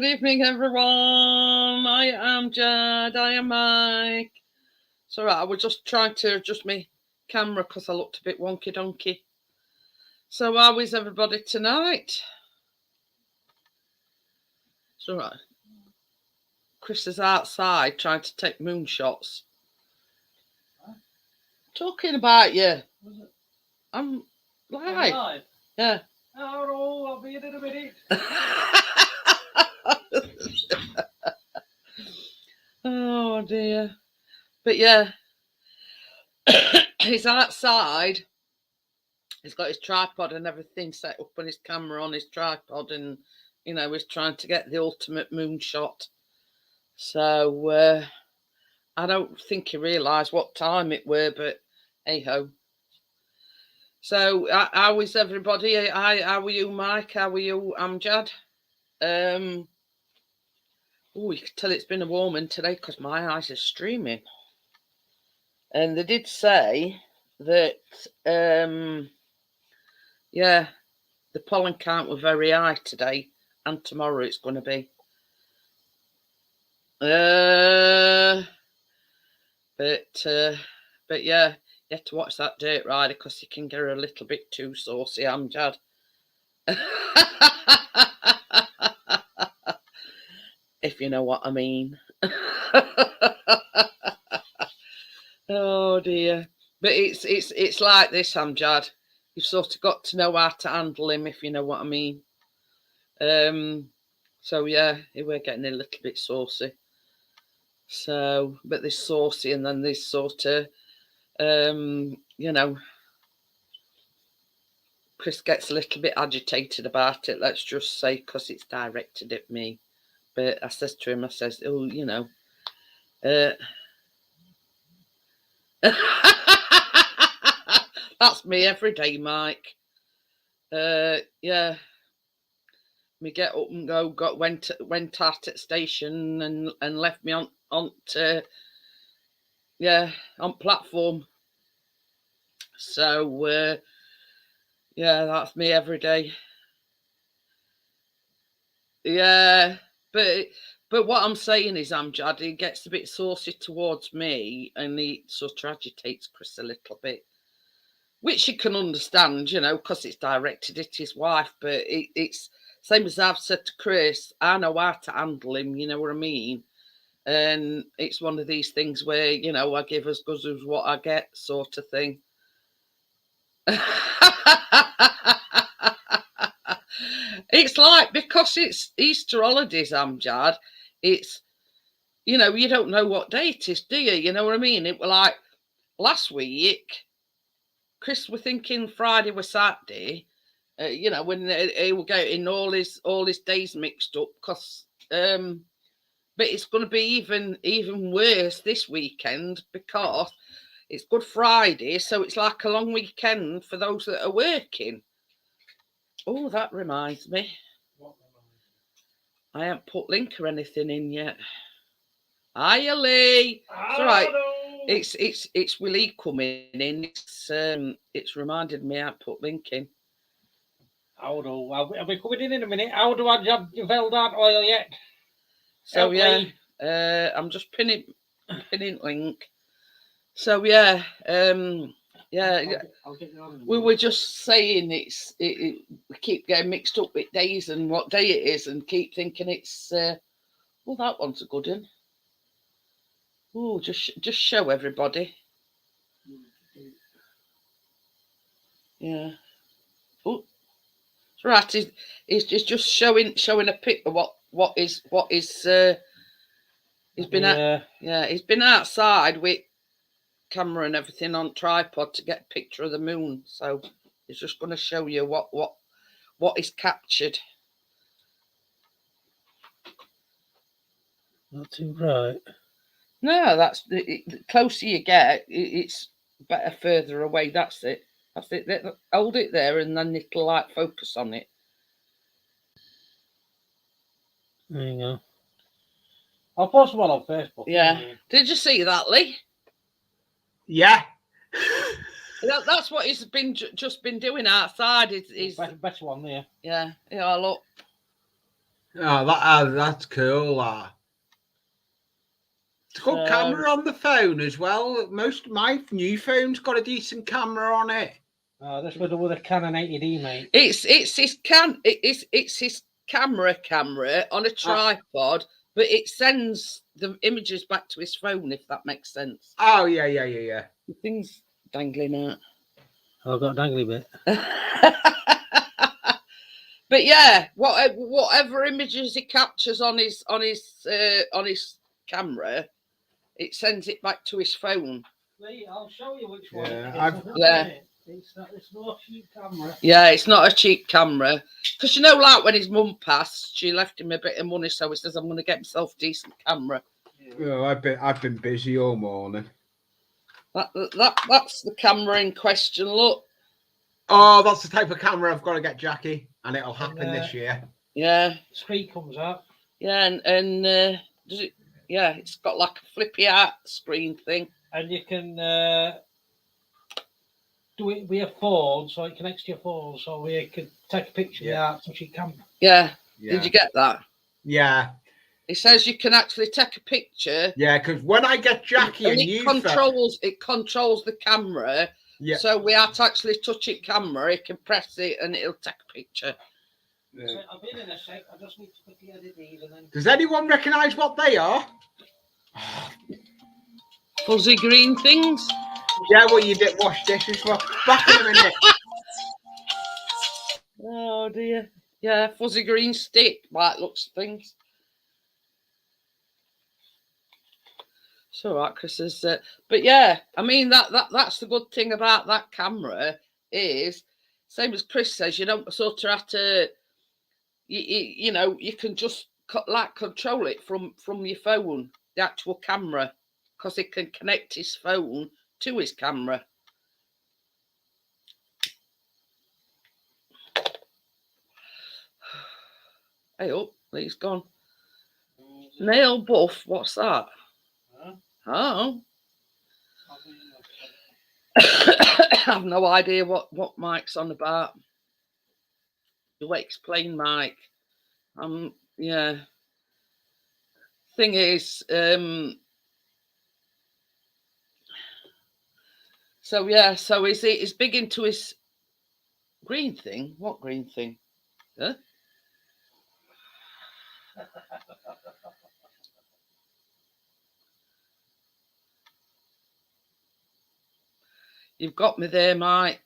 Good evening, everyone. I am Jad. I am Mike. It's all right. I was just trying to adjust my camera because I looked a bit wonky donkey. So how is everybody tonight? It's all right. Chris is outside trying to take moonshots. Huh? Talking about you. I'm live. Yeah. Oh, I'll be in a minute. Oh dear. But yeah, he's outside. He's got his tripod and everything set up and his camera on his tripod, and he's trying to get the ultimate moonshot. So I don't think he realised what time it were, but hey ho. So how is everybody? How are you, Mike? How are you, Amjad? Oh, you can tell it's been a warm one today because my eyes are streaming. And they did say that, yeah, the pollen count were very high today, and tomorrow it's going to be. But yeah, you have to watch that dirt rider because you can get her a little bit too saucy, Amjad. If you know what I mean. Oh dear. But it's like this, Amjad. You've sort of got to know how to handle him, if you know what I mean. So yeah, we're getting a little bit saucy. So, but this saucy, and then this sort of, Chris gets a little bit agitated about it, let's just say, because it's directed at me. But I says to him, oh, that's me every day, Mike. Yeah. Me get up and went out at station and left me on platform. So yeah, that's me every day. Yeah, but what I'm saying is, Amjad, he gets a bit saucy towards me, and he sort of agitates Chris a little bit, which you can understand, because it's directed at his wife. But it's same as I've said to Chris, I know how to handle him, you know what I mean? And it's one of these things where, I give as good as what I get, sort of thing. It's like, because it's Easter holidays, Amjad, it's, you don't know what day it is, do you? You know what I mean? It was like last week, Chris were thinking Friday was Saturday, when he will get in all his days mixed up, because but it's going to be even worse this weekend because it's Good Friday, so it's like a long weekend for those that are working. Oh, that reminds me. What I haven't put link or anything in yet. Hiya, Lee. It's all right. It's Willie coming in. It's reminded me I put link in. I'll be coming in a minute. How do I have your Veldart oil yet? So yeah, I'm just pinning link. So yeah, we were just saying we keep getting mixed up with days and what day it is, and keep thinking it's well, that one's a good one. Oh, just show everybody. Yeah. Oh, it's right. It's just showing a picture. What is he's been he's been outside with camera and everything on tripod to get a picture of the moon. So he's just going to show you what is captured. Not too bright. No, that's the closer you get, it's better further away. That's it. Hold it there, and then it'll like focus on it. There you go. I'll post one on Facebook. Yeah. Did you see that, Lee? Yeah. That's what he's just been doing outside. Is better one there. Yeah. Yeah. Look. Oh, that's cool. It's a good So- camera on the phone as well. Most of my new phone's got a decent camera on it. Oh, this was with a Canon 80D, mate. It's his camera on a tripod, but it sends the images back to his phone, if that makes sense. Oh yeah. The thing's dangling out. Oh, I've got a dangly bit. But yeah, whatever images he captures on his camera, it sends it back to his phone. Lee, I'll show you which one. Yeah. It's not a cheap camera. Yeah, it's not a cheap camera. Because, like when his mum passed, she left him a bit of money, so he says, I'm going to get myself a decent camera. Oh, I've been busy all morning. That's the camera in question. Look. Oh, that's the type of camera I've got to get Jackie, and it'll happen this year. Yeah. Screen comes out. Yeah, and does it? Yeah, it's got like a flippy out screen thing. And you can do it with your phone, so it connects to your phone, so you can take a picture without touching camera. Yeah. Did you get that? Yeah. It says you can actually take a picture. Yeah, because when I get Jackie and it controls the camera. Yeah. So without actually touching camera, it can press it and it'll take a picture. Yeah. So I've been in a sec. I just need to quickly edit these and then. Does anyone recognise what they are? Fuzzy green things. Yeah, well, you did wash dishes for. Back in a minute. Oh dear. Yeah, fuzzy green stick, like looks things. So right, Chris is, but yeah, I mean that's the good thing about that camera is, same as Chris says, you don't sort of have to, you can just control it from your phone, the actual camera, because it can connect his phone to his camera. Hey, oh, he's gone. Nail buff, what's that? Oh. I have no idea what Mike's on about. You explain, Mike. Yeah. Thing is, so yeah, so he's big into his green thing. What green thing? Huh? You've got me there, Mike.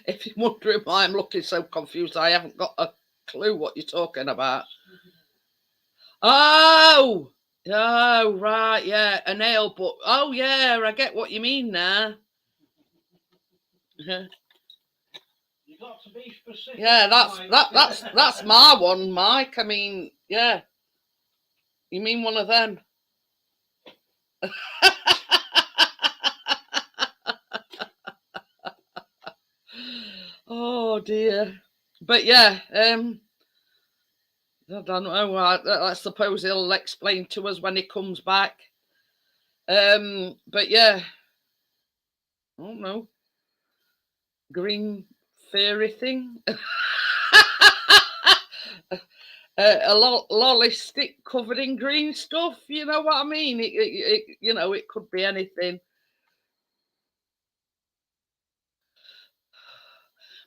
If you're wondering why I'm looking so confused, I haven't got a clue what you're talking about. Oh, right, yeah, a nail, but oh yeah, I get what you mean now. You got to be specific. Yeah, that's my one, Mike. I mean, yeah. You mean one of them? Oh dear. But yeah, I don't know. I suppose he'll explain to us when he comes back. But yeah, I don't know. Green fairy thing. A lolly stick covered in green stuff. You know what I mean? It could be anything.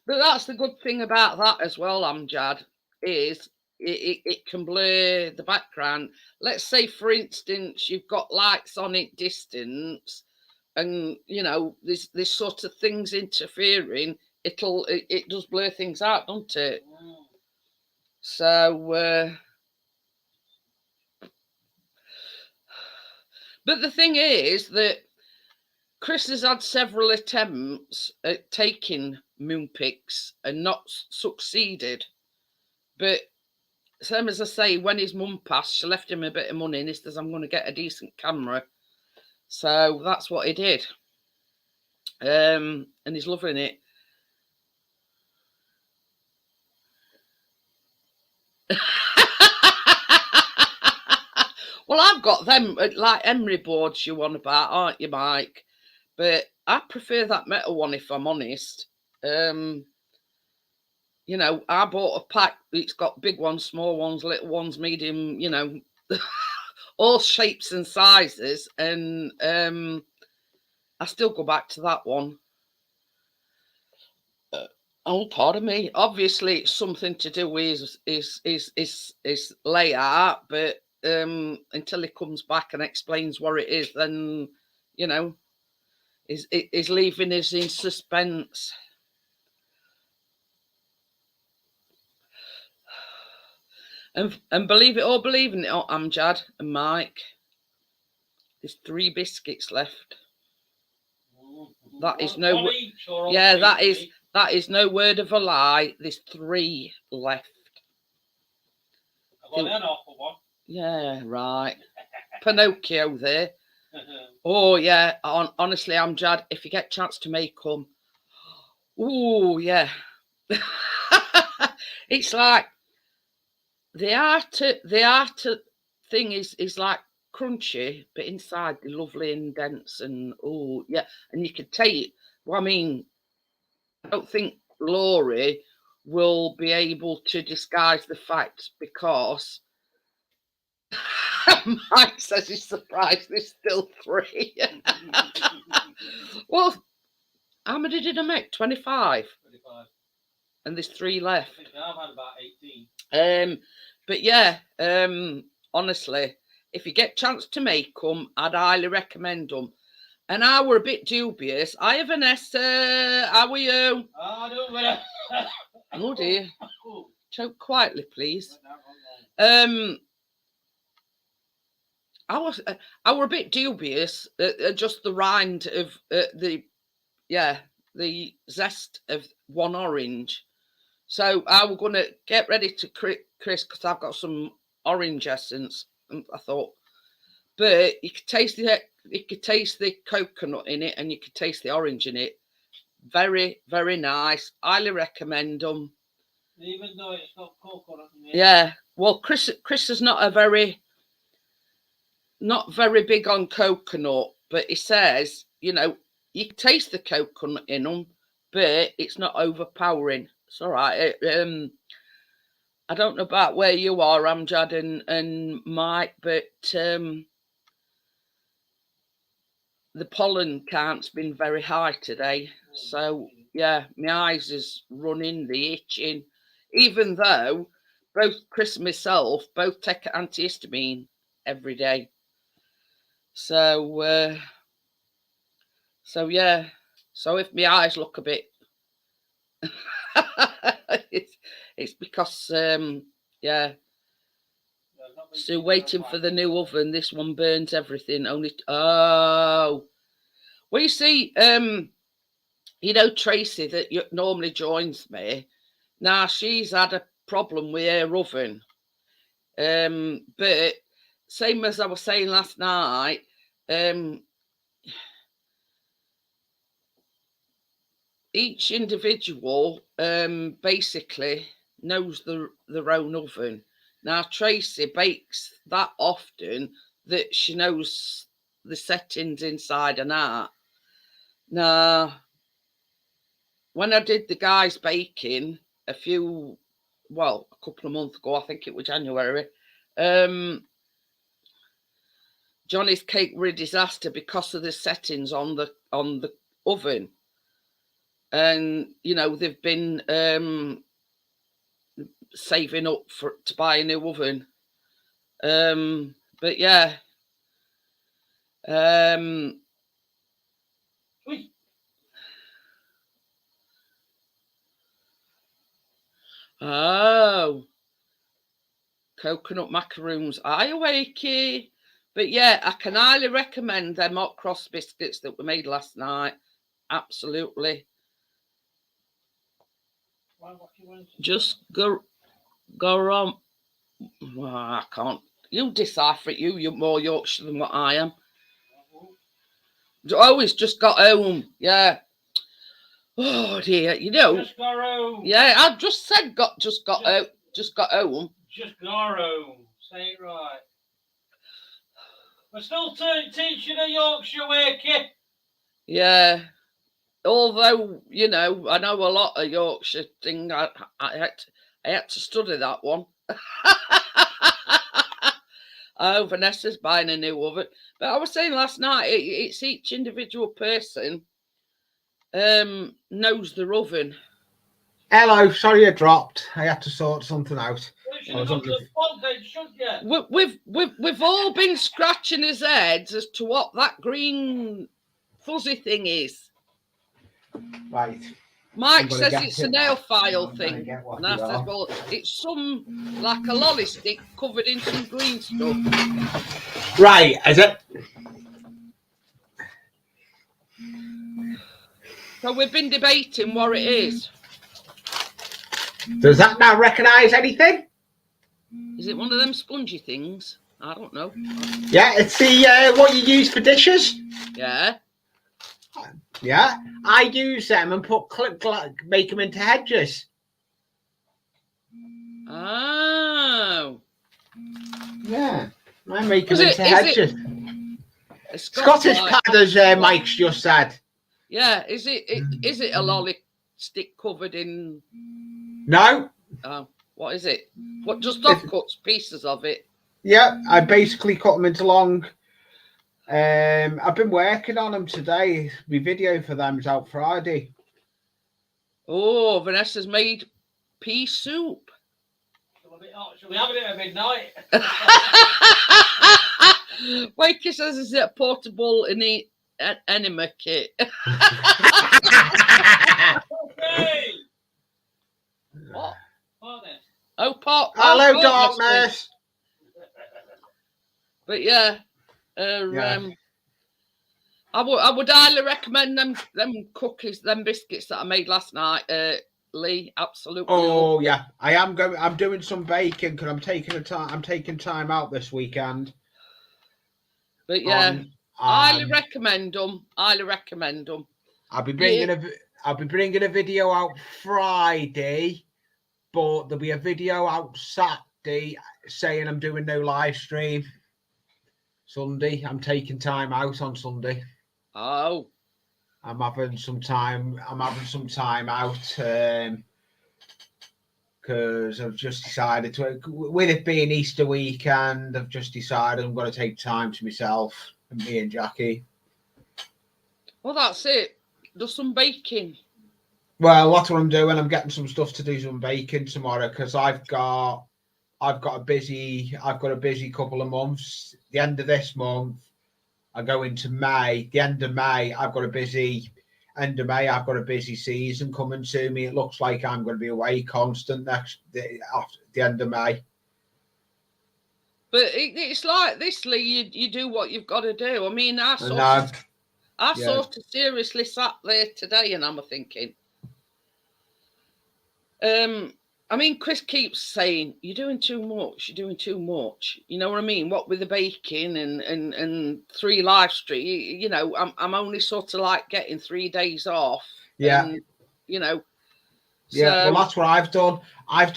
But that's the good thing about that as well, Amjad, is it can blur the background. Let's say, for instance, you've got lights on at distance, and there's sort of things interfering. It does blur things out, doesn't it? So, but the thing is that Chris has had several attempts at taking moon pics and not succeeded. But same as I say, when his mum passed, she left him a bit of money and he says, I'm going to get a decent camera. So that's what he did. And he's loving it. Well, I've got them like emery boards you want about, aren't you, Mike? But I prefer that metal one, if I'm honest. you know, I bought a pack. It's got big ones, small ones, little ones, medium, you know, all shapes and sizes. And I still go back to that one. Oh, pardon me. Obviously, it's something to do with is layout, but until he comes back and explains what it is, then you know, is leaving us in suspense. And believe it or believing it, Amjad and Mike, there's 3 biscuits left. That is no. One each or all Yeah, three, that is no word of a lie. There's 3 left. I've got an awful one. Yeah, right. Pinocchio there. Oh yeah, honestly, Amjad, if you get a chance to make them, oh yeah. It's like the art thing is like crunchy, but inside they're lovely and dense, and oh yeah, and you could take. Well, I mean, I don't think Laurie will be able to disguise the fact because Mike says he's surprised there's still 3. Well, how many did I make? 25. 25. And there's 3 left. I think I've had about 18. But yeah, honestly, if you get a chance to make them, I'd highly recommend them. And I were a bit dubious. Hi, Vanessa. How are you? Oh dear. Choke quietly, please. I were a bit dubious at just the rind of the zest of one orange. So I was gonna get ready to Chris because I've got some orange essence. And I thought, but you could taste the coconut in it, and you could taste the orange in it. Very, very nice. Highly recommend them. Even though it's got coconut in it. Yeah. Well, Chris is not very big on coconut, but he says, you know, you can taste the coconut in them, but it's not overpowering. It's all right. I don't know about where you are, Amjad and Mike, but the pollen count's been very high today. So, yeah, my eyes is running, the itching, even though both Chris and myself both take antihistamine every day. So yeah. So if my eyes look a bit, it's because yeah. So waiting for the new oven. This one burns everything. Well, you see, you know Tracy that normally joins me. Now she's had a problem with her oven. But same as I was saying last night, each individual basically knows their own oven. Now Tracy bakes that often that she knows the settings inside and out. Now, when I did the guys baking a couple of months ago, I think it was January, Johnny's cake were a disaster because of the settings on the oven. And you know they've been saving up to buy a new oven. But yeah. Oh, coconut macaroons. Are you wakey? But yeah, I can highly recommend them hot cross biscuits that were made last night. Absolutely. Just go on. Oh, I can't. You decipher it. You're more Yorkshire than what I am. Always just got home. Yeah. Oh dear. You know. Just got home. Yeah, I just said just got home. Just got home. Say it right. We're still teaching a Yorkshire way, kid. Yeah. although, you know, I know a lot of Yorkshire thing, I had to study that one. Oh, Vanessa's buying a new oven. But I was saying last night, it's each individual person knows their oven. Hello, sorry I dropped. I had to sort something out. We've all been scratching his heads as to what that green fuzzy thing is. Right. Mike says it's a nail file thing. And I says, well, it's like a lolly stick covered in some green stuff. Right, is it? So we've been debating what it is. Does that now recognise anything? Is it one of them spongy things? I don't know. Yeah, it's the what you use for dishes. Yeah. Yeah, I use them and make them into hedges. Oh. Yeah, I make them into hedges. Scottish like, pad, as Mike's just said. Yeah, is it a lolly stick covered in? No. Oh, what is it? What, just offcuts, pieces of it? Yeah, I basically cut them into long. I've been working on them today. My video for them is out Friday. Oh, Vanessa's made pea soup. Shall we have it at midnight? Wakey says, is it a portable enema kit? Okay. What? Partners. Oh, pot. Hello, oh, darkness. But yeah, I would highly recommend them cookies, them biscuits that I made last night, Lee. Absolutely. Oh yeah, I am going. I'm doing some baking because I'm taking time out this weekend. But yeah, highly recommend them. Highly recommend them. I'll be bringing a video out Friday, but there'll be a video out Saturday saying I'm doing no live stream. Sunday, I'm taking time out on Sunday. Oh, I'm having some time out because I've just decided to, with it being Easter weekend, I've just decided I'm going to take time to myself and me and Jackie. Well, that's it. Do some baking. Well, that's what I'm doing. I'm getting some stuff to do some baking tomorrow because I've got a busy couple of months. The end of this month, I go into May. The end of May, I've got a busy season coming to me. It looks like I'm going to be away constant after the end of May. But it's like this, Lee. You do what you've got to do. I mean, I sort of seriously sat there today, and I'm thinking. I mean, Chris keeps saying, you're doing too much. You know what I mean? What with the baking and 3 live stream, you know, I'm only sort of like getting 3 days off. Yeah. And, you know. Yeah, well, that's what I've done. I'm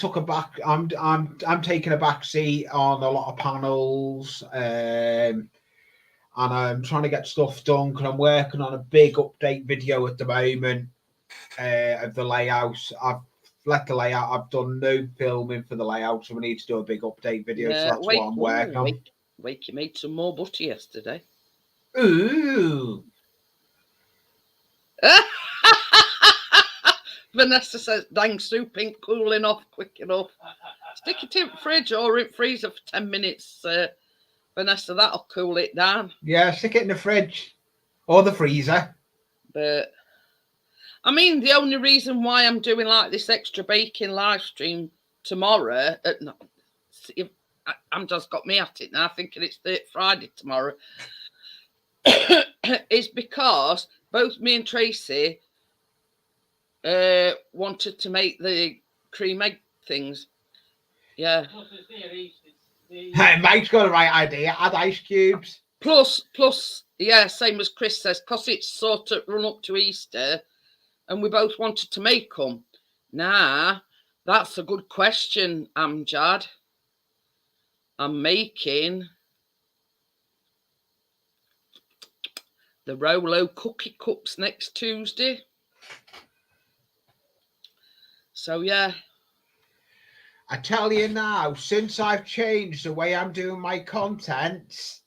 taking a back seat on a lot of panels, and I'm trying to get stuff done because I'm working on a big update video at the moment of the layout. I've done no filming for the layout, so we need to do a big update video. So that's what I'm working on. Wakey made some more butter yesterday. Ooh. Vanessa says, dang soup ain't cooling off quick enough. Stick it in the fridge or in freezer for 10 minutes, Vanessa. That'll cool it down. Yeah, stick it in the fridge or the freezer. But I mean, the only reason why I'm doing like this extra baking live stream tomorrow, I'm just got me at it now, thinking it's Friday tomorrow, is because both me and Tracy wanted to make the cream egg things. Yeah. Hey, Mike's got the right idea. Add ice cubes. Plus, yeah, same as Chris says, because it's sort of run up to Easter. And we both wanted to make them. Nah, that's a good question, Amjad. I'm making the Rolo cookie cups next Tuesday. So yeah. I tell you now, since I've changed the way I'm doing my content,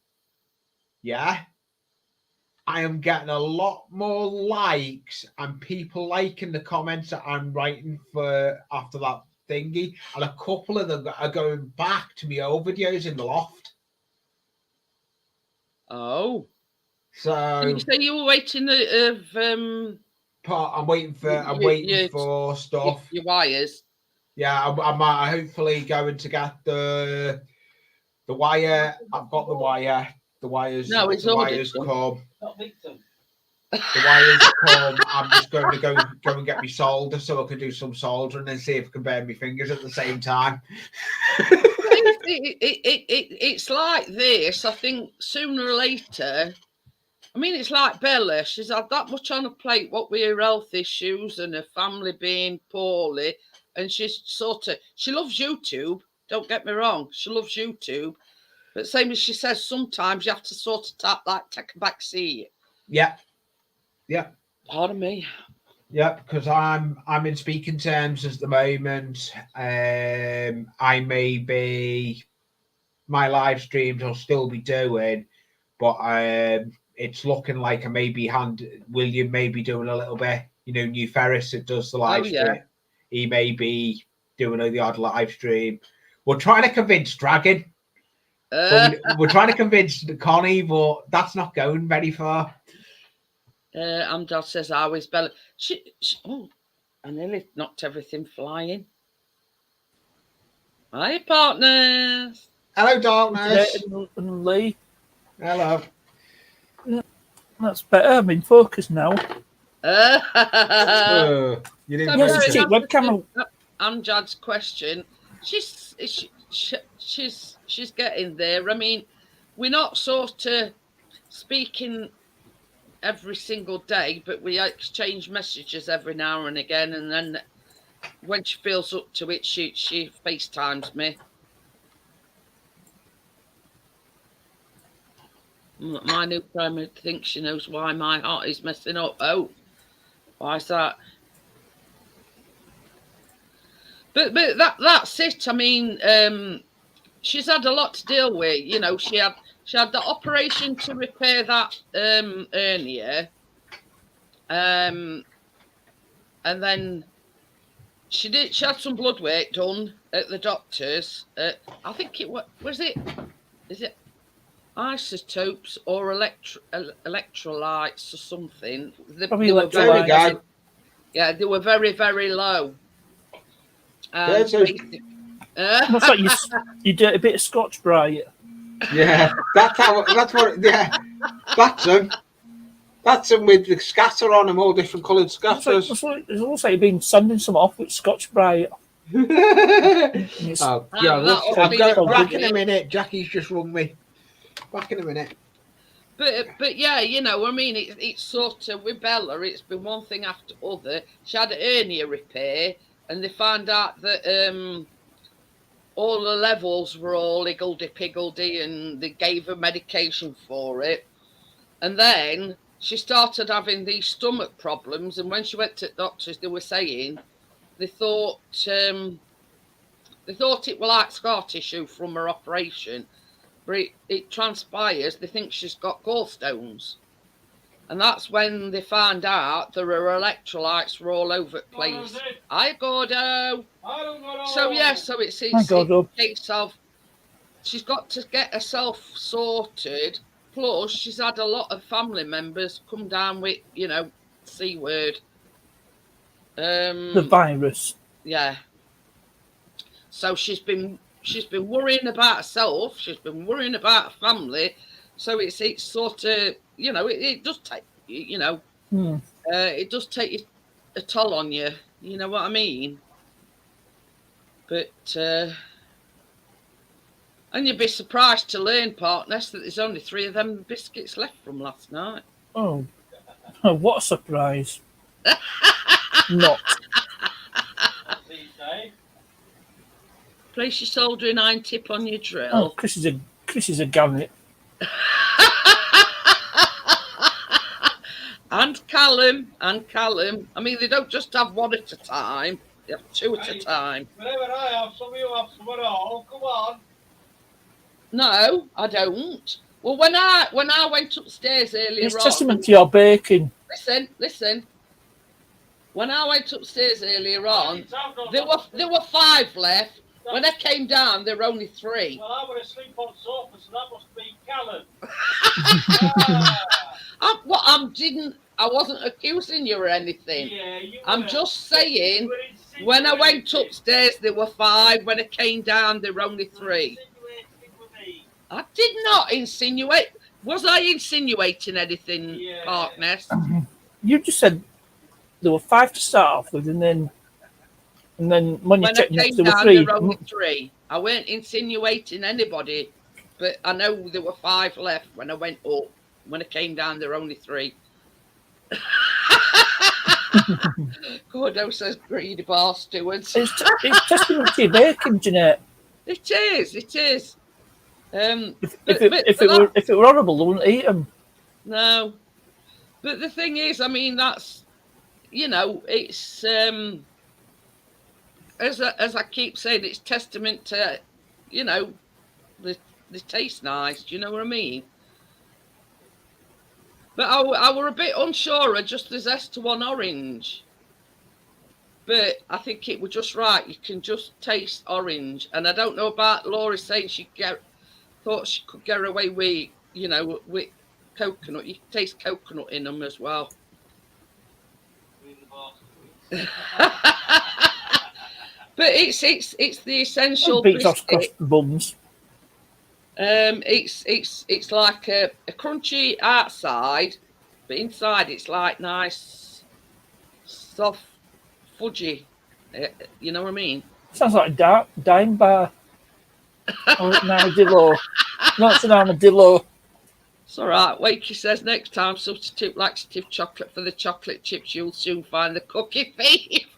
yeah, I am getting a lot more likes and people liking the comments that I'm writing for after that thingy. And a couple of them are going back to my old videos in the loft. Oh. So You say you were waiting I'm waiting for stuff. Your wires. Yeah, I'm hopefully going to get the wire. I've got the wire. The wires. No, it's the ordered wires them. come. Not Victor. The wires come. I'm just going to go and get me solder so I can do some soldering and see if I can burn my fingers at the same time. It's like this. I think sooner or later. I mean, it's like Bella. She's had that much on her plate, what with her health issues and her family being poorly. And she loves YouTube. Don't get me wrong. She loves YouTube. But same as she says, sometimes you have to sort of take a back seat. Yeah. Yeah. Pardon me. Yeah, because I'm in speaking terms at the moment. I may be, my live streams will still be doing, but it's looking like I may be William may be doing a little bit. You know, New Ferris that does the live stream. Yeah. He may be doing the odd live stream. We're trying to convince Dragon. We're trying to convince Connie, but that's not going very far. Amdad says, I was Bella. Oh, I nearly knocked everything flying. Hi, partners. Hello, darkness. And Lee. Hello. Yeah, that's better. I'm in focus now. You didn't webcam. Amjad's question. She's getting there. I mean, we're not sort of speaking every single day, but we exchange messages every now and again, and then when she feels up to it, she FaceTimes me. My new primary thinks she knows why my heart is messing up. Oh, why is that? But that's it. I mean, she's had a lot to deal with. You know, she had the operation to repair that hernia, and then she had some blood work done at the doctor's. I think it was it. Is it isotopes or electrolytes or something? Probably electrolytes. Yeah, they were very, very low. Looks like you did a bit of Scotch Brite. Yeah, that's what. Yeah, that's them with the scatter on them, all different coloured scatters. It's almost like you've been sending some off with Scotch Brite. Oh, yeah, I'm going back in a minute. Jackie's just rung me. Back in a minute. But yeah, you know, I mean, it's sort of with Bella, it's been one thing after other. She had a hernia repair, and they found out that all the levels were all higgledy-piggledy, and they gave her medication for it. And then she started having these stomach problems, and when she went to doctors, they were saying they thought it was like scar tissue from her operation. But it transpires, they think she's got gallstones. And that's when they found out that her electrolytes were all over the place. Hi, Gordo. So, yeah, so it's a case of she's got to get herself sorted. Plus, she's had a lot of family members come down with, you know, C word. The virus. Yeah. So she's been worrying about herself. She's been worrying about her family. So it's sort of, you know, it does take, you know, it does take a toll on you. You know what I mean? But, and you'd be surprised to learn, partners, that there's only 3 of them biscuits left from last night. Oh, what a surprise. Not. Place your soldering iron tip on your drill. Oh, Chris is a garnet. And Callum. I mean, they don't just have one at a time. You have 2 at a time. Whenever I have some, you have some at all. Come on. No, I don't. Well, when I went upstairs earlier It's on, testament to your baking. listen. When I went upstairs earlier on, there were 5 left. When I came down, there were only 3. Well, I was asleep on sofa, so that must be Callum. I wasn't accusing you or anything. Yeah, I'm just saying, when I went upstairs, there were 5. When I came down, there were only 3. I did not insinuate. Was I insinuating anything, Parkness? You just said there were 5 to start off with, and then when you checked next, there were 3. There were only 3. I weren't insinuating anybody, but I know there were 5 left when I went up. When I came down, there were only 3. Gordo says greedy bar stewards. It's testament to your baking, Jeanette. It is. If it were horrible, they wouldn't eat them. No, but the thing is, I mean, that's, it's as I keep saying, it's testament to, they taste nice. Do you know what I mean? But I were a bit unsure of just the zest to one orange. But I think it was just right. You can just taste orange. And I don't know about Laura saying thought she could get away with, with coconut. You can taste coconut in them as well. But it's the essential biscuit. Bums. It's like a crunchy outside, but inside it's like nice, soft, fudgy. You know what I mean? Sounds like a dime bar. Or an armadillo. No, it's an armadillo. It's all right. Wakey says next time substitute laxative chocolate for the chocolate chips. You'll soon find the cookie thief.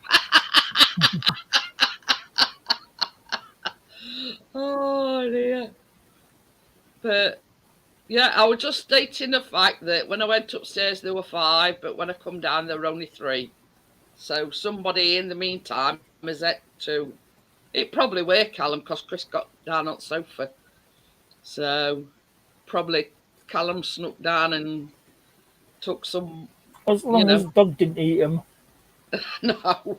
Oh dear. But yeah, I was just stating the fact that when I went upstairs there were 5, but when I come down there were only 3. So somebody in the meantime has had to. It probably were Callum, because Chris got down on the sofa. So probably Callum snuck down and took some. As long as the dog didn't eat them. No,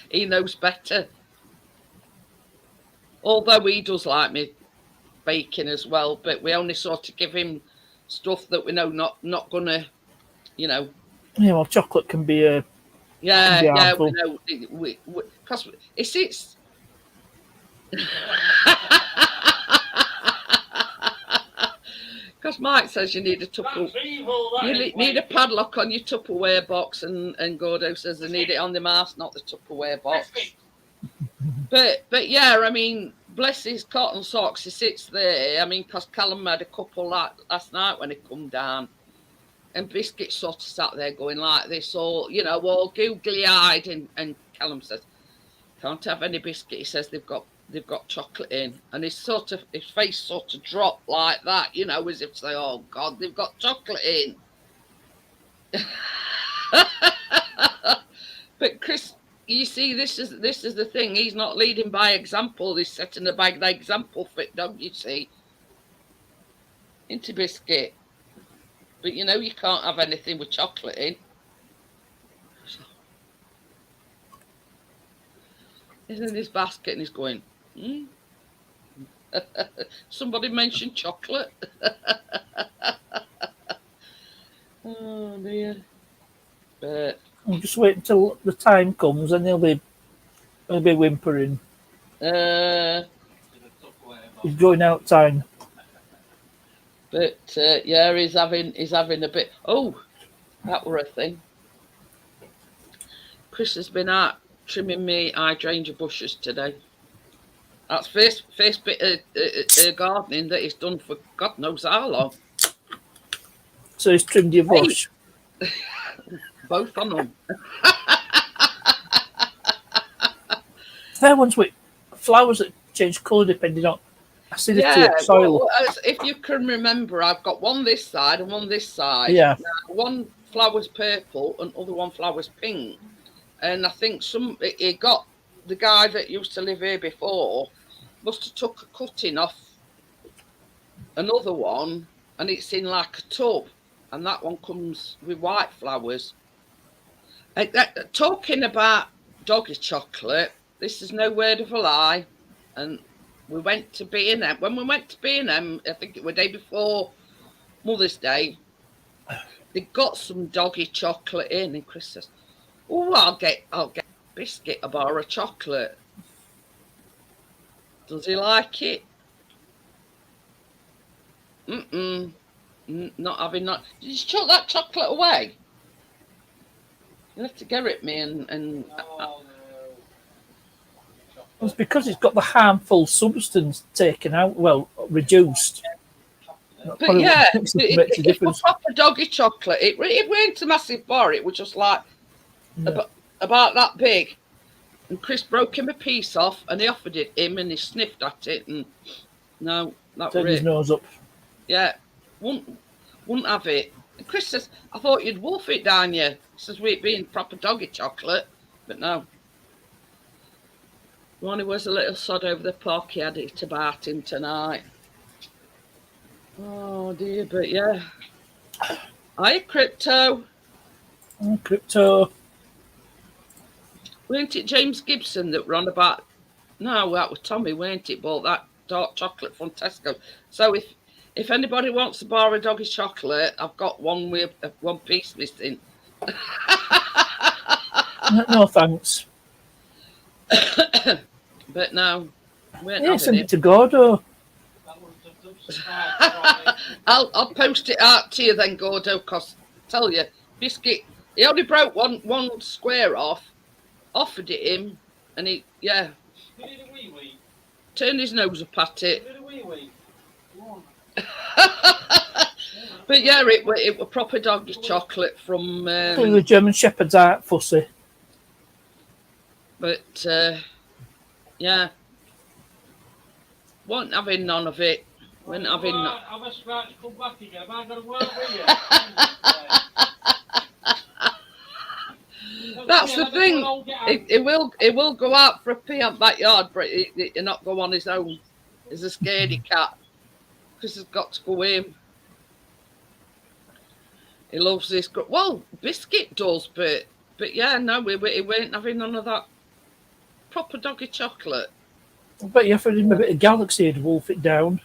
he knows better. Although he does like me baking as well, but we only sort of give him stuff that we know not gonna, Yeah, well, chocolate can be a. Yeah, we know because it's. Because Mike says you need a need a padlock on your Tupperware box, and Gordo says they need it on the mouse, not the Tupperware box. But yeah, I mean, bless his cotton socks, he sits there. I mean, because Callum had a couple last night when he come down, and Biscuit sort of sat there going like this, all all googly-eyed, and Callum says, "Can't have any biscuit." He says they've got chocolate in, and his face sort of dropped like that, as if to say, "Oh God, they've got chocolate in." But Chris, you see, this is the thing. He's not leading by example. He's setting the bad example for it, don't you see? Into Biscuit. But you can't have anything with chocolate in. He's in his basket and he's going, Somebody mentioned chocolate. Oh dear. But I'll just wait until the time comes and he'll be whimpering. He's going out time. But yeah, he's having a bit. Oh, that were a thing. Chris has been out trimming me hydrangea bushes today. That's first bit of gardening that he's done for God knows how long. So he's trimmed your bush. Both on them. They're ones with flowers that change colour depending on acidity of soil. Well, if you can remember, I've got one this side and one this side. Yeah. Now, one flower's purple and other one flower's pink. and I think he got the guy that used to live here before must have took a cutting off another one, and it's in like a tub, and that one comes with white flowers. Talking about doggy chocolate, this is no word of a lie, and we went to B&M. When we went to B&M, I think it was the day before Mother's Day, they got some doggy chocolate in, and Chris says, "Oh, I'll get a biscuit, a bar of chocolate." Does he like it? Not having that. Did you chuck that chocolate away? You have to get at me and It's because it's got the harmful substance taken out, well, reduced. But yeah, makes a difference. It was proper doggy chocolate. It weren't a massive bar. It was just like about that big. And Chris broke him a piece off, and he offered it him, and he sniffed at it, and no, that Turned his nose up. Yeah, wouldn't have it. And Chris says, "I thought you'd wolf it down you." He says, "We it being proper doggy chocolate," but no. When he was a little sod over the park, he had it about him tonight. Oh dear, but yeah. Hi, Crypto. Crypto. Weren't it James Gibson that ran about? No, that was Tommy, weren't it? Bought that dark chocolate from Tesco. So if anybody wants a bar of doggy chocolate, I've got one with one piece missing. No thanks. But no, Yeah, send it to Gordo. I'll post it out to you then, Gordo, because I tell you, biscuit, he only broke one square off, offered it him, and he turned his nose up at it. But yeah, it was proper doggy chocolate from the German Shepherd's art fussy. But yeah, won't having none of it. Won't having none. Have a scratch, come back again. Have I got to work with you? That's the thing. It will go out for a pee on backyard, but he'll not go on his own. He's a scaredy cat. Chris has got to go in. He loves this. Well, Biscuit does, but yeah, no, we weren't having none of that proper doggy chocolate. I bet you offered him a bit of Galaxy to wolf it down.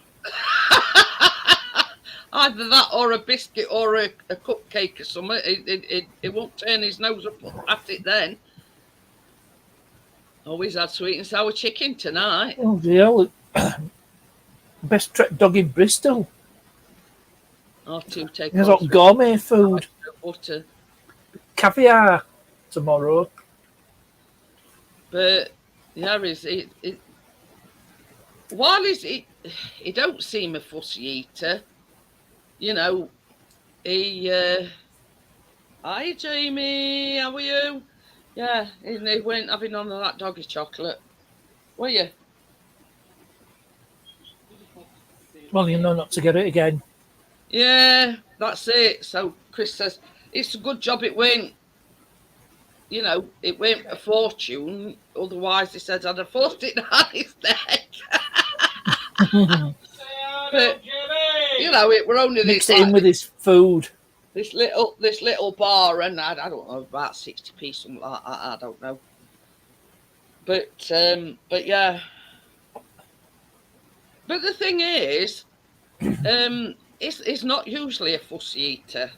Either that or a biscuit or a cupcake or something. It won't turn his nose up at it then. Always had sweet and sour chicken tonight. Oh dear. Best dog in Bristol. There's got gourmet food. Butter. Caviar tomorrow. But yeah, while he don't seem a fussy eater, you know, hi Jamie, how are you? Yeah, he weren't having none of that doggy chocolate, were you? Well, you know not to get it again. Yeah, that's it. So Chris says, it's a good job it went, you know, it went a fortune. Otherwise, he said, I'd have forced it down his neck. But, you know, it were only mix it in with his food. This little bar, and I don't know, about 60p, something like that. I don't know. But yeah. But the thing is, it's not usually a fussy eater.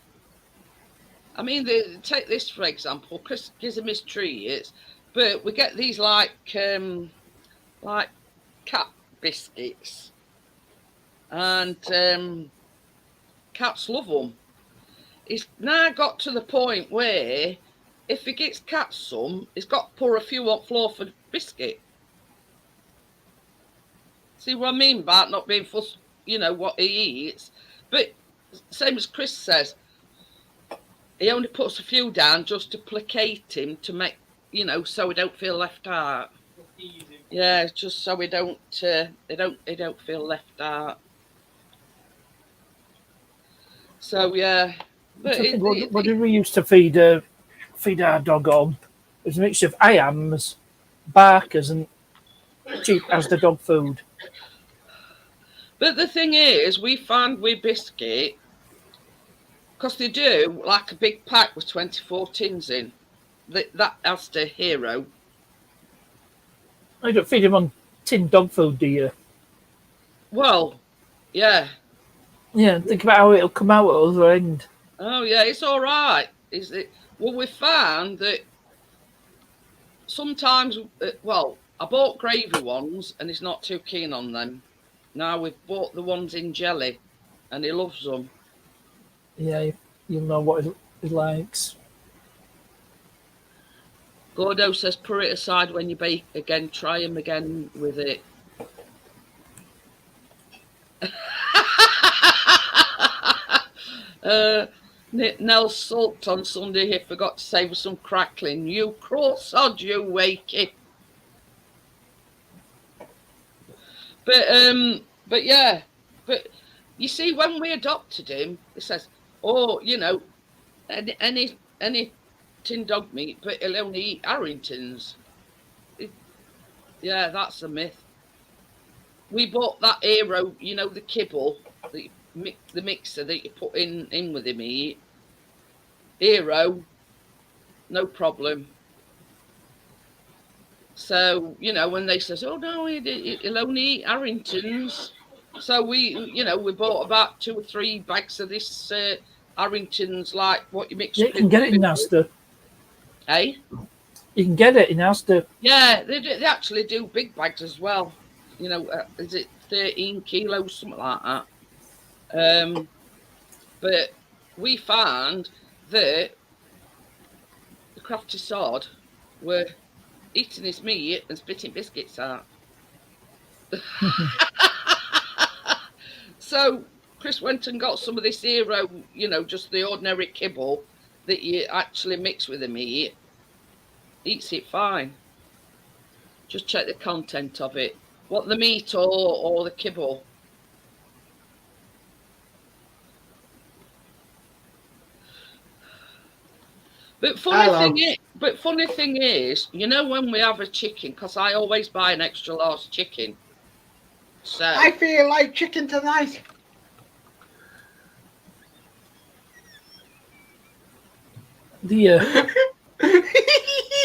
I mean, take this for example. Chris gives him his treats, but we get these like cat biscuits, and cats love them. It's now got to the point where if he gets cats some, he's got to pour a few on floor for biscuit. See what I mean about not being fussed, you know, what he eats. But same as Chris says, he only puts a few down just to placate him, to make, you know, so he don't feel left out. Yeah, just so he don't feel left out. So yeah, but what did we used to feed our dog on? was a mixture of Iams, Barkers, and cheap as the dog food. But the thing is, we found with biscuit, because they do like a big pack with 24 tins in. That has the hero. I don't feed him on tin dog food, do you? Well, yeah. Yeah, think about how it'll come out at the other end. Oh, yeah, it's all right. Is it? Well, we found that sometimes, well, I bought gravy ones and he's not too keen on them. Now we've bought the ones in jelly and he loves them. Yeah, you'll know what he likes. Gordo says, put it aside when you bake again. Try him again with it. Nell sulked on Sunday. He forgot to save us some crackling. You cruel sod, you Wakey. But yeah, but you see, when we adopted him, it says, oh, you know, any tin dog meat, but he'll only eat Harringtons. Yeah, that's a myth. We bought that hero, you know, the kibble, the mixer that you put in with him eat. Hero, no problem. So, you know, when they says, oh no, he'll only eat Harringtons. So we bought about 2 or 3 bags of this Harringtons, like what you mix. Yeah, you can get it in Asda. Hey? You can get it in Asda. Yeah, they actually do big bags as well. You know, is it 13 kilos, something like that? But we found that the crafty sod were eating his meat and spitting biscuits out. So Chris went and got some of this hero, you know, just the ordinary kibble that you actually mix with the meat. Eats it fine. Just check the content of it. What, the meat or the kibble? But funny thing is, you know, when we have a chicken, because I always buy an extra large chicken. So I feel like chicken tonight. You're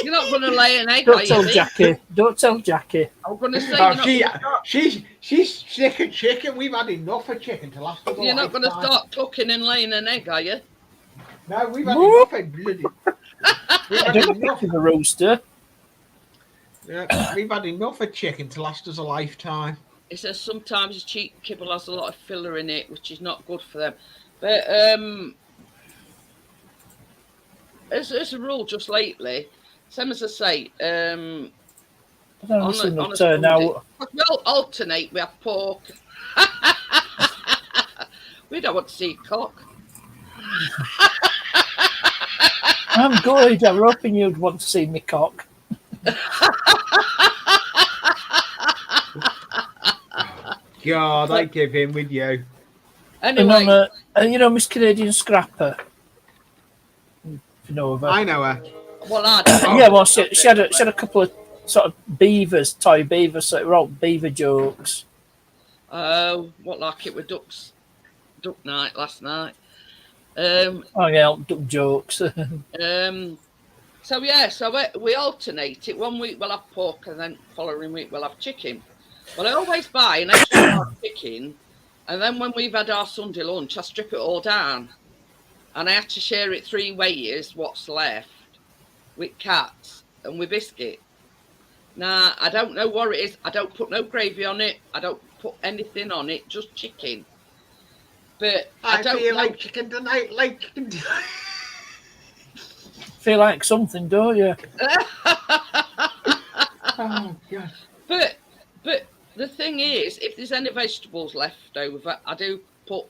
not going to lay an egg. Don't tell Jackie. Don't tell Jackie. I'm going to say she's sick of chicken. We've had enough of chicken to last us a You're not going to lifetime. start cooking and laying an egg, are you? No, we've had enough of bloody. We've had Don't enough of the roaster. Yeah, we've had enough of chicken to last us a lifetime. It says sometimes a cheap kibble has a lot of filler in it, which is not good for them. But as a rule, just lately, same as I say, I don't know turn out. We'll alternate. We have pork. We don't want to see cock. I'm good. I'm hoping you'd want to see me cock. God, I give in with you. Anyway, and you know Miss Canadian Scrapper. If you know of her. I know her. Well, I don't. Yeah, well, she had a couple of sort of beavers, toy beavers, so it were all beaver jokes. Oh, what like it with duck night last night. Oh yeah, duck jokes. So we alternate it. 1 week we'll have pork, and then following week we'll have chicken. Well, I always buy an extra chicken, and then when we've had our Sunday lunch, I strip it all down, and I have to share it 3 ways. What's left with cats and with biscuit. Now I don't know what it is. I don't put no gravy on it. I don't put anything on it. Just chicken. But I don't feel know. like chicken tonight. Like chicken tonight. Feel like something, don't you? Oh God. But the thing is, if there's any vegetables left over, I do put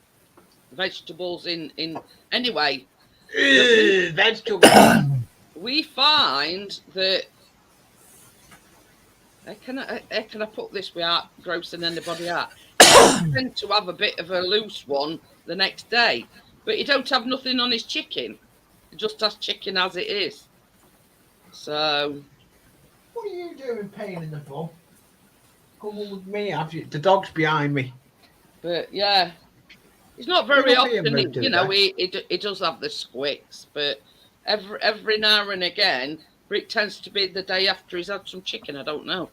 vegetables in anyway. Vegetables. We find that how can I put this without grossing anybody out? I tend to have a bit of a loose one the next day, but he don't have nothing on his chicken. He just has chicken as it is. So. What are you doing, pain in the bum? Come on with me, have you? The dog's behind me. But yeah, it's not very You're not being often. rude You know, today. he does have the squicks, but every now and again, but it tends to be the day after he's had some chicken. I don't know.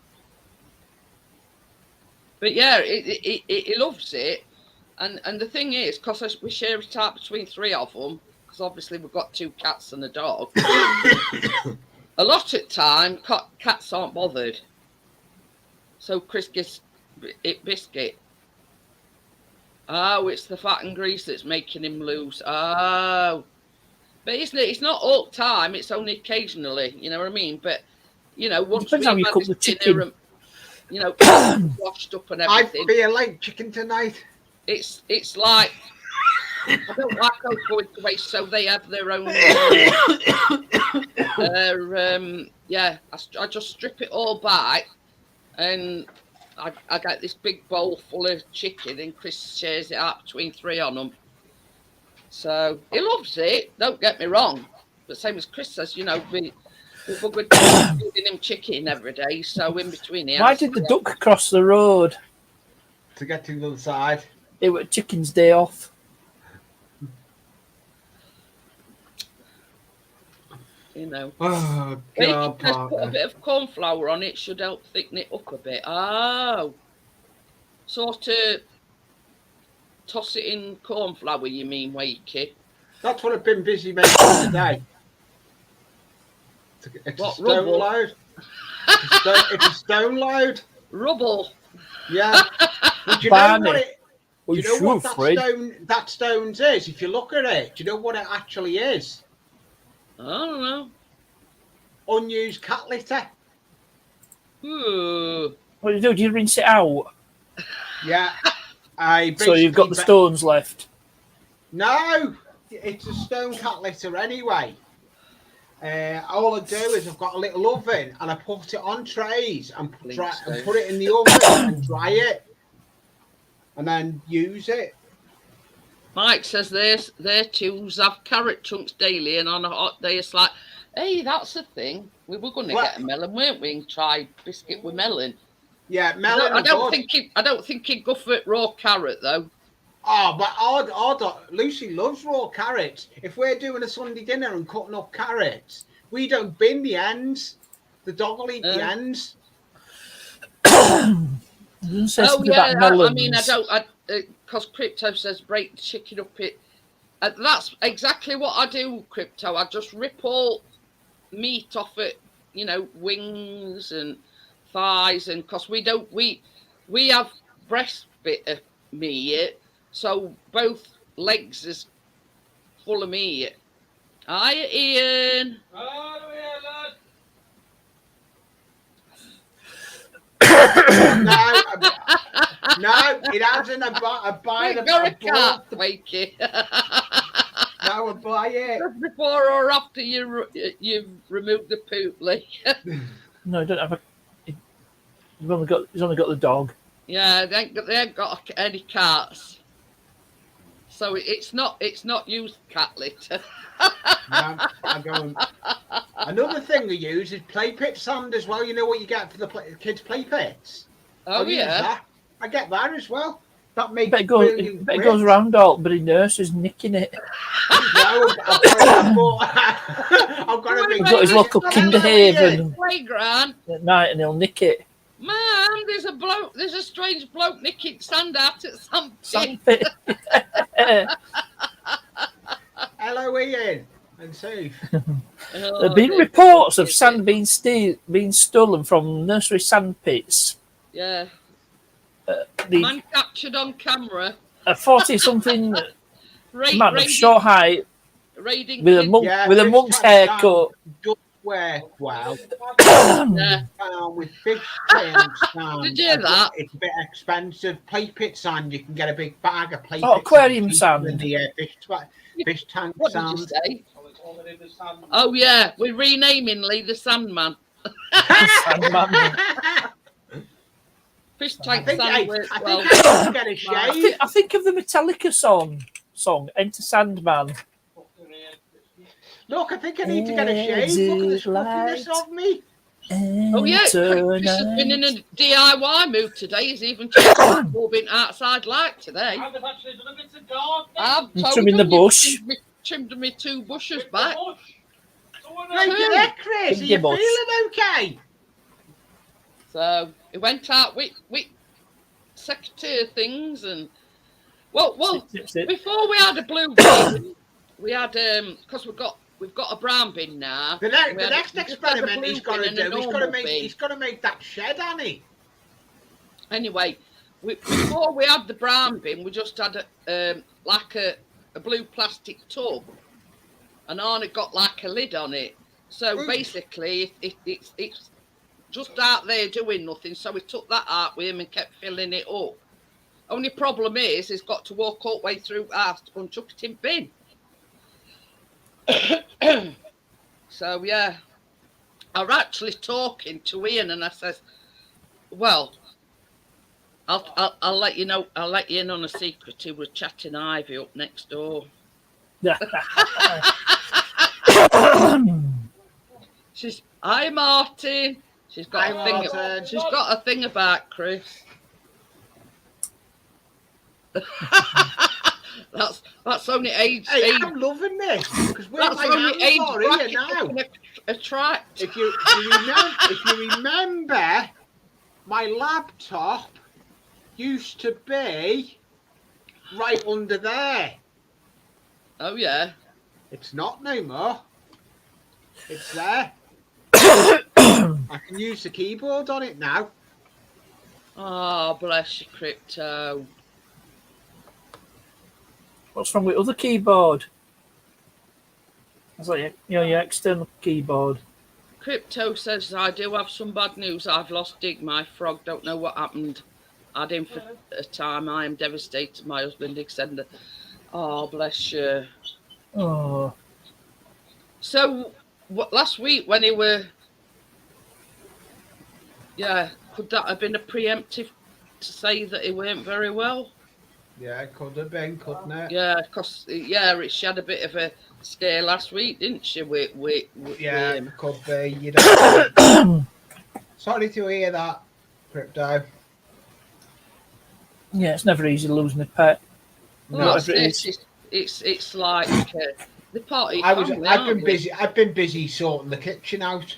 But yeah, he loves it, and the thing is, because we share it out between 3 of them, because obviously we've got 2 cats and a dog. A lot of time, cats aren't bothered. So Chris gets it biscuit. Oh, it's the fat and grease that's making him loose. Oh, but it's not all the time. It's only occasionally. You know what I mean? But you know, once Depends how we've you had cook his the dinner chicken. and you know washed up and I everything, feel like chicken tonight. it's like I don't like those going to waste, so they have their own. Yeah, I just strip it all back, and I get this big bowl full of chicken, and Chris shares it out between 3 on them. So he loves it. Don't get me wrong, but same as Chris says, you know, we're feeding him chicken every day. So in between, Why did the duck cross the road? To get to the other side. It was chicken's day off. You know. Oh, Well, God, you can just put a partner. bit of corn flour on it. Should help thicken it up a bit. Oh, sort of toss it in corn flour. You mean, Wakey? That's what I've been busy making today. It's What, a stone rubble? load. It's a stone load. Rubble. Yeah. But you know Barney. what it? Oh, Do you know what Fred. that stone's is? If you look at it, do you know what it actually is? I don't know. Unused cat litter. Ooh. What do you do? Do you rinse it out? Yeah. So you've got the stones left. No, it's a stone cat litter anyway. All I do is I've got a little oven and I put it on trays and put it in the oven and dry it, and then use it. Mike says their tunes have carrot chunks daily, and on a hot day it's like, hey, that's a thing. We were going to get a melon, weren't we? And try biscuit with melon. Yeah, melon. I don't think he'd go for raw carrot though. Oh, but Lucy loves raw carrots. If we're doing a Sunday dinner and cutting up carrots, we don't bin the ends. The dog will eat the ends. Oh yeah, I mean I don't. Because Crypto says break the chicken up. That's exactly what I do, Crypto. I just rip all meat off it, you know, wings and thighs, and because we have breast bit of meat, so both legs is full of meat. Hi, Ian. No, it hasn't. I buy the cat, Wakey. No, I buy it. Just before or after you remove the poop, Lee. No, I don't have a. He's only got the dog. Yeah, they ain't got any cats, so it's not used cat litter. No, another thing we use is play pit sand as well. You know what you get for the kids' play pits? Oh yeah, I get that as well. That makes it goes around all, but he nurses nicking it. No, I've got a big. He's got his local Kinderhaven playground at night, and he'll nick it. Man, there's a strange bloke nicking sand out at some pit. Hello, Ian and Steve. There have been reports of sand being stolen from nursery sand pits. Yeah. Man captured on camera. A 40-something man of short height with a monk's haircut. Wow. Yeah. With fish tanks. Did you hear that? It's a bit expensive. Play pit sand. You can get a big bag of play pit aquarium sand. In the fish tank what sand. Did you say? Oh yeah, we're renaming Lee the Sandman. Sandman. Fish tank sand. I think of the Metallica song "Enter Sandman." Look, I think I need to get a shave. Look at the scruffiness of me. Oh yeah, Chris has been in a DIY mood today. He's even been outside light today. I've actually done a bit of gardening. I've told trimming the him bush. trimmed me 2 bushes back. Yeah, Chris, are you feeling okay? So he went out with secretary things and well Sit. before we had a blue bin, we had because we've got a brown bin now. The next experiment he's got to do, he's got to make that shed, hasn't he? Anyway, before we had the brown bin, we just had like a blue plastic tub, and on it got like a lid on it. So basically, it's just out there doing nothing. So we took that out with him and kept filling it up. Only problem is, he's got to walk all the way through the house to go and chuck it in bin. So yeah, I was actually talking to Ian, and I says, "Well, I'll let you know. I'll let you in on a secret. He was chatting Ivy up next door." She's hi Martin. She's got a thing about Chris. That's only age. Hey, I'm loving this because we're That's my only age hands are here bracket now. Attract. If you remember, my laptop used to be right under there. Oh yeah. It's not no more. It's there. I can use the keyboard on it now. Oh, bless you, Crypto. What's wrong with other keyboard? It's like your external keyboard. Crypto says, I do have some bad news. I've lost Dig, my frog. Don't know what happened. Had him for a time. I am devastated. My husband Dig said, oh, bless you. Oh. So, last week when he were... Yeah, could that have been a preemptive to say that he weren't very well? Yeah, it could have been, couldn't it? Yeah, because she had a bit of a scare last week, didn't she? With it could be. You don't Sorry to hear that, Crypto. Yeah, it's never easy losing a pet. No, it's like the party. I've been busy sorting the kitchen out.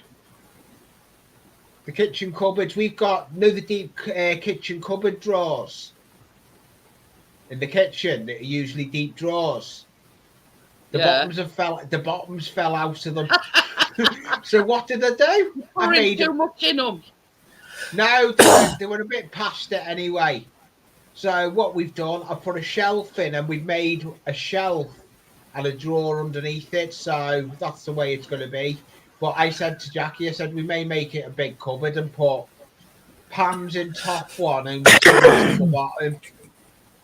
The kitchen cupboards. We've got the deep kitchen cupboard drawers in the kitchen that are usually deep drawers. The bottoms fell out of them. So what did I do? I made too much in them. No, they were a bit past it anyway. So what we've done, I put a shelf in, and we've made a shelf and a drawer underneath it. So that's the way it's going to be. But I said to Jackie, we may make it a big cupboard and put pans in top one and the bottom.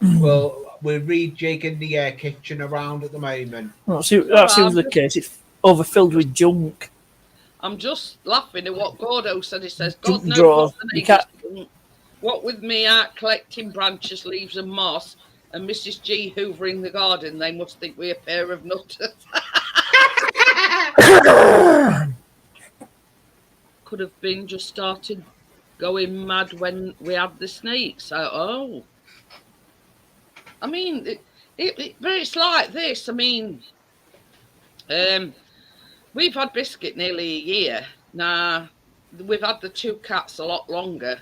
We're rejigging the kitchen around at the moment. That seems the case. It's overfilled with junk. I'm just laughing at what Gordo said. He says, God knows drawer. what with me out collecting branches, leaves and moss, and Mrs. G hoovering the garden, they must think we're a pair of nutters. Could have been just started going mad when we had the snakes. I mean, but it's like this. I mean, we've had Biscuit nearly a year now. We've had the 2 cats a lot longer,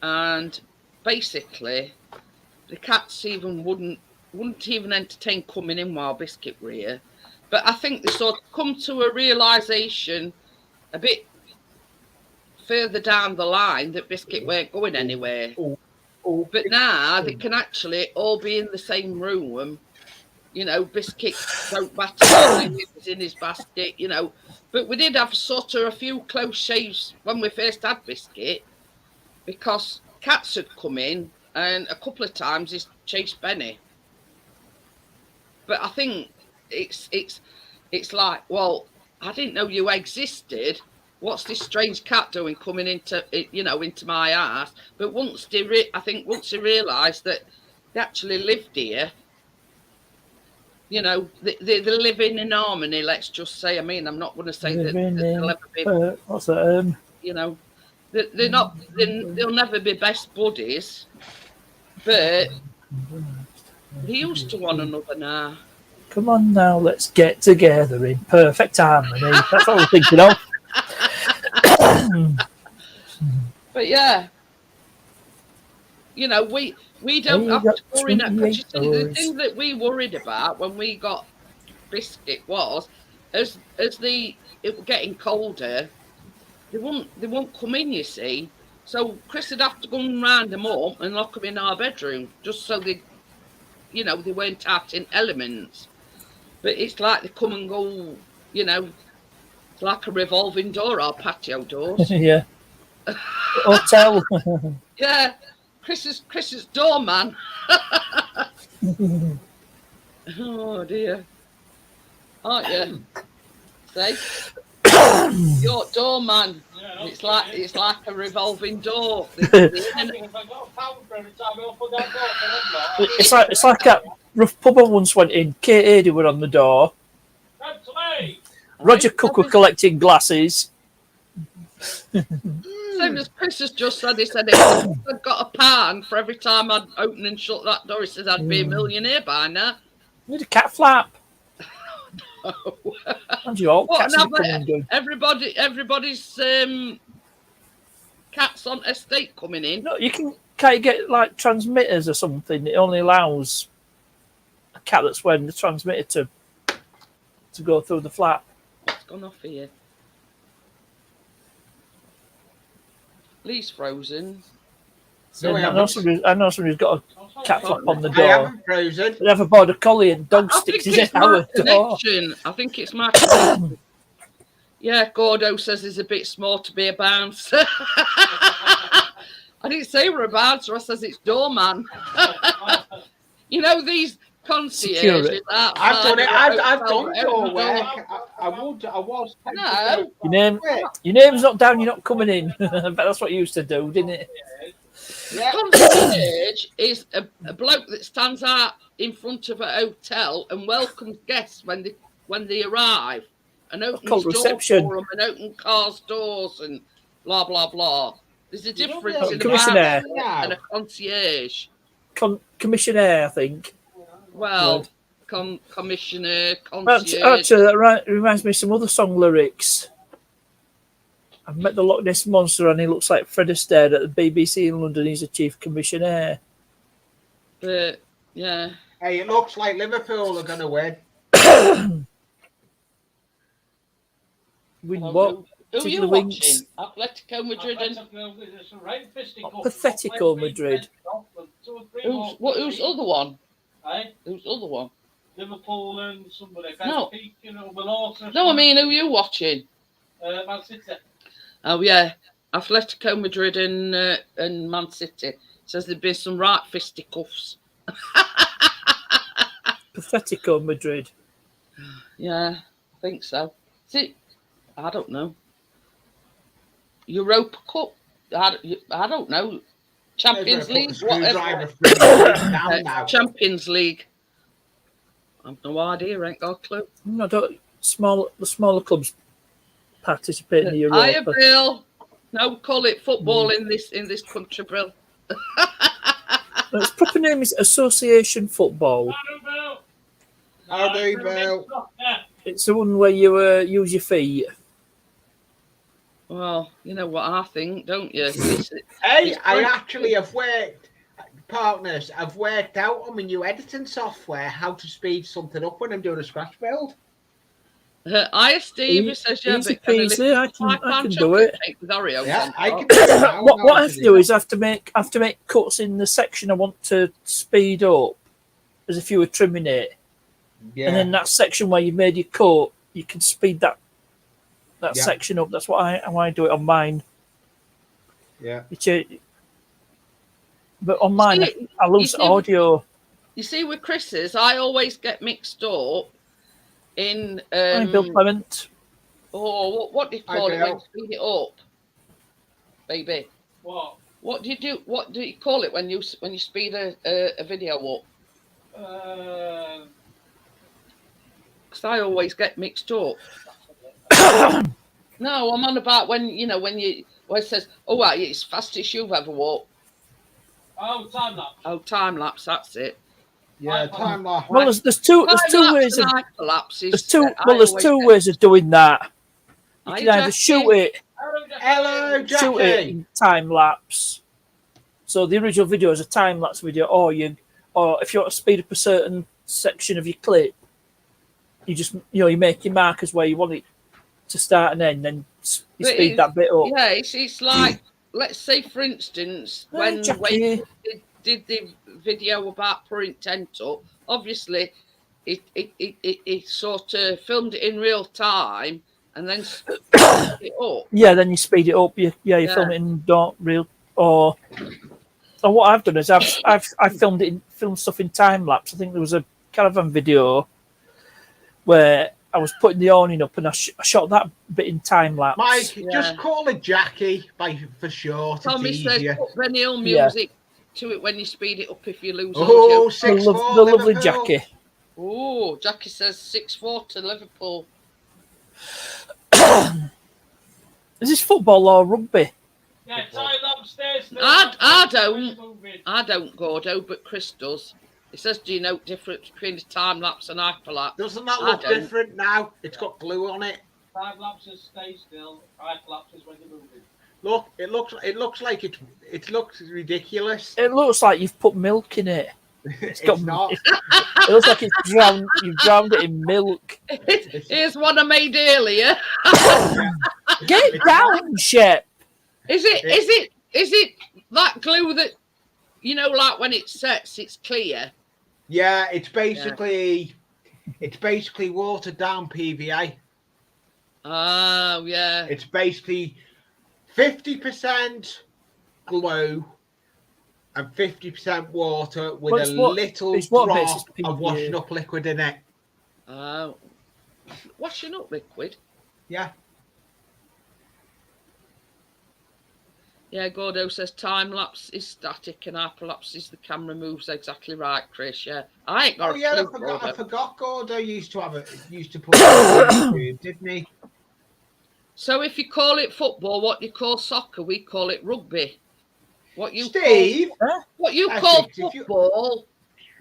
and basically, the cats wouldn't even entertain coming in while Biscuit were here. But I think they sort of come to a realisation a bit further down the line that Biscuit weren't going anywhere. But now they can actually all be in the same room. You know, Biscuit don't matter if in his basket, you know. But we did have sort of a few close shaves when we first had Biscuit, because cats had come in, and a couple of times he's chased Benny. But I think it's like, well, I didn't know you existed. What's this strange cat doing coming into my house? But once he realised that they actually lived here, you know, they're living in harmony. Let's just say. I mean, I'm not going to say that they'll ever be. What's that? You know, they're not. They'll never be best buddies, but they're used to one another now. Come on now, let's get together in perfect harmony. That's what I'm thinking of. But yeah, you know, we don't have to worry now. Because the thing that we worried about when we got Biscuit was, as it was getting colder, they won't come in. You see, so Chris would have to go and round them up and lock them in our bedroom just so they, you know, they weren't out in elements. But it's like they come and go. You know, it's like a revolving door, our patio doors. Yeah. Hotel. Yeah, Chris's doorman. Oh dear. Aren't you? See? Your doorman. Yeah, it's like a revolving door. It's like a rough pub I once went in. Kate Aidy were on the door. Roger Cook were collecting glasses. Same as Chris has just said. He said, if I'd got a pan for every time I'd open and shut that door, he says I'd be a millionaire by now. Need a cat flap. No. And you all cats everybody's cats on estate coming in. No, can't you get like transmitters or something? It only allows a cat that's wearing the transmitter to go through the flap. What's gone off here? Lee's frozen. No, I know somebody's got a cat flap on the door. I haven't frozen. They have a border collie and dog sticks his head out the door. I think it's my connection. Yeah, Gordo says he's a bit small to be a bouncer. I didn't say we're a bouncer. I says it's doorman. You know these concierges. I've done it. I've done door work. I was. No. Your name's not down. You're not coming in. But that's what you used to do, didn't it? Yeah. Concierge is a bloke that stands out in front of a hotel and welcomes guests when they arrive, and opens doors reception for them, and open cars' doors, and blah blah blah. There's a difference in commissionaire and a concierge. Commissionaire, I think. Well, commissioner, concierge. Actually, that reminds me of some other song lyrics. I've met the Loch Ness Monster and he looks like Fred Astaire at the BBC in London. He's a chief commissioner. But, yeah. Hey, it looks like Liverpool are going to win. Win what? Who are you watching? Atletico Madrid and... Pathetico Madrid. Who's the other one? Who's the other one? Liverpool and somebody. No. No, I mean, who are you watching? Man City. Oh, yeah. Atletico Madrid and Man City. Says there've been some right fisticuffs. Pathetico Madrid. Yeah, I think so. See, I don't know. Europa Cup? I don't know. Champions League? Whatever. Champions League. I've no idea. Ain't got a clue. No, the smaller clubs participate in the Europa. Hiya, Bill. No, call it football in this country, Bill. Its proper name is Association Football. How do you, Bill? It's the one where you use your feet. Well, you know what I think, don't you? Hey, I actually have worked, partners, I've worked out on my new editing software how to speed something up when I'm doing a scratch build. Hiya, Steve. Says, yeah, easy peasy. I can do it. Yeah, I can do it. What I have to do is I have to make cuts in the section I want to speed up, as if you were trimming it. Yeah. And then that section where you made your cut, you can speed that section up. That's how I do it on mine. Yeah. But on mine, I lose audio. You see, with Chris's, I always get mixed up in. I'm Bill Clement. Oh, what do you call it when you speed it up, baby? What? What do you do? What do you call it when you speed a video up? Because I always get mixed up. No, I'm on about when it says, "Oh, well, it's fastest you've ever walked." Oh, time lapse. Oh, time lapse. That's it. Yeah, time lapse. Well, there's two ways of hyperlapses. there's two ways of doing that. You can either Jackie. shoot it Hello, Jackie. shoot it in time lapse. So the original video is a time lapse video, or if you want to speed up a certain section of your clip, you just you make your markers where you want it to start and end, then you speed that bit up. Yeah, it's like, let's say for instance, when Wacky did the video about putting tent up, obviously it sort of filmed it in real time and then speed it up. Yeah, then you speed it up. You film it in real or what I've done is I've filmed stuff in time lapse. I think there was a caravan video where I was putting the awning up and I shot that bit in time lapse. Mike, just call it Jackie for short. Tommy says put Benny Hill music to it when you speed it up if you lose. Oh, the lovely Jackie. Oh, Jackie says 6-4 to Liverpool. Is this football or rugby? Yeah, time upstairs. I don't, Gordo, but Chris does. It says, do you know the difference between a time lapse and hyperlapse? Doesn't that look different now? It's got glue on it. Time lapses stay still. Hyperlapses when you're moving. Look, it looks like it looks ridiculous. It looks like you've put milk in it. It's not. It looks like you've drowned it in milk. Here's one I made earlier. Get it down, Shep. Is it that glue that like when it sets, it's clear? Yeah, it's basically watered down PVA. Oh yeah. It's basically 50% glue and 50% water with a little drop of washing up liquid in it. Oh, washing up liquid? Yeah. Yeah, Gordo says time lapse is static and hyperlapse is the camera moves exactly right, Chris. Yeah, I ain't got. I forgot. Gordo used to put it on YouTube, didn't he? So if you call it football, what you call soccer, we call it rugby. What you call football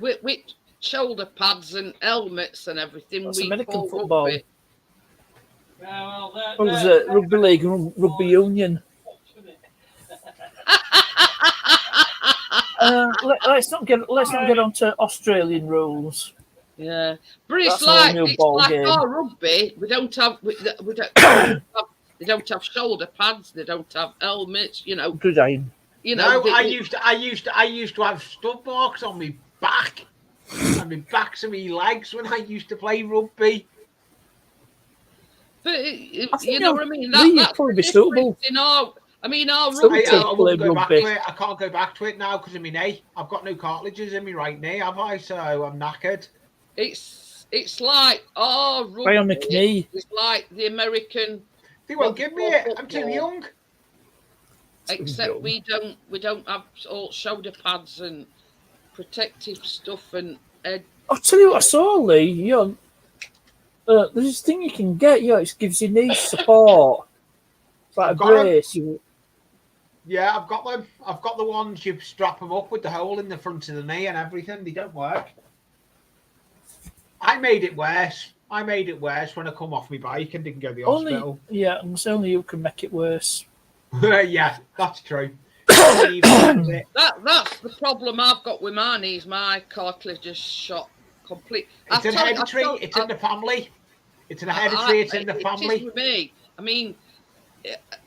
with shoulder pads and helmets and everything, that's we American call football. Rugby. Yeah, What was it? Rugby league and rugby union. Let's not get onto Australian rules. Yeah, but it's That's like game. Our rugby. We don't have they don't have shoulder pads. They don't have helmets. Good aim. I used to have stub marks on my back and my backs and my legs when I used to play rugby. But you know what I mean? That's probably suitable. Our rugby. I can't go back to it now because of my knee. I've got no cartilages in my right knee, have I? So I'm knackered. It's like our rugby. Bionic knee. It's like the American. They won't give me it. I'm too young. Except we don't have all shoulder pads and protective stuff and. I'll tell you what I saw, Lee. There's this thing you can get. It gives your knee support. It's like a brace. Yeah, I've got them. I've got the ones you strap them up with the hole in the front of the knee and everything. They don't work. I made it worse when I come off my bike and didn't go to the hospital. And it's only you can make it worse. Yeah, that's true. That's the problem I've got with my knees. My cartilage just shot complete. It's an hereditary. It's in the family. It's an hereditary. It's in the family. It is with me. I mean,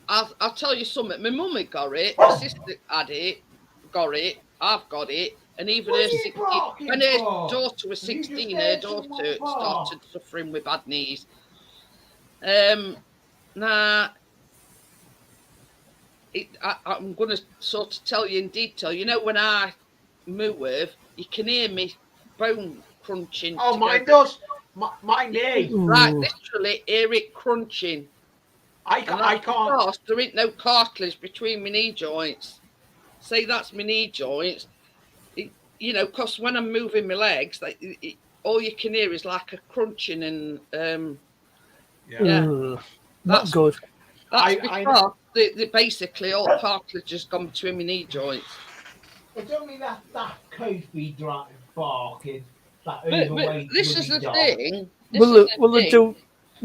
I'll tell you something. My mum had got it. My sister had it. Got it. I've got it. And even when her daughter was 16, her daughter started suffering with bad knees. I'm going to sort of tell you in detail. When I move, you can hear me bone crunching. Oh, mine does. My knee. Right, literally hear it crunching. I can't. Because there ain't no cartilage between my knee joints. Say that's my knee joints. Because when I'm moving my legs, all you can hear is like a crunching and Not That's- good. that's because they basically all cartilage has gone between my knee joints. It's only that Kofi barking, that But overweight this is the dog. thing. Will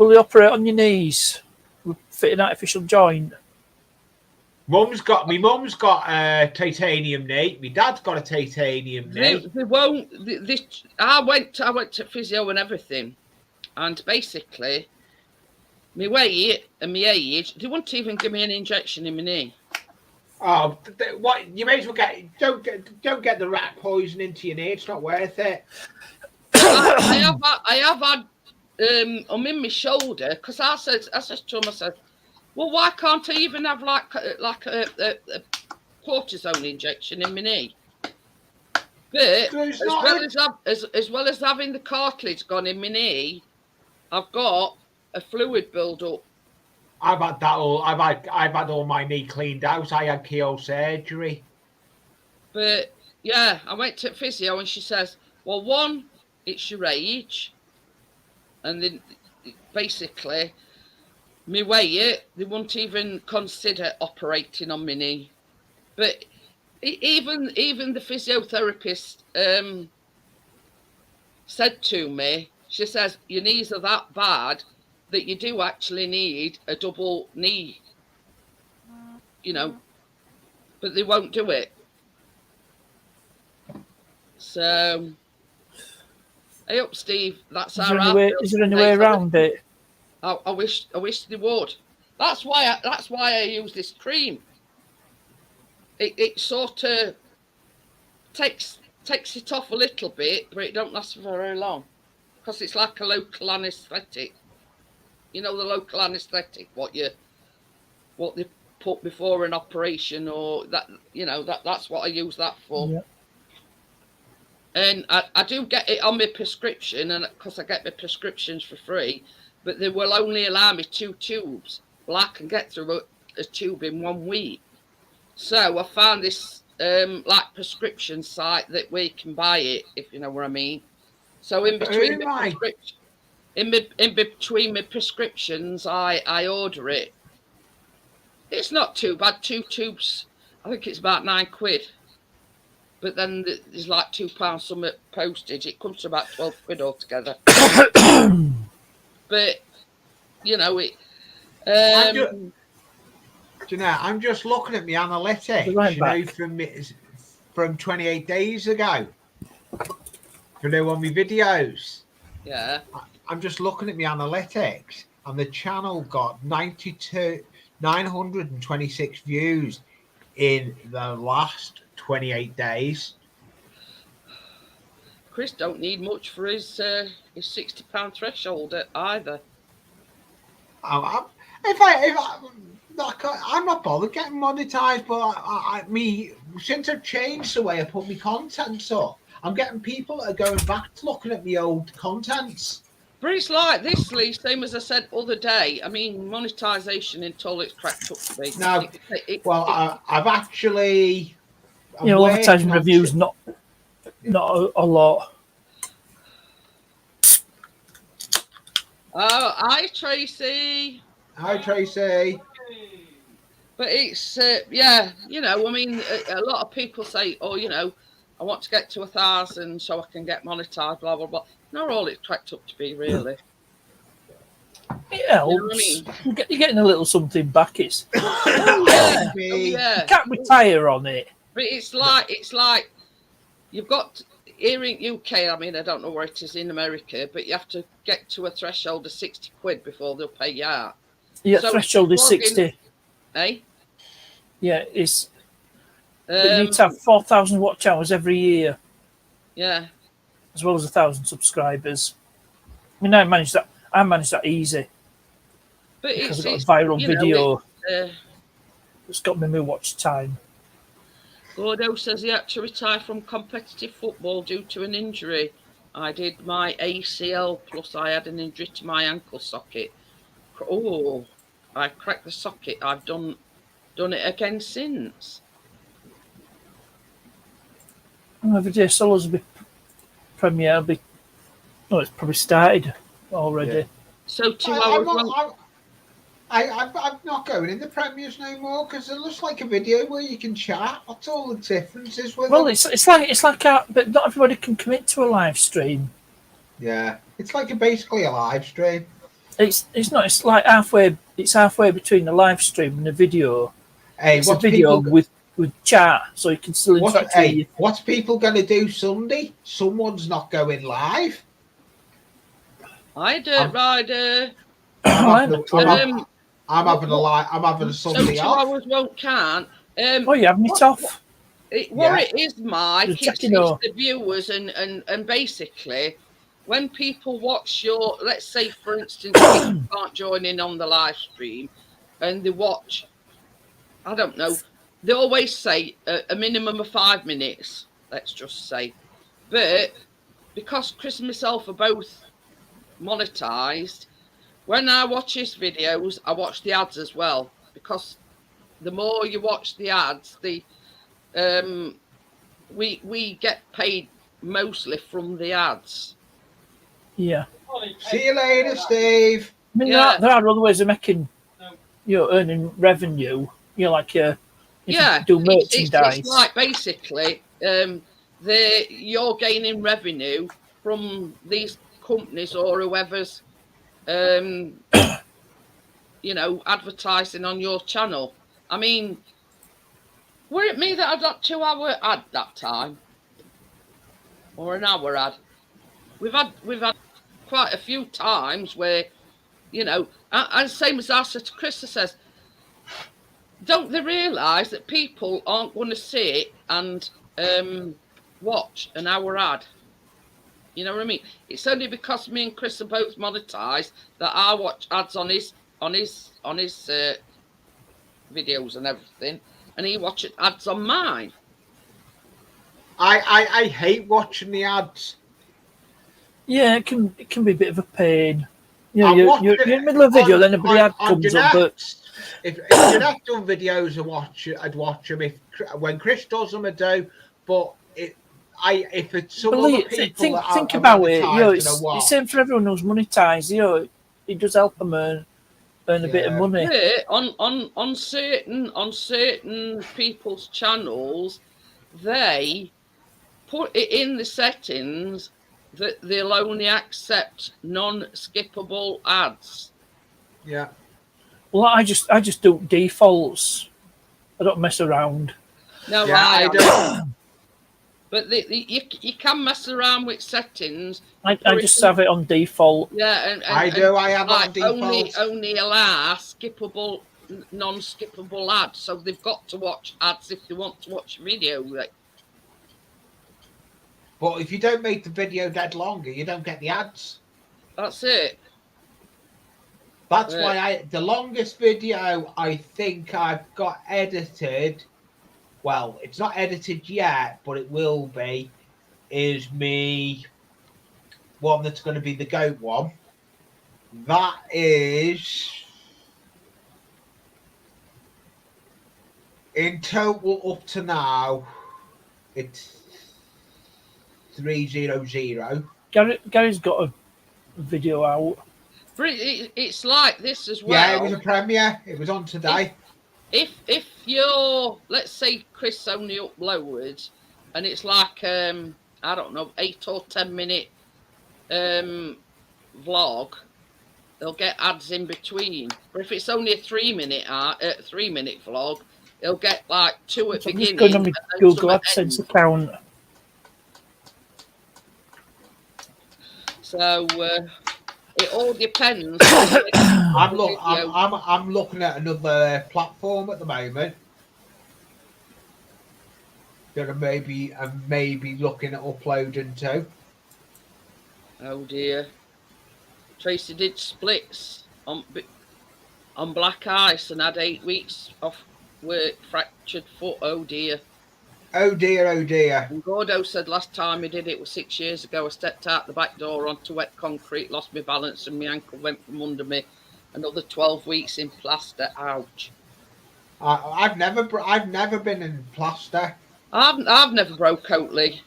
they operate on your knees? Fit an artificial joint? My mum's got a titanium knee. My dad's got a titanium knee. They won't. I went to physio and everything, and basically, my weight and my age, they wouldn't even give me an injection in my knee. Oh, what? You may as well don't get the rat poison into your knee. It's not worth it. I have had I'm in my shoulder because I said to him, I said, well, why can't I even have like a cortisone injection in my knee? But as well as having the cartilage gone in my knee, I've got a fluid build up. I've had that all. I've had all my knee cleaned out. I had keyhole surgery. But yeah, I went to physio and she says, well, one, it's your age, and then basically me weight, they won't even consider operating on my knee. But even the physiotherapist said to me, she says, your knees are that bad that you do actually need a double knee, but they won't do it. So, hey up, Steve. That's Is there any way around it? I wish they would. That's why I use this cream. It sort of takes it off a little bit, but it don't last for very long because it's like a local anaesthetic. You know, the local anaesthetic, what they put before an operation, or that, that's what I use that for. Yeah. And I do get it on my prescription, and because I get my prescriptions for free, but they will only allow me 2 tubes. Well, I can get through a tube in 1 week. So I found this like prescription site that we can buy it, if you know what I mean. So in between my prescriptions, I order it. It's not too bad. 2 tubes, I think it's about £9. But then there's like £2 some postage. It comes to about £12 altogether. But it. I'm just looking at my analytics, from 28 days ago. On my videos. Yeah. I'm just looking at my analytics, and the channel got 926 views in the last 28 days. Chris don't need much for his £60 threshold either. I'm not bothered getting monetized, but since I've changed the way I put my contents up, I'm getting people that are going back to looking at my old contents. But it's like this, Lee, same as I said other day. I mean, monetization until it's cracked up to me. No, I've actually... advertising reviews, not a lot. Oh, hi, Tracy. Hi, Tracy. But it's, I mean, a lot of people say, oh, I want to get to 1,000 so I can get monetized, blah, blah, blah. Not all it's cracked up to be, really. It helps. You know what I mean? You're getting a little something back. It's yeah. You can't retire on it. But it's like you've got here in UK. I mean, I don't know where it is in America, but you have to get to a threshold of £60 before they'll pay you out. Yeah, so threshold is 60. Yeah, it's. You need to have 4,000 watch hours every year. Yeah. As well as 1,000 subscribers. I mean, I managed that easy. But because I've got a viral video. It's got me my watch time. Gordo says he had to retire from competitive football due to an injury. I did my ACL, plus I had an injury to my ankle socket. Oh, I cracked the socket. I've done it again since. Every day Solos will be premiere, will be Oh, it's probably started already. Yeah. So 2 I'm hours. not, I'm not going in the premiers no more because it looks like a video where you can chat. That's all the difference is with Well, them. it's like but not everybody can commit to a live stream. Yeah, it's like basically a live stream. It's not. It's like halfway. It's halfway between the live stream and the video. Hey, It's a video with chat, so you can still interact with you. What's people going to do Sunday? Someone's not going live. Hi, Dirt Rider. I'm having a So Sunday 2 off. hours won't count. Oh, you're having it off. It is, Mike, it's the viewers and basically when people watch your, let's say for instance, people can't join in on the live stream and they watch, I don't know, they always say a minimum of 5 minutes, let's just say. But because Chris and myself are both monetized, when I watch his videos, I watch the ads as well, because the more you watch the ads, we get paid mostly from the ads. Yeah. See you later, Steve. I mean, there are other ways of making, earning revenue. Like do merchandise. It's like basically, you're gaining revenue from these companies or whoever's, advertising on your channel. I mean, were it me that had that 2 hour ad that time, or an hour ad? We've had quite a few times where, and same as I said to Chris, says, don't they realise that people aren't going to sit and watch an hour ad? You know what I mean? It's only because me and Chris are both monetized that I watch ads on his videos and everything, and he watches ads on mine. I hate watching the ads. Yeah, it can be a bit of a pain. You're in the middle of a video, then the ad comes up. But if Jeanette done videos, I'd watch them. When Chris does them, I do. But if it's some other people think about it. It's the same for everyone who's monetized. It does help them earn a bit of money. Yeah, on certain people's channels, they put it in the settings that they'll only accept non-skippable ads. Yeah. Well, I just do defaults. I don't mess around. No, yeah, I don't. But you can mess around with settings. I just have it on default. Yeah, and I have it on default. Only allow skippable, non-skippable ads. So they've got to watch ads if they want to watch a video. But if you don't make the video dead longer, you don't get the ads. That's it. That's why the longest video I think I've got edited, well, it's not edited yet, but it will be, is me one that's going to be the goat one. That is in total up to now, it's 300. Gary's got a video out. It's like this as well. Yeah, it was a premiere. It was on today. If you're, let's say Chris only uploads, and it's like I don't know, 8 or 10 minute vlog, they'll get ads in between. But if it's only a 3 minute vlog, they'll get like 2 at the beginning. I'm just going on my Google AdSense account. So it all depends. I'm looking at another platform at the moment that I'm maybe looking at uploading to. Oh dear. Tracy did splits on black ice and had 8 weeks off work, fractured foot. Oh dear. Oh dear, oh dear. And Gordo said last time he did it was 6 years ago. I stepped out the back door onto wet concrete, lost my balance, and my ankle went from under me. Another 12 weeks in plaster. Ouch. I've never been in plaster. I've never broke Oatley.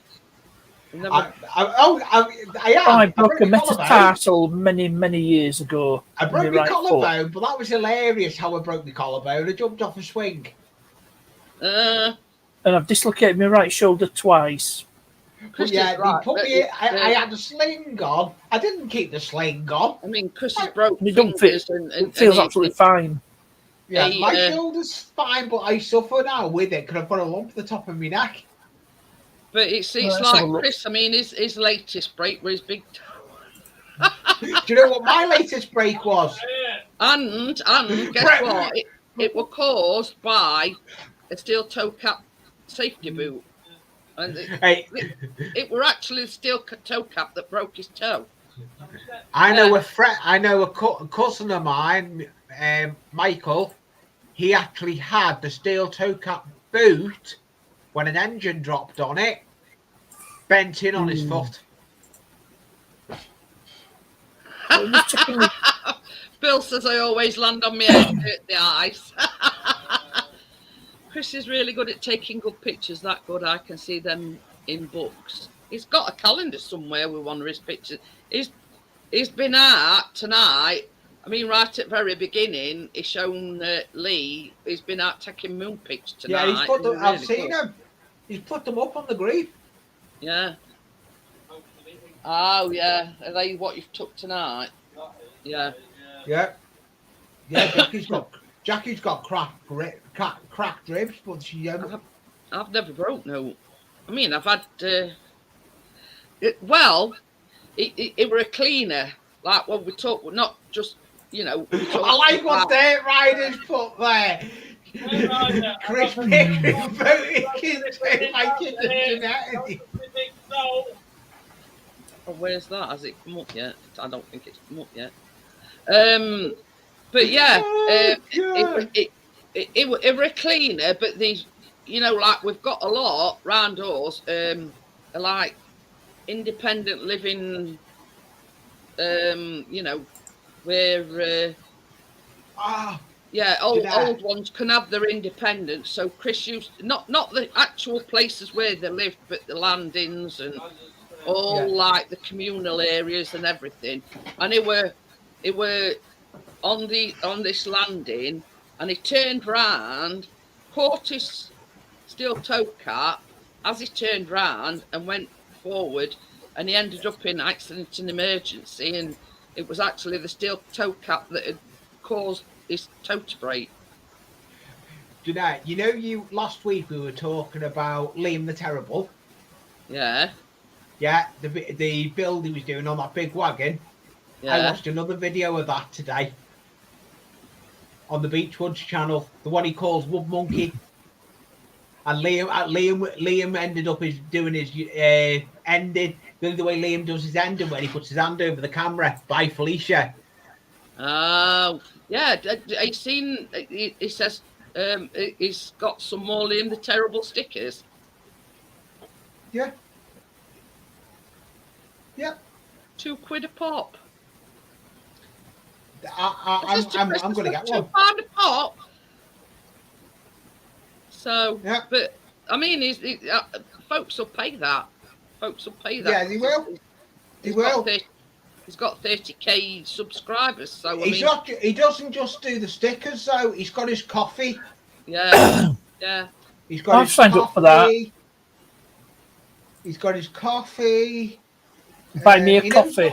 Never... I broke a metatarsal many years ago. I broke my collarbone, but that was hilarious how I broke my collarbone. I jumped off a swing. And I've dislocated my right shoulder twice. Well, yeah, they put me. I had a sling on. I didn't keep the sling on. I mean, Chris has broke fingers and it feels absolutely fine. Yeah, my shoulder's fine, but I suffer now with it because I've got a lump at the top of my neck. But it's like Chris. I mean, his latest break was his big toe. Do you know what my latest break was? And guess what? It was caused by a steel toe cap safety boot. And it were actually the steel toe cap that broke his toe. I know a cousin of mine, Michael. He actually had the steel toe cap boot when an engine dropped on it, bent in on his foot. Bill says I always land on my head at the ice. Chris is really good at taking good pictures, that good. I can see them in books. He's got a calendar somewhere with one of his pictures. He's been out tonight. I mean, right at the very beginning, he's shown Lee. He's been out taking moon pics tonight. Yeah, he's put them. I've seen him. He's put them up on the grid. Yeah. Oh yeah, are they what you've took tonight? Yeah. Yeah. Jackie's got cracked ribs, but she. I've never broke no. I mean, I've had. It were a cleaner, like when we talk, not just I like what Dirt Riders put there. Chris Pickering voted against genetic. Oh, where's that? Has it come up yet? I don't think it's come up yet. But yeah, it were a cleaner, but these, like we've got a lot round us, like independent living, where old ones can have their independence. So Chris used not the actual places where they lived, but the landings and like the communal areas and everything. And it were on this landing, and he turned round, caught his steel toe cap as he turned round and went forward, and he ended up in accident and emergency, and it was actually the steel toe cap that had caused his toe to break. You last week we were talking about Liam the Terrible. Yeah. Yeah, the build he was doing on that big wagon. Yeah. I watched another video of that today on the Beachwoods channel, the one he calls Wood Monkey. And Liam ended up doing his ending the way Liam does his ending when he puts his hand over the camera. By Felicia. Oh, yeah. I've seen. He says he's got some more Liam the Terrible stickers. Yeah. Yeah. £2 a pop. I'm going to get one. £2 a pop. So, yeah. But I mean, folks will pay that. Folks will pay that. Yeah, they will. They will. He's got 30k subscribers, so he doesn't just do the stickers though. He's got his coffee. Yeah, yeah. He's got. I've signed up for that. He's got his coffee. Buy me a coffee.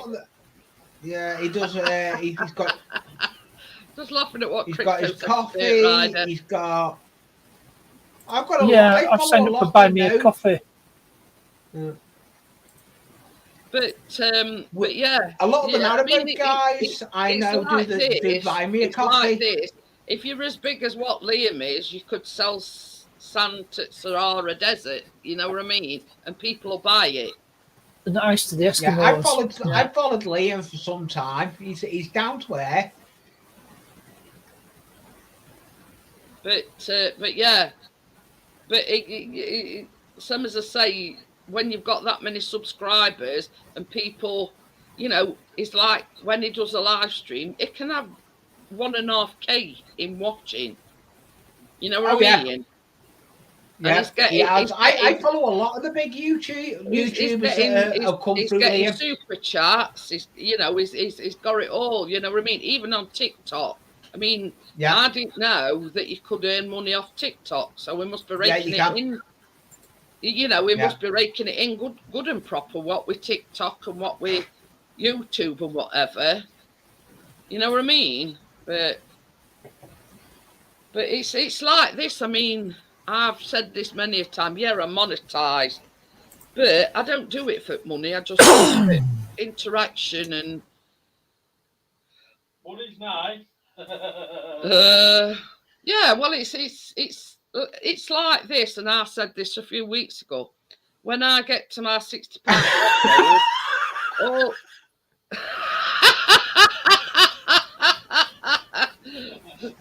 Yeah, he does. He's got. Just laughing at what he's got his coffee. He's got. I've got a lot. I've signed up for buy me a coffee. Yeah. But yeah, a lot of the Narrowboat guys I know do buy me a coffee. Like this. If you're as big as what Liam is, you could sell sand to Sahara Desert. You know what I mean? And people will buy it. The ice to the Eskimos. Yeah, I followed Liam for some time. He's down to earth. But yeah, but some as I say, when you've got that many subscribers and people, it's like when he does a live stream, it can have 1.5k in watching. You know what I mean? Yeah, he's getting, he has. he's I getting, follow a lot of the big YouTubers that have come he's through, getting Liam. super chats. He's got it all. You know what I mean? Even on TikTok. I mean, Yeah, I didn't know that you could earn money off TikTok, so we must be yeah, raking you it can. in. You know, we Yeah. must be raking it in good and proper. What with TikTok and what with YouTube and whatever. You know what I mean? But it's like this. I mean, I've said this many a time. Yeah, I'm monetized, but I don't do it for money. I just do it for interaction and. Money's nice. Yeah, well, it's like this, and I said this a few weeks ago. When I get to my £60 threshold, oh.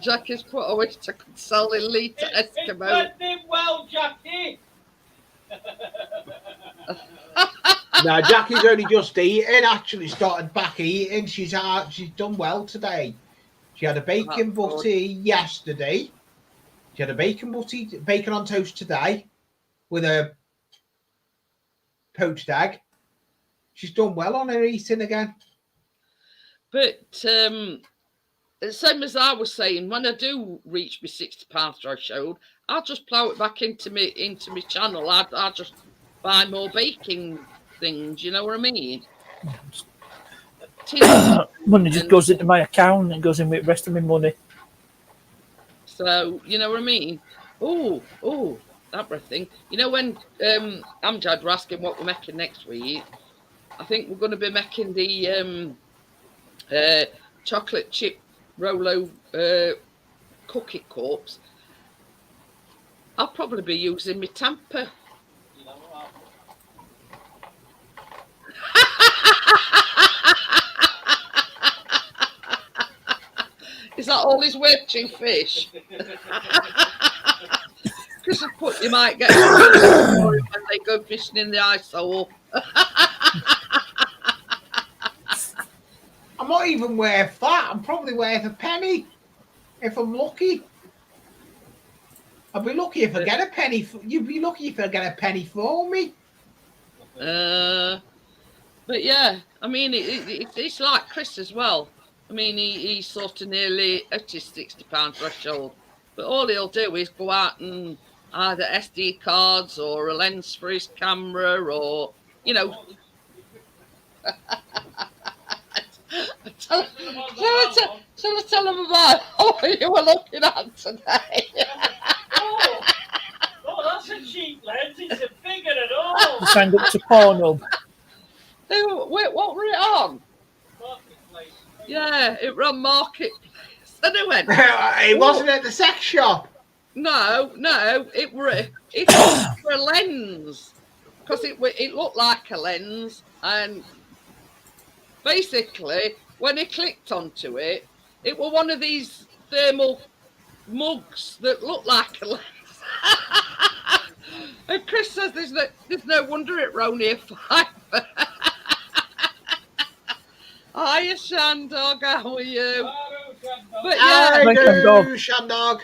Jackie's put a wish I could sell in Lita Eskimo. It's working well, Jackie. No, Jackie's only just eating. Actually, started back eating. She's done well today. She had a bacon butty yesterday. She had a bacon on toast today with a poached egg. She's done well on her eating again. But same as I was saying, when I do reach my £60 threshold, I'll just plough it back into my channel. I just buy more baking things. You know what I mean? Money just goes into my account and goes in with the rest of my money. So you know what I mean? Oh, that thing. You know when Amjad were asking what we're making next week, I think we're going to be making the chocolate chip Rolo cookie cups. I'll probably be using my tamper. Is that all his way to fish? Because you might get when they go fishing in the ice hole. I'm not even worth that. I'm probably worth a penny if I'm lucky. I'll be lucky if I get a penny. You'd be lucky if I get a penny for me. But yeah, I mean, it's like Chris as well. I mean, he's sort of nearly at his £60 threshold. But all he'll do is go out and either SD cards or a lens for his camera or, you know. Shall I tell him about what you were looking at today? Oh, that's a cheap lens. It's a bigger at all. Signed up to Pornhub. Wait, what were it on? Marketplace. Yeah, it ran Marketplace. And I went, It wasn't at the sex shop. No, it was for a lens because it looked like a lens, and basically when he clicked onto it, it was one of these thermal mugs that looked like a lens. And Chris says there's no wonder it were only a £5. Hiya, Shandog, how are you? But yeah, I do, Shandog.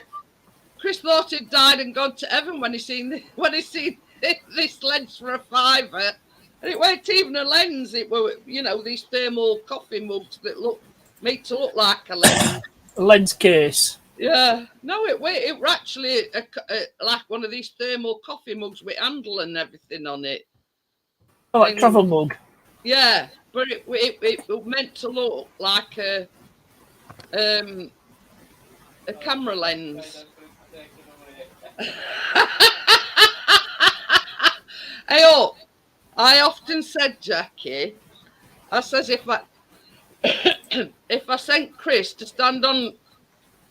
Chris thought he'd died and gone to heaven when he seen this lens for a £5, and it weren't even a lens. It were, you know, these thermal coffee mugs that made to look like a lens. A lens case. Yeah, no, it were actually like one of these thermal coffee mugs with handle and everything on it. Oh, like travel mug. Yeah, but it meant to look like a camera lens. Hey, I often said, Jackie, I says if I sent Chris to stand on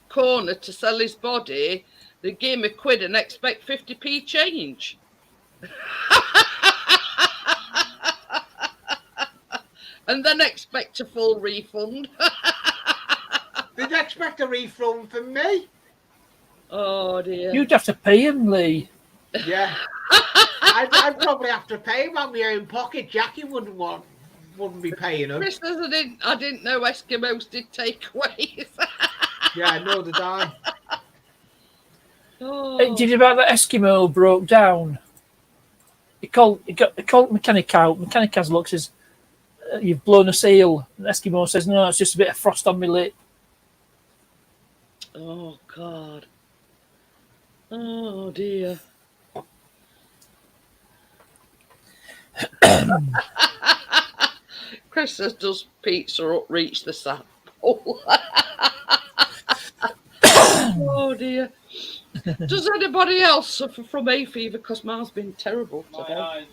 corner to sell his body, they'd give him £1 and expect 50p change. And then expect a full refund. Did you expect a refund from me? Oh dear. You'd have to pay him, Lee. Yeah. I'd probably have to pay him out of my own pocket. Jackie wouldn't be paying him. Chris says I didn't know Eskimos did takeaways. Yeah, nor did I. Hey, did you about that Eskimo broke down? He called the mechanic out. Mechanic has a look, says, "You've blown a seal." And Eskimo says, "No, it's just a bit of frost on my lip." Oh, God. Oh, dear. Chris says, does pizza reach the South Pole? Oh, dear. Does anybody else suffer from hay fever? Because mine's been terrible today.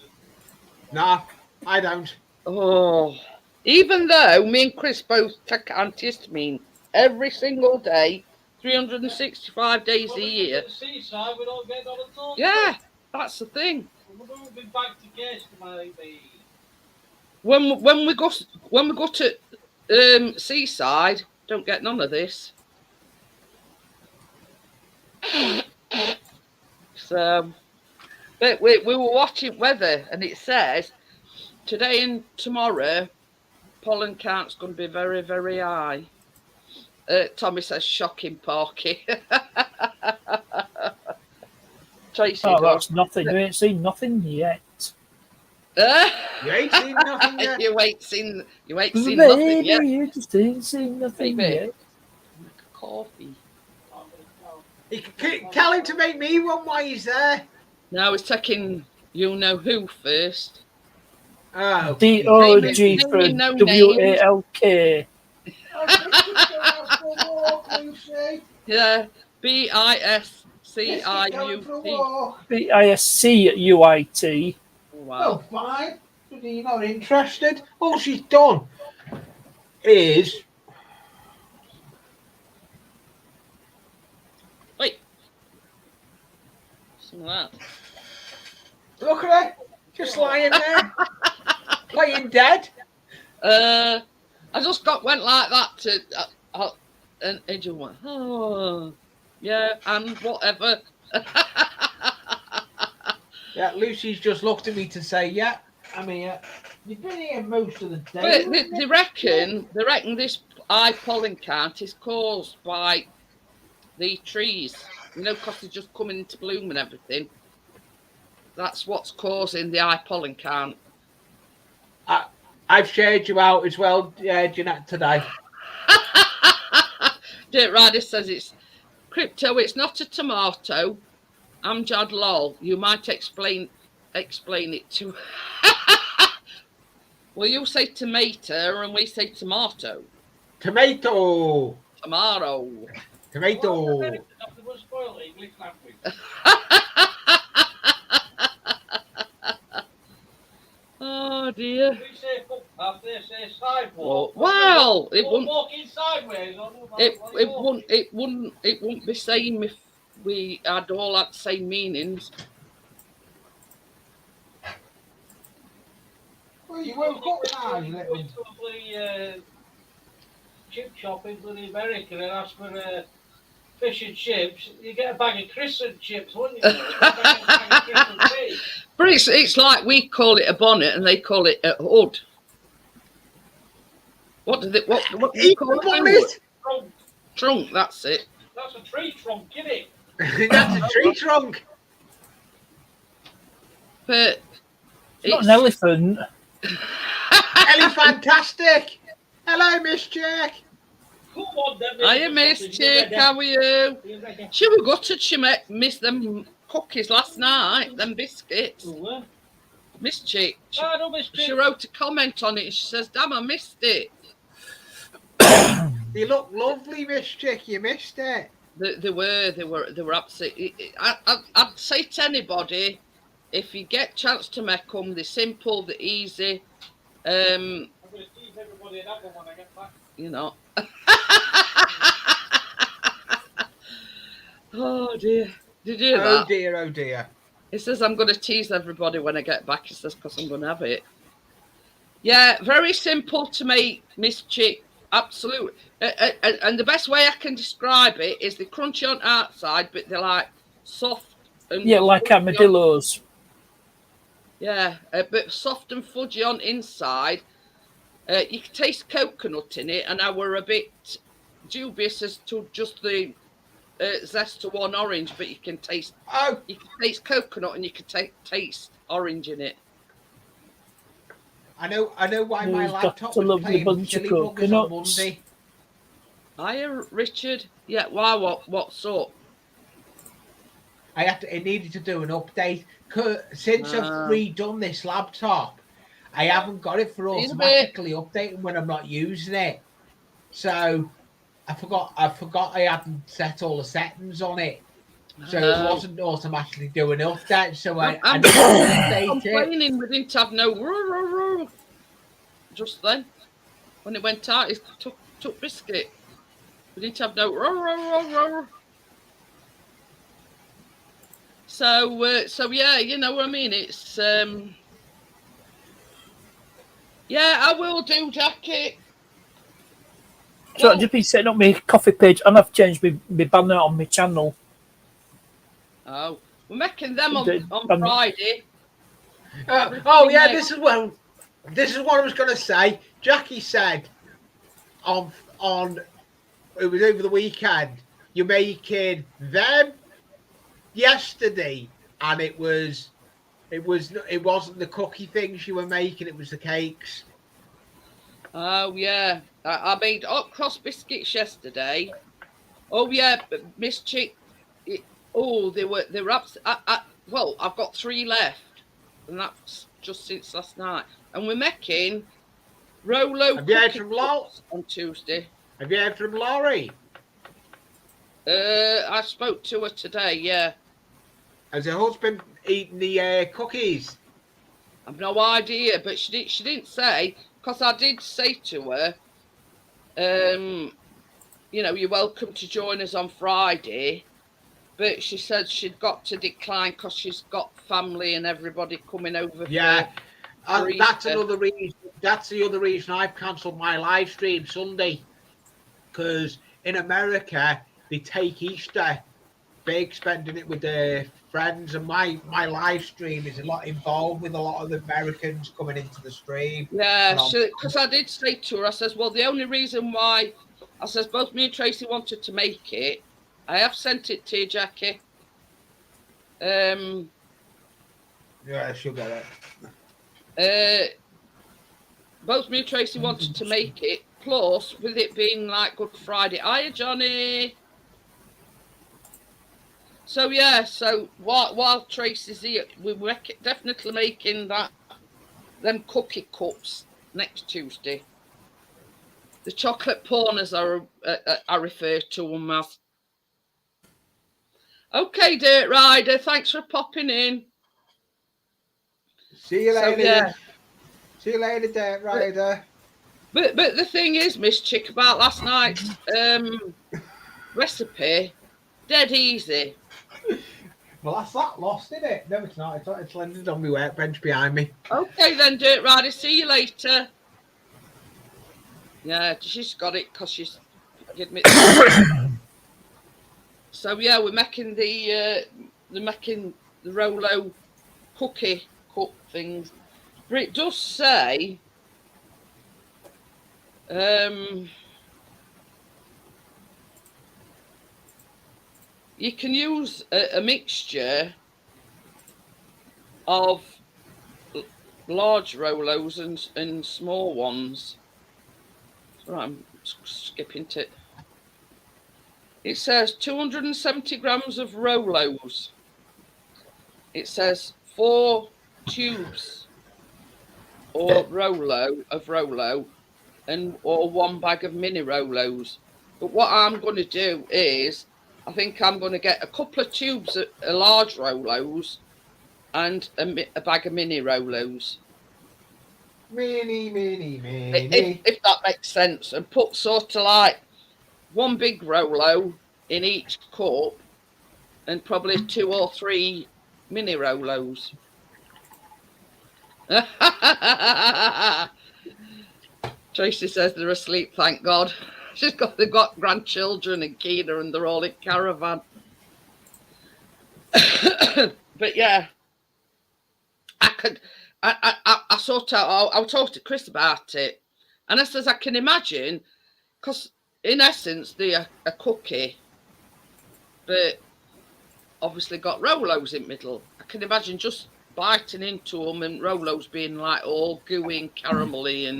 Nah, I don't. Oh, even though me and Chris both take antihistamine every single day, 365 days a year. Seaside, we don't get on at all. Yeah, that's the thing. We're moving back to Case, maybe. When we go to Seaside, don't get none of this. So, but we were watching weather, and it says today and tomorrow pollen count's going to be very, very high. Tommy says, shocking, Porky. Tracy that's nothing. You ain't seen nothing yet. You ain't seen nothing yet. You ain't seen nothing yet. You just ain't seen nothing yet. Coffee. Tell him to make me one while he's there. Now he's taking you know who first. Oh, D-O-G for W-A-L-K. Yeah, B-I-S-C-I-U-T. B-I-S-C-U-I-T. Wow. Oh, fine. You're not interested. All she's done is... Wait. Some of that. Look at her. Just lying there. Playing dead. I just went like that to... and Adrian went, oh, yeah, and whatever. Yeah, Lucy's just looked at me to say, yeah, I mean, you've been here most of the day. But they reckon this high pollen count is caused by the trees, because they're just coming into bloom and everything. That's what's causing the high pollen count. I've shared you out as well, Jeanette, today. Dirt Rider says it's crypto, it's not a tomato. Amjad lol. You might explain it to. Well, you say tomato and we say tomato. Tomato. Tomato. Tomato. Oh dear. We say footpath, they say sidewalk. Well, it wouldn't. Walking sideways. It wouldn't be same if we had all had the same meanings. Well, you woke up now, you little... Go to a bloody chip shop in bloody America and ask for fish and chips. You get a bag of crisp chips, wouldn't you? But it's like we call it a bonnet and they call it a hood. What do you call it? Trunk, that's it. That's a tree trunk, isn't it? That's a tree trunk. But it's not an elephant. Elephantastic. Hello, Miss Jack. Come on, then. Hiya, Miss Chick. How are you? She was gutted. She missed them cookies last night, them biscuits. Miss Chick. She wrote a comment on it. And she says, "Damn, I missed it." They look lovely, Miss Chick. You missed it. They were absolutely. I'd say to anybody, if you get a chance to make them, they're simple, they're easy. I'm going to tease everybody that one when I get back. Oh dear. Did you hear that? Oh dear, oh dear. He says, I'm going to tease everybody when I get back. He says, because I'm going to have it. Yeah, very simple to make, Miss Chick. Absolutely. And the best way I can describe it is they're crunchy on outside, but they're like soft. And like armadillos. Yeah, but soft and fudgy on inside. You can taste coconut in it, and I were a bit dubious as to just the zest to one orange, but you can taste Oh, coconut and you can taste orange in it. I know why my Who's got laptop a was lovely playing bunch of silly buggers on coconuts? Monday. Hiya, Richard. Yeah, why? What's up? It needed to do an update. Since I've redone this laptop, I haven't got it for automatically updating when I'm not using it. So I forgot I hadn't set all the settings on it. So it wasn't automatically doing updates. So I need to update it. Complaining we didn't have no just then. When it went out, it took biscuit. We didn't have no So yeah, you know what I mean. It's yeah, I will do, Jackie. So I've just been setting up my coffee page, and I've changed my banner on my channel. Oh, we're making them on Friday. This is what I was going to say. Jackie said on it was over the weekend. You're making them yesterday, and it wasn't the cookie things you were making. It was the cakes. Oh yeah, I made hot cross biscuits yesterday. Oh yeah, Miss Chick. They were well, I've got 3 left, and that's just since last night. And we're making Rolo cookie on Tuesday. Have you heard from Laurie? I spoke to her today. Yeah. Has her husband eaten the cookies? I've no idea, but she didn't say, because I did say to her, you know, you're welcome to join us on Friday. But she said she'd got to decline because she's got family and everybody coming over. Yeah, that's another reason. That's the other reason I've cancelled my live stream Sunday, because in America they take Easter big, spending it with their friends, and my live stream is a lot involved with a lot of the Americans coming into the stream. Yeah, because I did say to her, I says, well, the only reason why, I says, both me and Tracy wanted to make it. I have sent it to you, Jackie. Yeah, she'll get it. Both me and Tracy wanted to make it. Plus, with it being like Good Friday. Hiya, Johnny. So yeah, so while Tracy's here, we're definitely making them cookie cups next Tuesday. The chocolate porners I refer to them as. Okay, Dirt Rider, thanks for popping in. See you later. Yeah. See you later, Dirt Rider. But the thing is, Miss Chick, about last night's recipe, dead easy. Well, that's that lost, isn't it? No, it's not. It's landed on my workbench behind me. Okay then, Dirt Rider. See you later. Yeah, she's got it because she's admit. So yeah, we're making the Rolo cookie cup things. But it does say you can use a mixture of large Rolos and small ones. Right, I'm skipping to it. It says 270 grams of Rolos. It says 4 tubes or Rolo or 1 bag of mini Rolos. But what I'm going to do is, I think I'm going to get a couple of tubes of large Rolos and a bag of mini Rolos. Mini. If that makes sense, and put sort of like 1 big Rolo in each cup and probably 2 or 3 mini Rolos. Tracy says they're asleep, thank God. They've got grandchildren and Keena and they're all in caravan. But yeah, I sort of, I talked to Chris about it, and I says I can imagine, because in essence they're a cookie, but obviously got Rolos in the middle. I can imagine just biting into them and Rolos being like all gooey and caramelly, and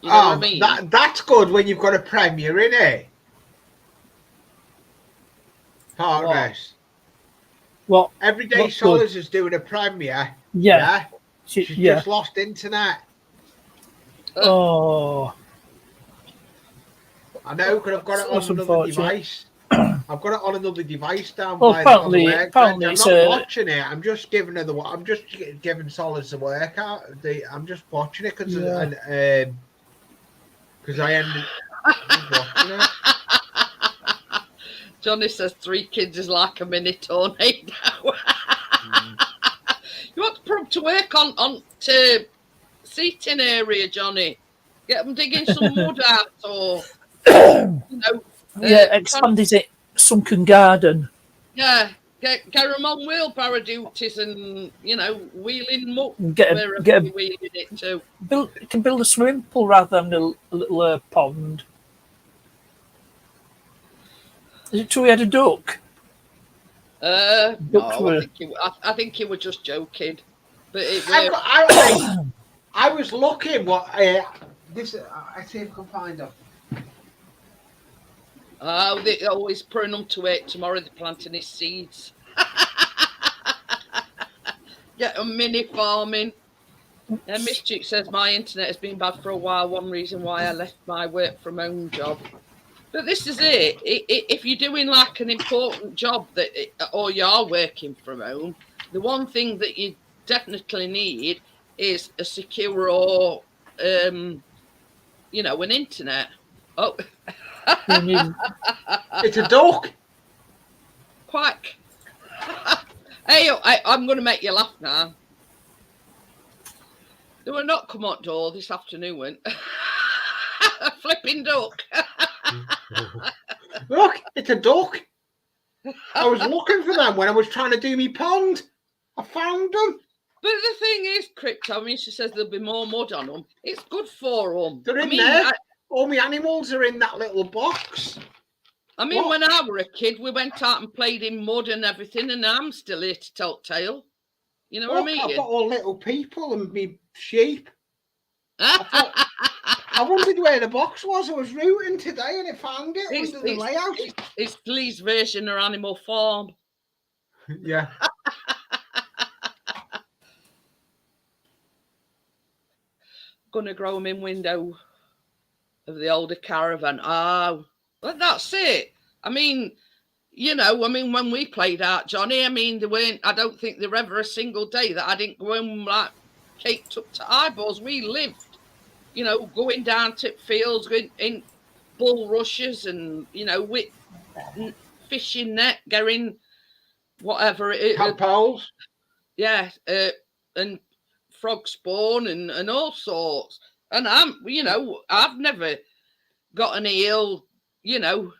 you know what I mean. That's good when you've got a premiere, innit? Partners. What? Everyday What's Solids is doing a premiere. Yeah. She's just lost internet. Oh. I know, because I've got it on another device. I've got it on another device down by apparently I'm not watching it. I'm just giving her the. I'm just giving Solids the workout. I'm just watching it because I ended watching it. Johnny says 3 kids is like a mini tornado. You want to put them to work on to seating area, Johnny. Get them digging some mud out, or expand his sunken garden. Yeah, get them on wheelbarrow duties, and wheeling muck wherever you're wheeling it to. You can build a swimming pool rather than a little pond. Is it true he had a duck? No, I think he was just joking. But I was looking what this. I see if I can find them. Oh, they always putting them to work tomorrow. They're planting his seeds. Get a mini farming. Mischief says my internet has been bad for a while. One reason why I left my work from home job. But this is it. If you're doing like an important job or you are working from home, the one thing that you definitely need is a secure or an internet. Oh, it's a duck. Quack. Hey, I'm going to make you laugh now. They were not come out door this afternoon. A flipping duck. Look, it's a duck. I was looking for them when I was trying to do me pond. I found them. But the thing is, Crypto, she says there'll be more mud on them. It's good for them. They're in there. All my animals are in that little box. When I were a kid, we went out and played in mud and everything, and I'm still here to tell tale. You know what I mean? I've got all little people and me sheep. I wondered where the box was. I was rooting today and I found it under the layout. It's Lee's version of Animal Farm. Yeah. Gonna grow them in window of the older caravan. Oh, well, that's it. When we played out, Johnny, there weren't, I don't think there were ever a single day that I didn't go home like caked up to eyeballs. We lived, going down to fields, going in bulrushes and, with fishing net, going whatever it is. Tadpoles. Yeah, and frog spawn and all sorts. And I've never got any ill, and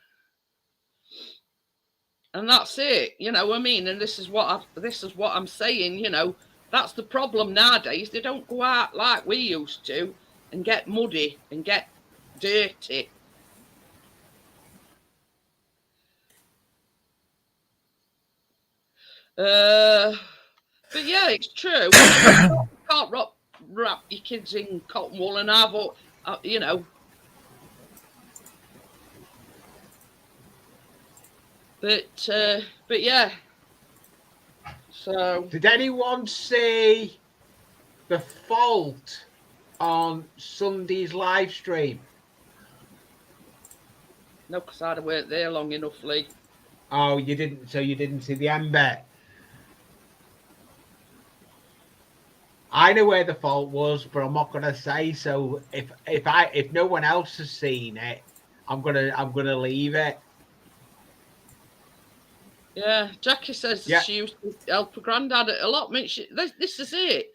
that's it, and this is what I'm saying, that's the problem nowadays. They don't go out like we used to and get muddy and get dirty. But yeah, it's true. You can't wrap your kids in cotton wool, and But yeah. So did anyone see the fault on Sunday's live stream? No, because I weren't there long enough, Lee. Oh, you didn't. So you didn't see the end bit. I know where the fault was, but I'm not gonna say. So if no one else has seen it, I'm gonna leave it. Yeah, Jackie says she used to help her granddad a lot. This is it.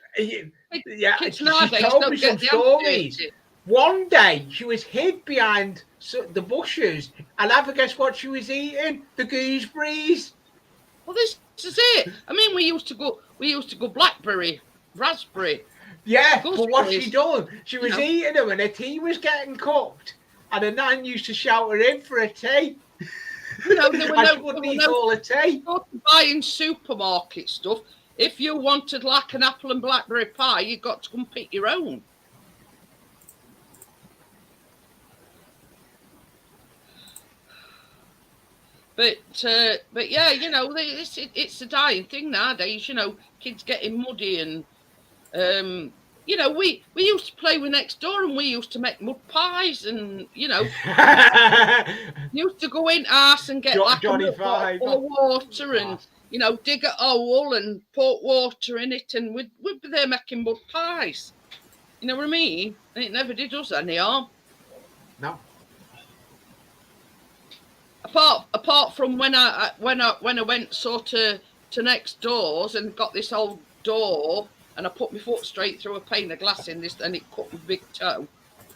Yeah, she told me some stories. One day she was hid behind the bushes, and have a guess what she was eating? The gooseberries. Well, this is it. We used to go blackberry, raspberry. Yeah, but what she done? She was eating them, and her tea was getting cooked, and her nan used to shout her in for a tea. You know, there were I no, wouldn't there were eat no all the tea. buying supermarket stuff. If you wanted like an apple and blackberry pie, you got to come pick your own. But yeah, you know, it's a dying thing nowadays. You know, kids getting muddy and you know, we used to play with next door and we used to make mud pies and you know, used to go in arse and get like Johnny a milk bottle Five. full of water and you know, dig a hole and put water in it and we'd be there making mud pies. You know what I mean? And it never did us any harm. No. Apart from when I went sort of to next doors and got this old door and I put my foot straight through a pane of glass in this and it cut my big toe.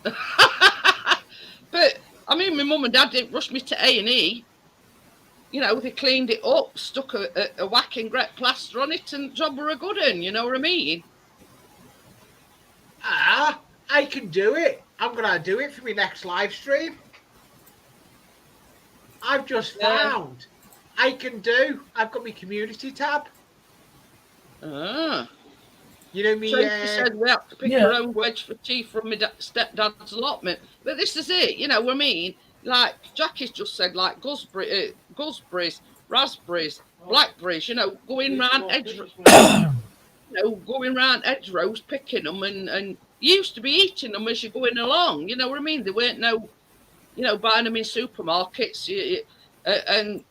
But I mean, my mum and dad didn't rush me to A&E. You know, they cleaned it up, stuck a whacking great plaster on it, and job were a good one. You know what I mean? I can do it. I'm gonna do it for my next live stream. I've just found I can do. I've got my community tab. Ah. You know me. Tracy said we have to pick our own wedge for tea from my stepdad's allotment. But this is it, you know what I mean? Like Jackie's just said, like gooseberries, raspberries, blackberries, you know, going round hedgerows, picking them and you used to be eating them as you're going along, you know what I mean? There weren't no, you know, buying them in supermarkets. And,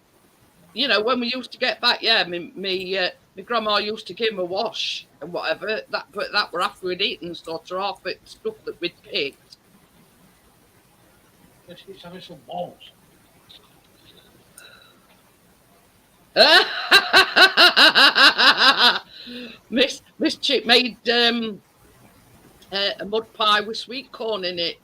you know, when we used to get back, my grandma used to give him a wash and whatever. But that were after we'd eaten sort of half it stuff that we'd picked. Let's get having some balls. Miss Chick made a mud pie with sweet corn in it.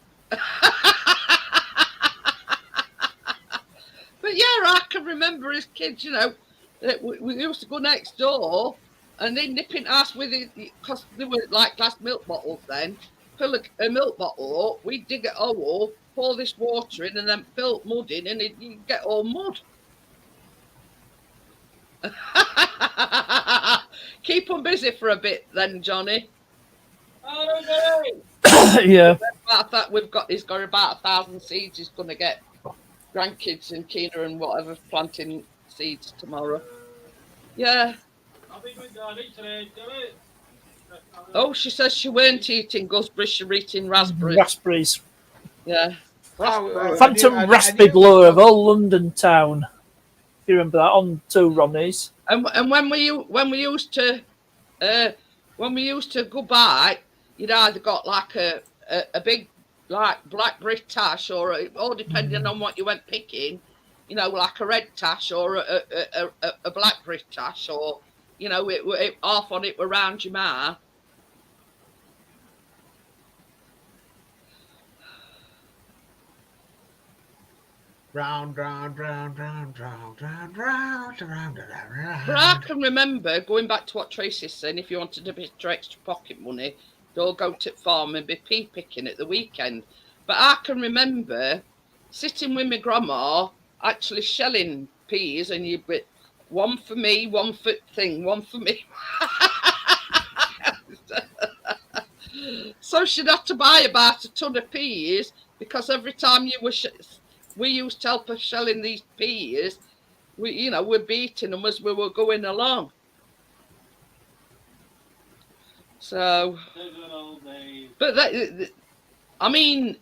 But yeah, I can remember as kids, you know, that we used to go next door and they'd nip in us with it because they were like glass milk bottles then. Fill a milk bottle up, we'd dig it all, pour this water in and then fill mud in and you'd get all mud. Keep them busy for a bit then, Johnny. Okay. Yeah. He's got about 1,000 seeds. He's going to get grandkids and Keena and whatever planting seeds tomorrow. Yeah. I'll be with Daddy today, Daddy. Oh, she says she weren't eating gooseberries, she were eating raspberries. Raspberries. Yeah. Phantom Raspberry Blower of all London town. If you remember that on 2 Ronnies. And when we used to go by, you'd either got like a big like blackberry tash or all depending on what you went picking, you know, like a red tash or a blackberry tash or you know, it half on it were round your mouth. Round. But I can remember going back to what Tracy's saying, if you wanted a bit of extra pocket money, they'll go to the farm and be pea picking at the weekend. But I can remember sitting with my grandma actually shelling peas and you'd be one for me, one for me. So she'd have to buy about a ton of peas because every time we used to help her shelling these peas, we're beating them as we were going along. So, but I mean,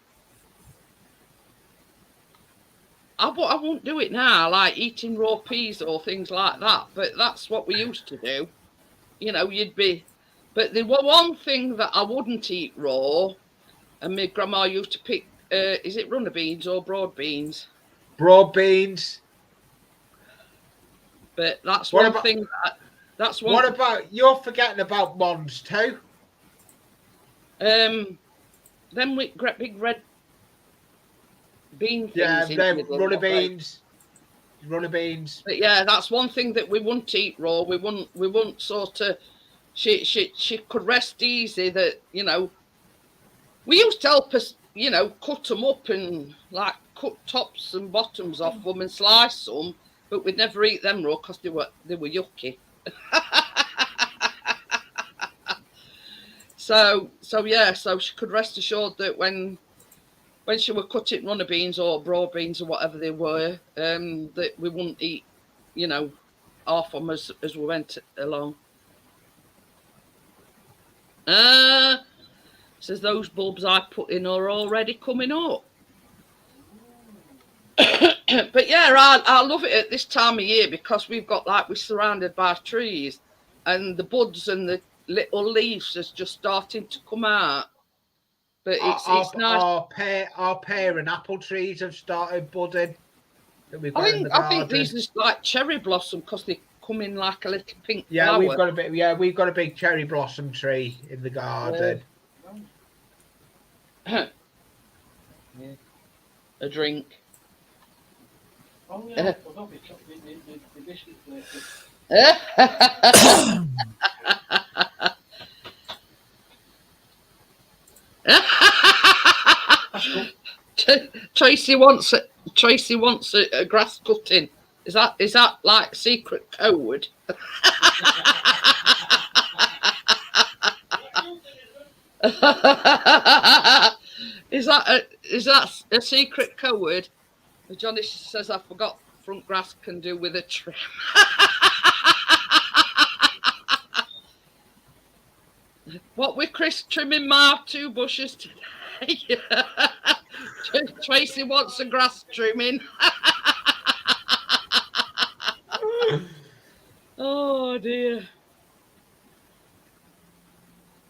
I won't do it now, like eating raw peas or things like that. But that's what we used to do. You know, but there was one thing that I wouldn't eat raw, and my grandma used to pick. Is it runner beans or broad beans? Broad beans. But that's one thing. That's one. What about you're forgetting about Mons too? Then we get big red bean things. Yeah, they're runner beans. Runner beans. But yeah, that's one thing that we wouldn't eat raw. We wouldn't sort of. She could rest easy that, you know. We used to help us you know, cut them up and like cut tops and bottoms off them and slice them, but we'd never eat them raw because they were yucky. So yeah, so she could rest assured that when she were cutting runner beans or broad beans or whatever they were, that we wouldn't eat, you know, half of them as we went along. Says those bulbs I put in are already coming up. But yeah, I love it at this time of year because we're surrounded by trees, and the buds and the little leaves is just starting to come out. But it's nice. Our pear and apple trees have started budding. I think these are like cherry blossom because they come in like a little pink flower. We've got a big cherry blossom tree in the garden. Yeah. A drink. Oh yeah, I forgot the biscuit plate. Tracy wants a grass cutting. Is that like secret code? Is that a secret code? Johnny says I forgot front grass can do with a trim. What with Chris trimming my 2 bushes today? Tracy wants a grass trimming. Oh dear.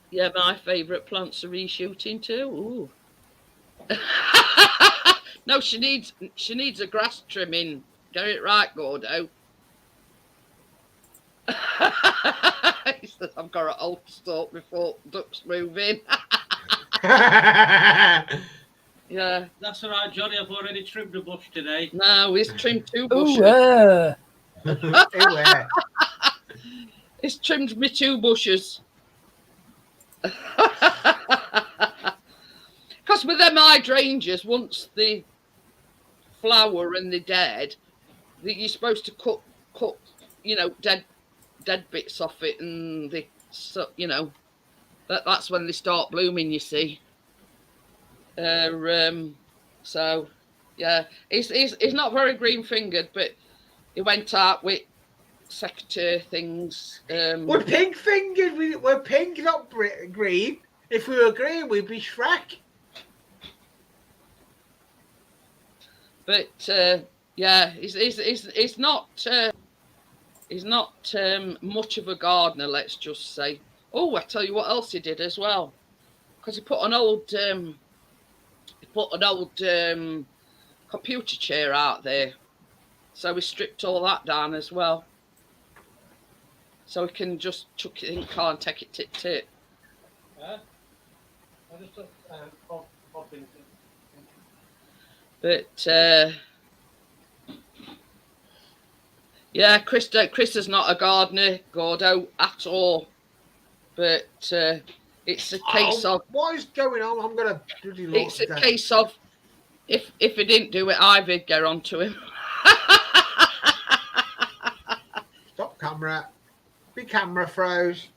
Yeah, my favourite plants are reshooting too. Ooh. No, she needs a grass trimming. Get it right, Gordo. He says I've got to alter stalk before ducks move in. Yeah. That's all right, Johnny. I've already trimmed a bush today. No, he's trimmed 2 bushes. He's trimmed me 2 bushes. Because with them hydrangeas, once they flower and they're dead, you're supposed to cut, you know, dead bits off it, and you know, that's when they start blooming. You see. So yeah, he's not very green fingered, but he went out with secretary things. We're pink fingered. We're pink, not green. If we were green, we'd be Shrek. But yeah, he's not much of a gardener, let's just say. Oh, I tell you what else he did as well, because he put an old computer chair out there, so we stripped all that down as well, so we can just chuck it in the car and take it to. I just pop in. But yeah, Chris is not a gardener, Gordo, at all. But it's a case of what is going on. I'm gonna bloody look. It's a case of if he didn't do it, Ivy'd get onto him. Stop camera. Be camera froze.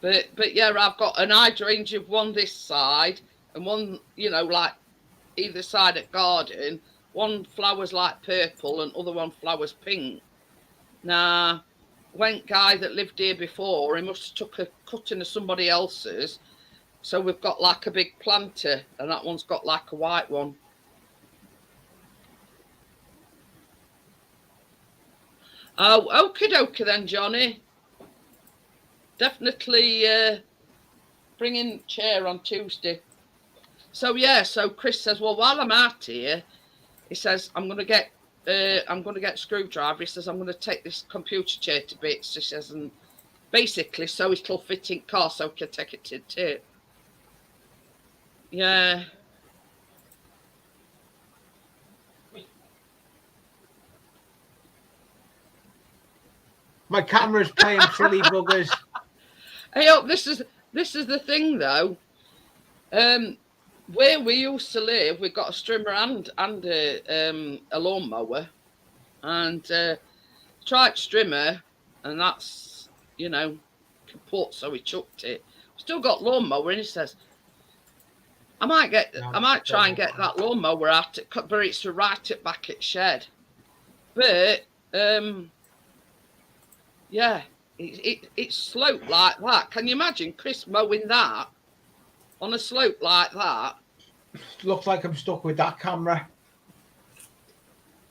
But yeah, I've got an hydrangea of one this side and one, you know, like either side at garden. One flowers like purple and other one flowers pink. Now, when guy that lived here before, he must have took a cutting of somebody else's. So we've got like a big planter, and that one's got like a white one. Oh, okie dokie then, Johnny. Definitely bringing chair on Tuesday. So yeah, so Chris says, well, while I'm out here, he says I'm gonna get a screwdriver. He says I'm gonna take this computer chair to bits. He says, and basically so it'll fit in car, so we can take it to tip. Yeah. My camera's playing silly buggers. Hey, oh, this is the thing though. Where we used to live, we got a strimmer and a lawnmower, and tried strimmer, and that's kaput. So we chucked it. Still got lawnmower, and he says, I might try and get that lawnmower out, but it's to right it back at shed. But yeah, it's sloped like that. Can you imagine Chris mowing that on a slope like that? Looks like I'm stuck with that camera.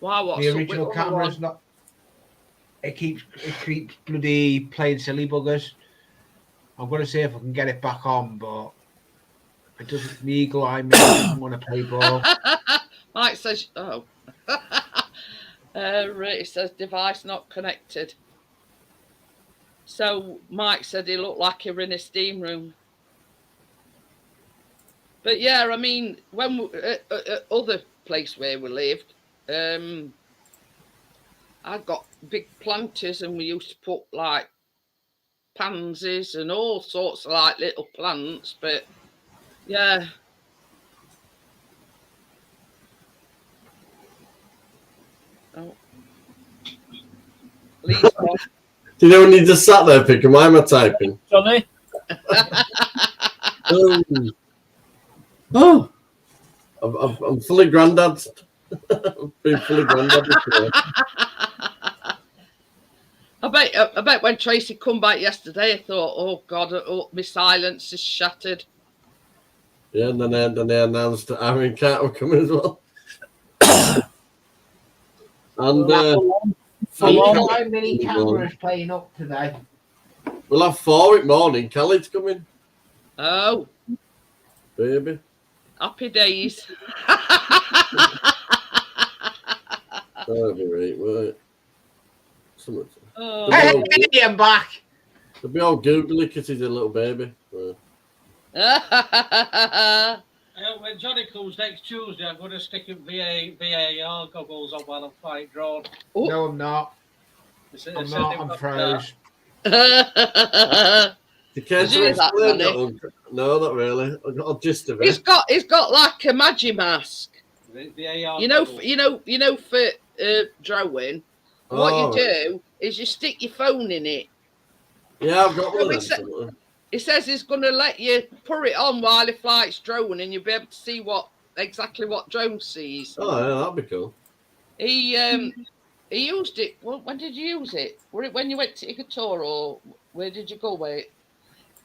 Wow, what's the up original with camera's not. It keeps bloody playing silly buggers. I'm going to see if I can get it back on, but it doesn't. The eagle eye me doesn't want to play ball. Mike says, "Oh." It says device not connected. So Mike said he looked like he were in a steam room. But yeah, I mean, when other place where we lived, I'd got big planters, and we used to put like pansies and all sorts of like little plants. But yeah. Oh. Do you know when you just sat there picking? Why am I typing? Johnny? Oh, I'm fully granddad. I've been fully granddad before. I bet when Tracy come back yesterday, I thought, oh God, my silence is shattered. Yeah, and then they announced that Aaron Carter were coming as well. And Mini cameras playing up today. We'll have 4 in morning. Khalid's coming. Oh, Baby. happy days. That'll be right, right. Oh. Hey, I'm back. They'll be all googly because he's a little baby. Right. When Johnny comes next Tuesday, I'm going to stick him VAR goggles on while I'm flying drone. Oh. No, I'm not. I'm not. I'm froze. You can't explain that? No, not really. I got a gist of it. He's got like a magic mask. VAR you know for drawing. What you do is you stick your phone in it. Yeah, I've got one of them. He says he's going to let you put it on while he flies drone, and you'll be able to see exactly what drone sees. Oh, yeah, that'd be cool. He used it. Well, when did you use it? Were it when you went to Ikator, or where did you go with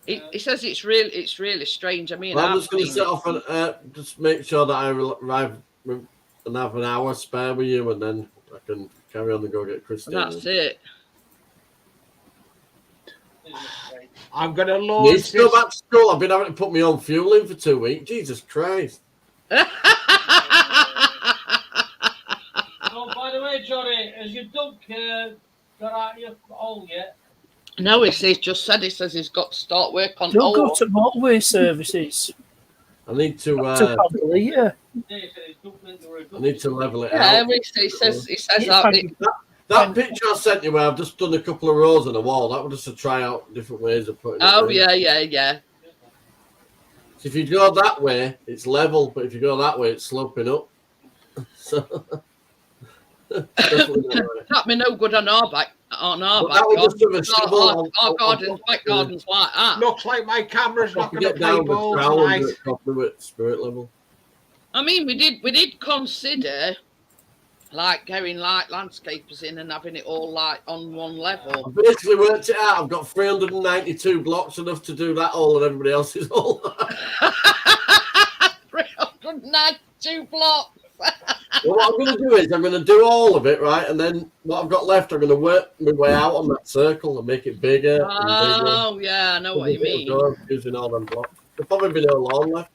it? He says it's really strange. I mean, I'm just going to set off and just make sure that I arrive and have an hour spare with you, and then I can carry on and go get Christine. That's it. I'm going to launch this. Go back to school. I've been having to put my own fuel in for 2 weeks. Jesus Christ. Oh, by the way, Johnny, has your dunk got out of your hole yet? No, he just said he's got to start work on. Don't go to motorway services. I need to. Yeah. I need to level it out. Yeah, he says that picture I sent you where I've just done a couple of rows on a wall, that was just to try out different ways of putting it. Oh, in. yeah. So if you go that way, it's level, but if you go that way, it's sloping up. So that be no good on our back. Our gardens like that. Looks like my camera's not going to get play down ball the ground tonight. properly with spirit level. I mean, we did consider like going like landscapers in and having it all like on one level. I basically worked it out. I've got 392 blocks, enough to do that all and everybody else's all. 392 blocks. Well, what I'm going to do is I'm going to do all of it, right? And then what I've got left, I'm going to work my way out on that circle and make it bigger. Oh, and bigger. Yeah, I know what you mean. Using all them blocks. There'll probably be no lawn left.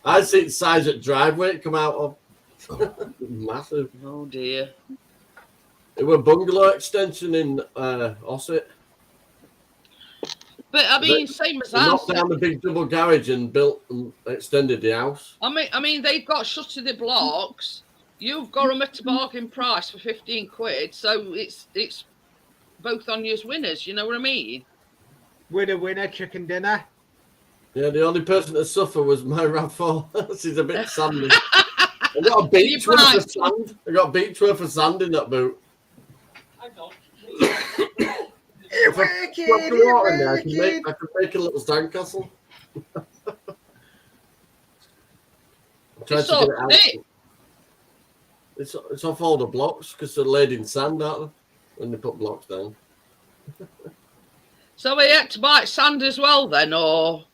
I see the size of driveway it come out of. Massive. Oh, dear. It was a bungalow extension in Ossett. But I mean, same as us. Knocked down the big double garage and built and extended the house. I mean, they've got shut of the blocks. You've got them at a bargain price for 15 quid, so it's both on you as winners. You know what I mean? Winner, chicken dinner. Yeah, the only person to suffer was my RAV4. She's a bit sandy. I got a beach worth of sand. I got a beach worth of sand in that boot. Hang on. It I can make a little sandcastle. It's all thick. It's off all the blocks because they're laid in sand, aren't they? When they put blocks down. So we had to buy sand as well then, or?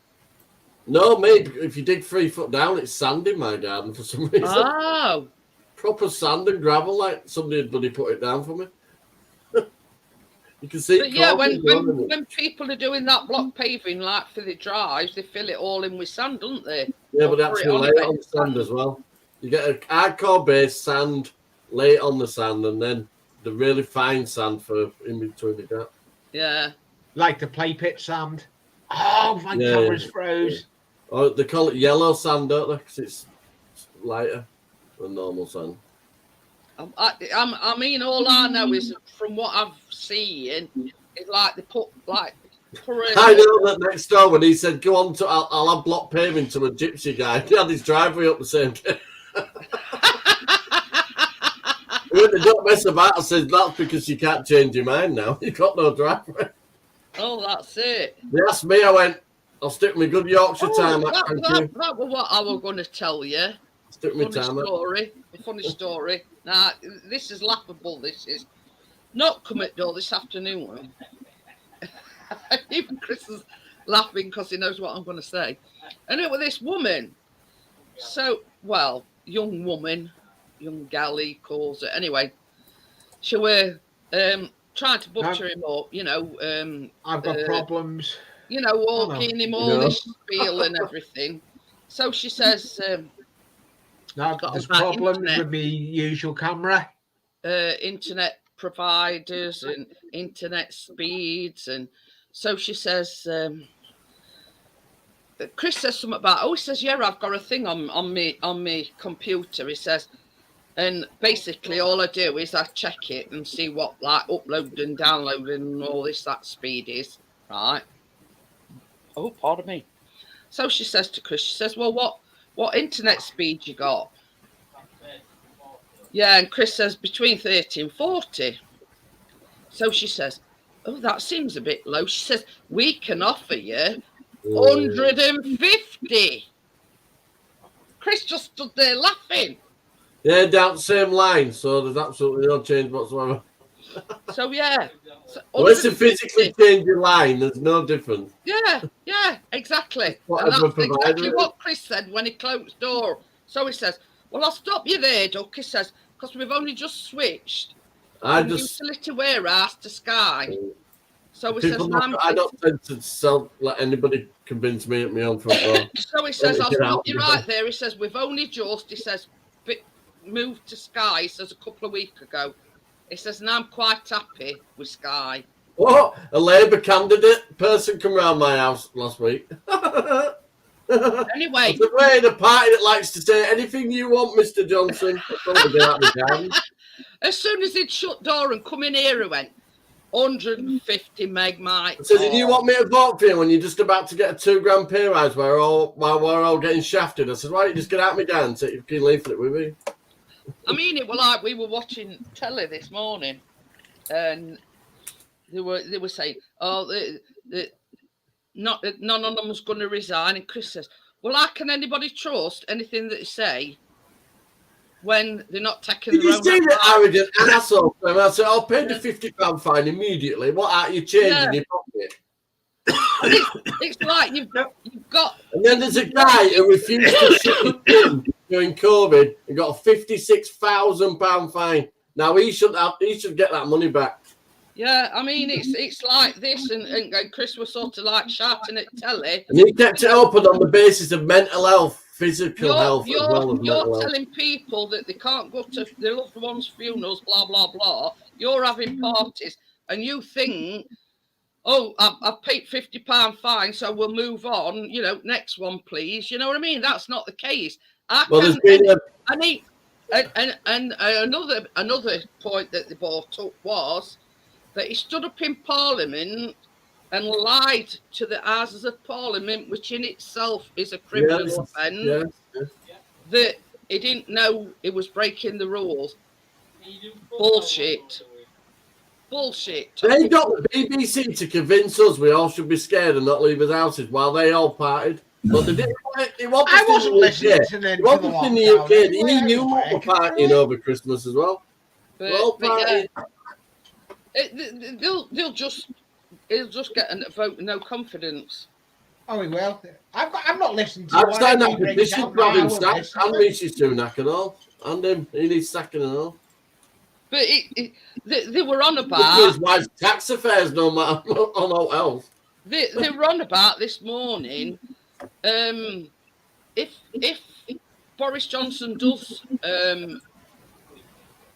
No, mate, if you dig 3 foot down, it's sand in my garden for some reason. Oh. Proper sand and gravel, like somebody had bloody put it down for me. You can see but it. Yeah, when people are doing that block paving, like for the drives, they fill it all in with sand, don't they? Yeah, but they actually lay it on sand as well. You get a hardcore base sand, lay it on the sand, and then the really fine sand for in between the gap. Yeah. Like the play pit sand. Oh, my camera's froze. Oh, they call it yellow sand, don't they? Because it's lighter than normal sand. I mean, all I know is from what I've seen, it's like they put like. I know that next door when he said, "Go on to, I'll have block paving to a gypsy guy." He had his driveway up the same day. They don't mess about. I said, "That's because you can't change your mind now. You've got no driveway." Oh, that's it. They asked me. I went, "I'll stick with my good Yorkshire time." That was what I was going to tell you. Stick with time. A funny story. Now, this is laughable. This is not come at door this afternoon. Even Chris is laughing because he knows what I'm going to say. And it was this woman. So, well, young woman, young gal, he calls it. Anyway, she were trying to butcher him up, you know. I've got problems. You know, walking him all this spiel and everything. So she says... now, there's problems with my usual camera. Internet providers and internet speeds, and so she says, Chris says something about, he says, yeah, I've got a thing on me computer, he says, and basically all I do is I check it and see what like upload and download and all that speed is, right? Oh, pardon me. So she says to Chris, she says, well, what internet speed you got? Yeah, and Chris says between 30 and 40. So she says, oh, that seems a bit low. She says, we can offer you 150. Chris just stood there laughing. Yeah, down the same line, so there's absolutely no change whatsoever. So, yeah. So, unless you physically change your line, there's no difference. Yeah, exactly. And that's exactly what Chris said when he closed the door. So he says, well, I'll stop you there, Duck. He says, because we've only just switched from utility warehouse to Sky. So he says, I don't tend to let anybody convince me at my own front door. So he says, I'll stop you right there. He says, we've only just, he says, moved to Sky, he says, a couple of weeks ago. He says, and I'm quite happy with Sky. What? A Labour candidate person come round my house last week. Anyway. We're in a party that likes to say anything you want, Mr. Johnson. As soon as he'd shut door and come in here, he went, 150 meg, mate. So did you want me to vote for you when you're just about to get a £2,000 pay rise while we're all getting shafted? I said, why don't you just get out my guy and take your key leaflet with me? I mean, it was like we were watching telly this morning, and they were saying, "Oh, none of them was going to resign." And Chris says, "Well, how can anybody trust anything that they say when they're not taking their own?" Did you see the arrogant asshole? And I said, "I'll pay the £50 fine immediately. What are you changing your pocket?" It's like you've got. And then there's a guy who refused to sit in during COVID and got a £56,000 fine. Now he should get that money back. Yeah, I mean it's like this, and Chris was sort of like shouting at telly. And he kept it open on the basis of mental health, physical health, as well as mental health. You're telling people that they can't go to their loved ones' funerals, blah blah blah. You're having parties, and you think, oh, I've paid £50 fine, so we'll move on. You know, next one, please. You know what I mean? That's not the case. Another point that they brought up was that he stood up in Parliament and lied to the Houses of Parliament, which in itself is a criminal offence. That he didn't know he was breaking the rules. Bullshit. Bullshit. They got the BBC to convince us we all should be scared and not leave our houses while they all partied. But they didn't. I wasn't listening to them. It wasn't in the UK. He knew what were partying over Christmas as well. But yeah, he'll just get a vote of no confidence. Oh, he will. I'm not listening to. I've signed that petition to have him sacked and Rishi Sunak and all, and him. He needs sacking and all. But they were on about his wife's tax affairs, no matter on all else. They were on about this morning. If Boris Johnson does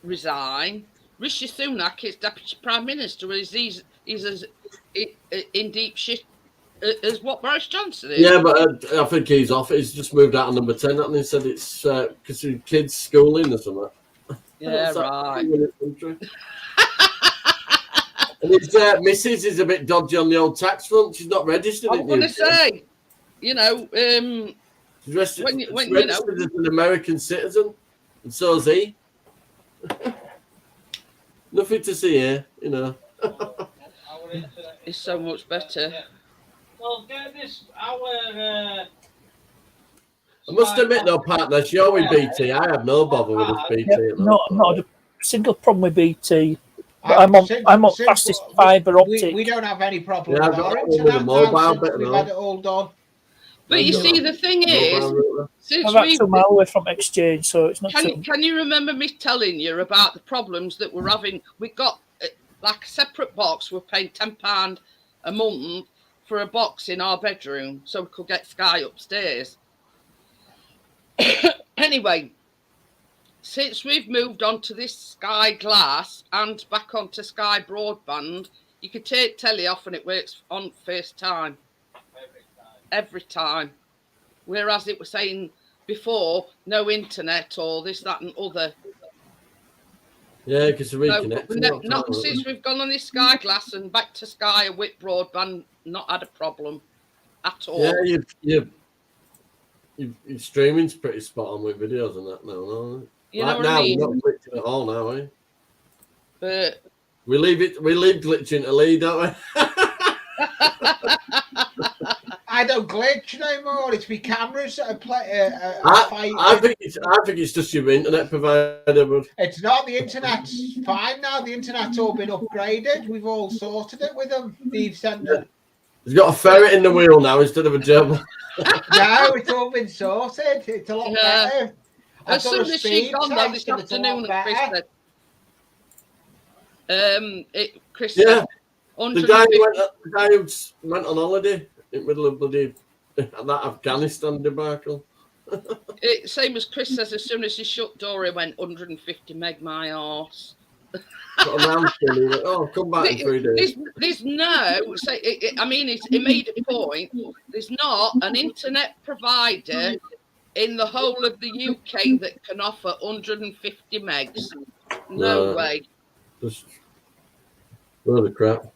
resign, Rishi Sunak is Deputy Prime Minister. He's as in deep shit as what Boris Johnson is. Yeah, but I think he's off. He's just moved out of number 10, and he said it's because his kids' schooling or something. Yeah, right. And his missus is a bit dodgy on the old tax front. She's not registered. I'm going to say, you know, she's registered, registered as an American citizen, and so is he. Nothing to see here, you know. It's so much better. Well, get this, I must admit, though, partner, she always BT. I have no bother with this BT. Not a single problem with BT. I'm on fastest fibre optic. We don't have any problem with our internet mobile bit. We've had it all done. But you see, the thing is, since I'm about 2 miles away from Exchange, so it's not. Can you remember me telling you about the problems that we're having? We got like a separate box. We're paying £10 a month for a box in our bedroom, so we could get Sky upstairs. Anyway, since we've moved on to this Sky Glass and back onto Sky Broadband, you can take telly off and it works on FaceTime. Every time. Whereas it was saying before, no internet or this, that and other. Yeah, because reconnect. Not since we've gone on this Sky Glass and back to Sky with broadband, not had a problem at all. Yeah, your streaming's pretty spot on with videos and that now, no? You know what I mean? We're not glitching at all now, eh? But we leave glitching to lead, don't we? I don't glitch no more. It's my cameras that are I think it's just your internet provider. But it's not. The internet's fine now. The internet's all been upgraded. We've all sorted it with them. They've sent them. He's got a ferret in the wheel now instead of a gerbil. No, it's all been sorted. It's a lot better. As soon as she's gone though this afternoon, Chris said. Chris said, the guy who went on holiday in the middle of bloody that Afghanistan debacle. Same as Chris says, as soon as he shut door, he went 150 meg my arse. Come back in 3 days. There's no, I mean, he made a point. There's not an internet provider in the whole of the UK that can offer 150 megs. No way. Just load of crap.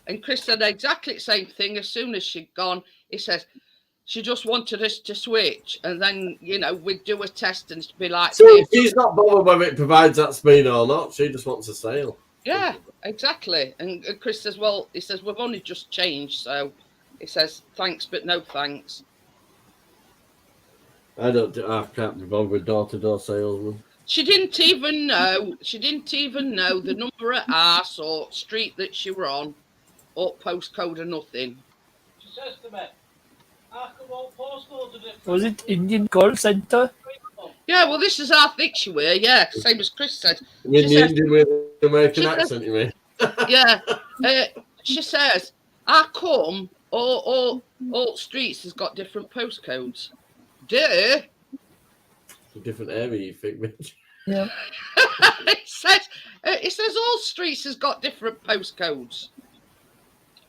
And Chris said exactly the same thing. As soon as she'd gone, he says she just wanted us to switch, and then we'd do a test and be like. So she's not bothered whether it provides that speed or not. She just wants a sale. Yeah, exactly. And Chris says, "Well, he says we've only just changed, so he says thanks, but no thanks." I can't be bothered with door-to-door salesmen. She didn't even know the number of house or street that she were on, or postcode or nothing. She says to me, "How come all postcodes are different?" Was it Indian call centre? Yeah, well, this is how thick she were. Yeah, same as Chris said. You mean the Indian with the American accent? You mean? Yeah. She says, "How come all streets has got different postcodes?" Duh. It's a different area, you think, bitch. Yeah. It says all streets has got different postcodes.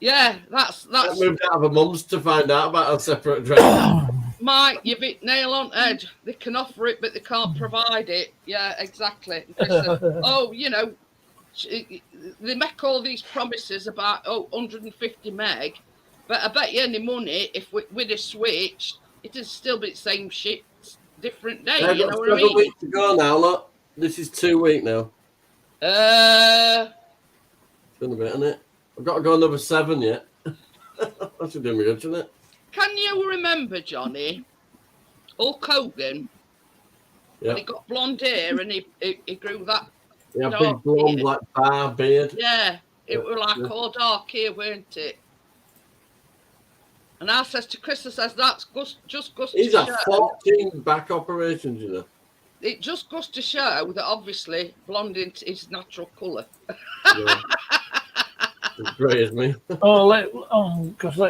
Yeah, that's. I moved out of a mum's to find out about a separate address. Mike, you've hit nail on head. They can offer it, but they can't provide it. Yeah, exactly. Said, they make all these promises about 150 meg, but I bet you any money if we'd have switched, it'd still be the same shit, different day. I've You got know what I 7 mean? weeks to go now. Look, this is 2 weeks now. It's been a bit, isn't it? I've got to go another 7 yet. That's doing me good, isn't it? Can you remember, Johnny, Hulk Hogan? Yeah. When he got blonde hair and he grew that. Yeah, dark big blonde beard. black bar beard. Yeah, it was like all dark here, weren't it? And I says to Chris, I says, that's just goes He's to a show. 14 back operations, you know. It just goes to show that obviously blonde is his natural colour. Yeah. As great as me.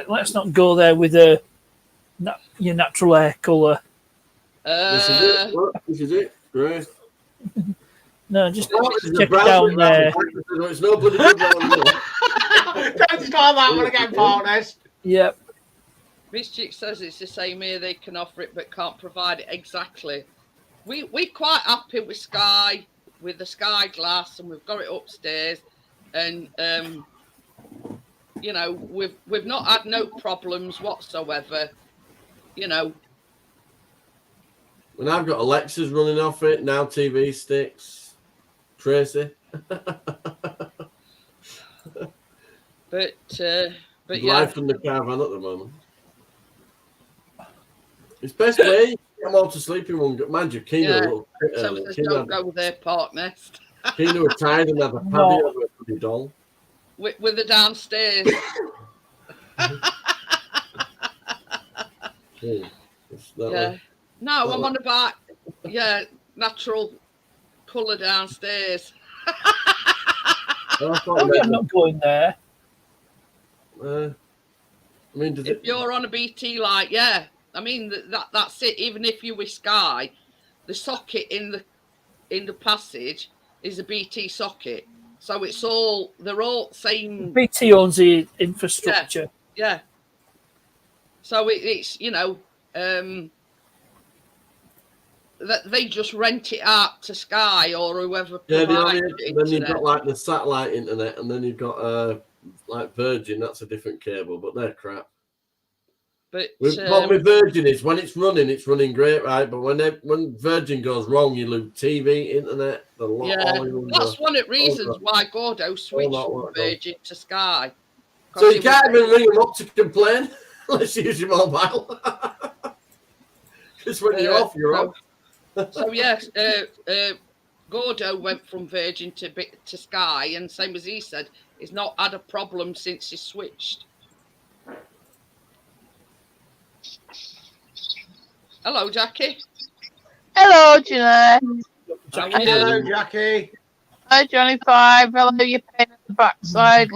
Let's not go there with your natural hair colour. This is it. Look, this is it. Great. No, just This is check a brown down there. It's nobody good brown. Don't start that one again, partners. Yep. Miss Chick says it's the same here, they can offer it but can't provide it. Exactly. We're quite happy with Sky, with the Sky glass, and we've got it upstairs. And you know, we've not had no problems whatsoever. You know. When I've got Alexa's running off it, now TV sticks. Tracy. But yeah. Life from the caravan at the moment. It's best way. You get them all to sleep in one. Mind you, Keno. So don't go with their park nest. Keno were tired and had a patio with a doll. With the downstairs. Yeah. No, I'm on about natural colour downstairs. I'm not going there. I mean, if you're on a BT light, I mean that's it. Even if you with Sky, the socket in the passage is a BT socket, so they're all same. BT owns the infrastructure. Yeah. So it's that they just rent it out to Sky or whoever provides it. Then you've got like the satellite internet, and then you've got like Virgin. That's a different cable, but they're crap. But what with Virgin is when it's running great, right? But when Virgin goes wrong, you lose TV, internet, the lot. That's one of the reasons why Gordo switched from Virgin to Sky. So you can't even ring them up to complain. Let's use your mobile. Because when you're off, you're off. So yes, Gordo went from Virgin to Sky, and same as he said, he's not had a problem since he switched. Hello, Jackie. Hello, Johnny. Hello, Jackie. Hi, Johnny 5. Hello, you pain in the backside.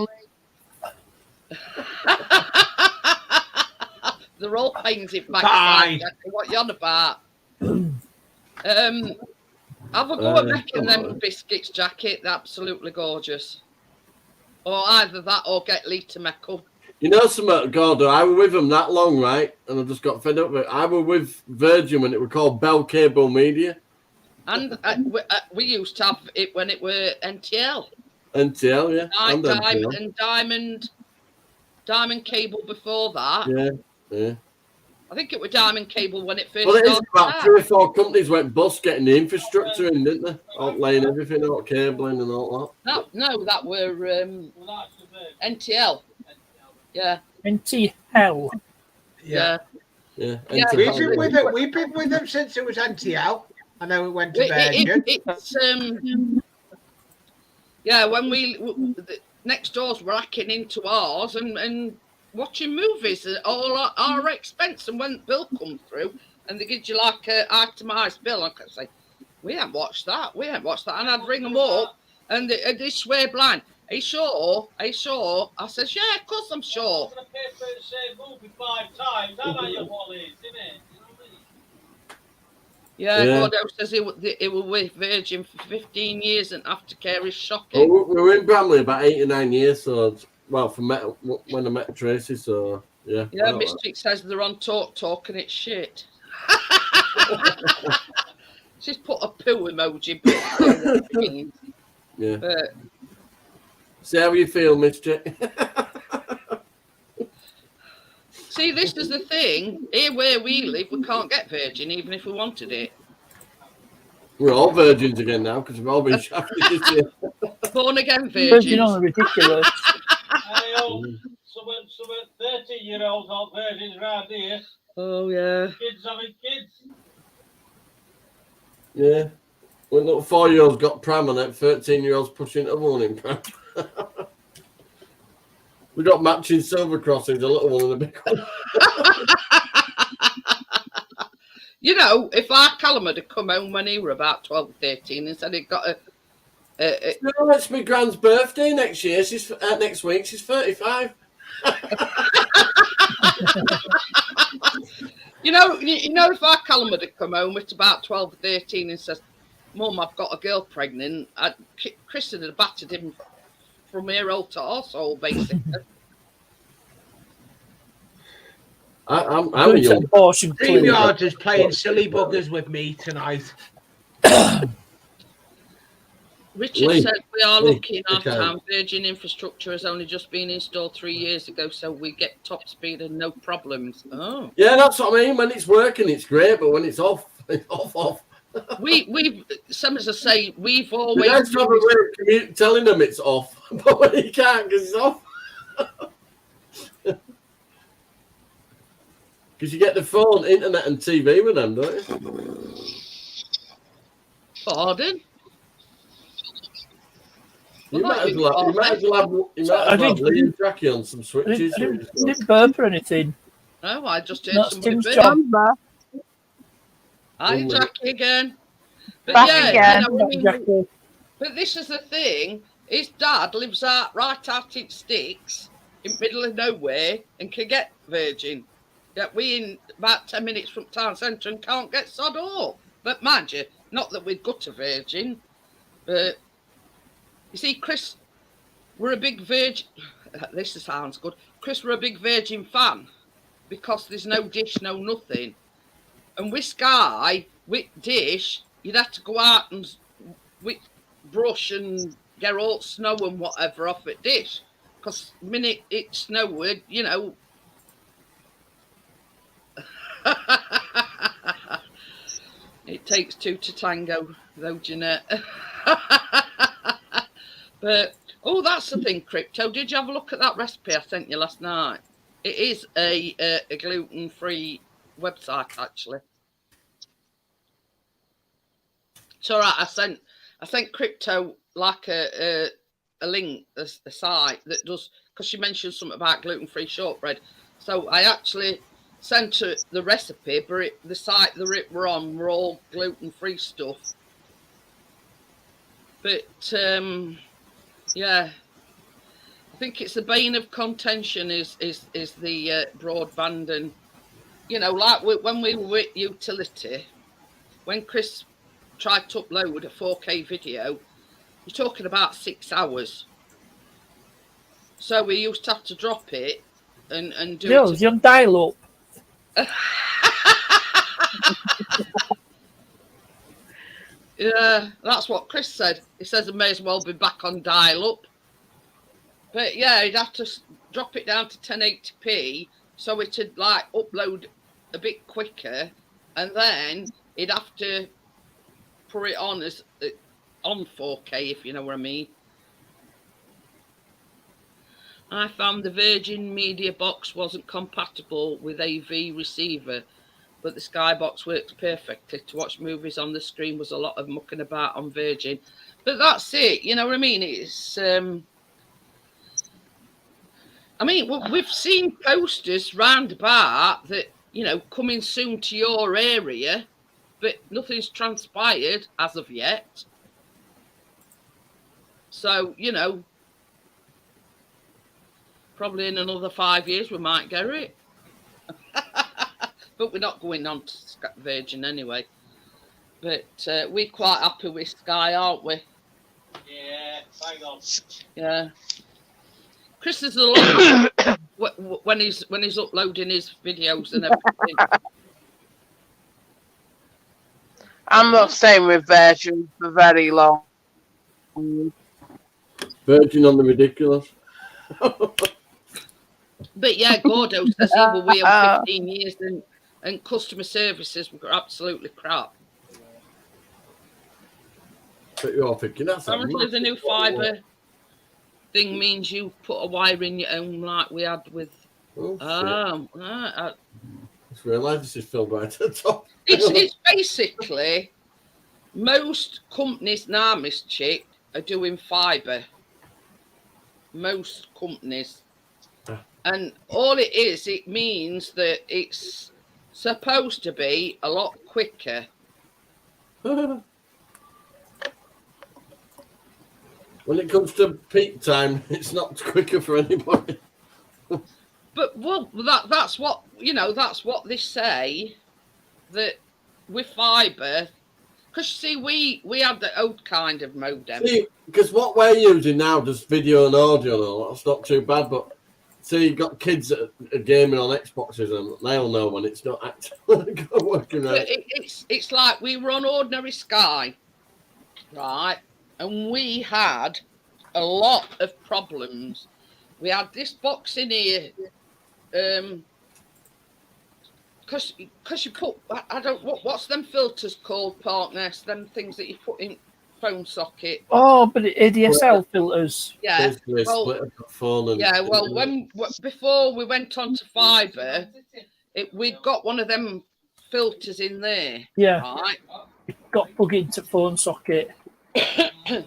They're all pains in backside, Jackie. What you on about? Have a go at making them biscuits, Jackie. They're absolutely gorgeous. Or either that or get Lee to make them. You know something, Gordo? I was with them that long, right? And I just got fed up with it. I was with Virgin when it was called Bell Cable Media. And we used to have it when it were NTL. NTL, yeah. And Diamond Cable before that. Yeah. I think it was Diamond Cable when it first started. Well, about 3 or 4 companies went bust getting the infrastructure in, didn't they? All laying everything out, cabling and all that. No, that were NTL. Yeah. NTL. Yeah. We've been with them since it was NTL. I know it went to Virgin. When the next doors were hacking into ours and watching movies at all our expense, and when the bill come through and they give you like an itemised bill, I could say, we haven't watched that, and I'd ring them up and they swear blind. Are you sure? I says, yeah, of course I'm sure. I'm going to pay for the same movie 5 times. How about your wallet, isn't it? Yeah, Gordo says he was with Virgin for 15 years and aftercare is shocking. Well, we were in Bramley about 8 or 9 years, so when I met Tracy, so yeah. Yeah, Mystic says they're on Talk and it's shit. She's put a poo emoji. But, yeah. See how you feel, Mister. See, this is the thing. Here where we live, we can't get virgin, even if we wanted it. We're all virgins again now because we've all been shafted this year. Born again Virgin virgins. on ridiculous. Some 13-year-olds are virgins around here. Oh, yeah. Kids having kids. Yeah. When little 4-year-olds got pram on it, 13-year-olds pushing a morning pram. We got matching silver crossings, a little one and a big one. You know, if our Callum had come home when he were about 12, 13 and said he'd got No, it's my grand's birthday next year. She's next week. She's 35. you know, if our Callum had come home at about 12, 13 and says, Mum, I've got a girl pregnant, Chris would have battered him from ear-hole to arsehole, basically. I'm a young. Abortion clinic. StreamYard is playing silly buggers with me tonight. Richard Lee, said we are Lee, lucky in our okay. town. Virgin infrastructure has only just been installed 3 years ago, so we get top speed and no problems. Oh, Yeah, that's what I mean. When it's working, it's great, but when it's off, it's off. we've some as I say, we've You always guys have a way of telling them it's off, but when you can't because it's off. Because you get the phone, internet, and TV with them, don't you? pardon. You Well, might as well have Lee and Jackie on some I switches. didn't burp or anything. No, I just heard That's somebody Tim's burp. job. Hi, Jackie again. But Back yeah, again. you know, I mean, Jackie. but this is the thing. His dad lives right out in sticks, in middle of nowhere, and can get virgin. That we in about 10 minutes from town centre and can't get sod all. But mind you, not that we've got a virgin, but you see, Chris, we're a big virgin. This sounds good. Chris, we're a big Virgin fan because there's no dish, no nothing. And with Sky, with dish, you'd have to go out and with brush and get all snow and whatever off at dish. Because the minute it snowed, you know. It takes two to tango, though, Jeanette. But, oh, that's the thing, Crypto. Did you have a look at that recipe I sent you last night? It is a gluten-free website, actually. It's all right. I sent Crypto like a link, a site that does, because she mentioned something about gluten-free shortbread. So I actually sent her the recipe, but the site that it were on were all gluten-free stuff. But yeah, I think it's the bane of contention is the broadband, and you know, like when we were with Utility, when Chris tried to upload a 4K video, you're talking about 6 hours. So we used to have to drop it and do No, it. you're on dial-up. Yeah, that's what Chris said. He says I may as well be back on dial-up. But yeah, he'd have to drop it down to 1080p so it'd like upload a bit quicker, and then he'd have to put it on as on 4K, if you know what I mean. I found the Virgin Media box wasn't compatible with AV receiver, but the Skybox works perfectly. To watch movies on the screen was a lot of mucking about on Virgin. But that's it, you know what I mean? It's, I mean, we've seen posters round about that, you know, coming soon to your area, but nothing's transpired as of yet. So, you know, probably in another 5 years we might get it. But we're not going on to Virgin anyway. But we're quite happy with Sky, aren't we? Yeah, hang on. Yeah. Chris is a lot when he's uploading his videos and everything. I'm not staying with Virgin for very long. Virgin on the ridiculous. But yeah, Gordo says he was with him 15 years and customer services were absolutely crap. But you're thinking that's apparently the new fibre thing means you put a wire in your own, like we had with. I just realised this is filmed right at the top. It's basically most companies now, Miss Chick, are doing fibre. Most companies. And all it is, it means that it's supposed to be a lot quicker. When it comes to peak time, it's not quicker for anybody. But that's what that's what they say, that with fibre, because see we had the old kind of modem. See, because what we're using now does video and audio and all. That's not too bad, but see, you've got kids that are gaming on Xboxes and they'll know when it's not actually working right. It's like we were on ordinary Sky, right, and we had a lot of problems. We had this box in here, because you put, I don't, what's them filters called, Partners, them things that you put in phone socket. Oh, but ADSL filters. Yeah. Well, before we went on to fibre, we'd got one of them filters in there. Yeah. Right. Got plugged into phone socket.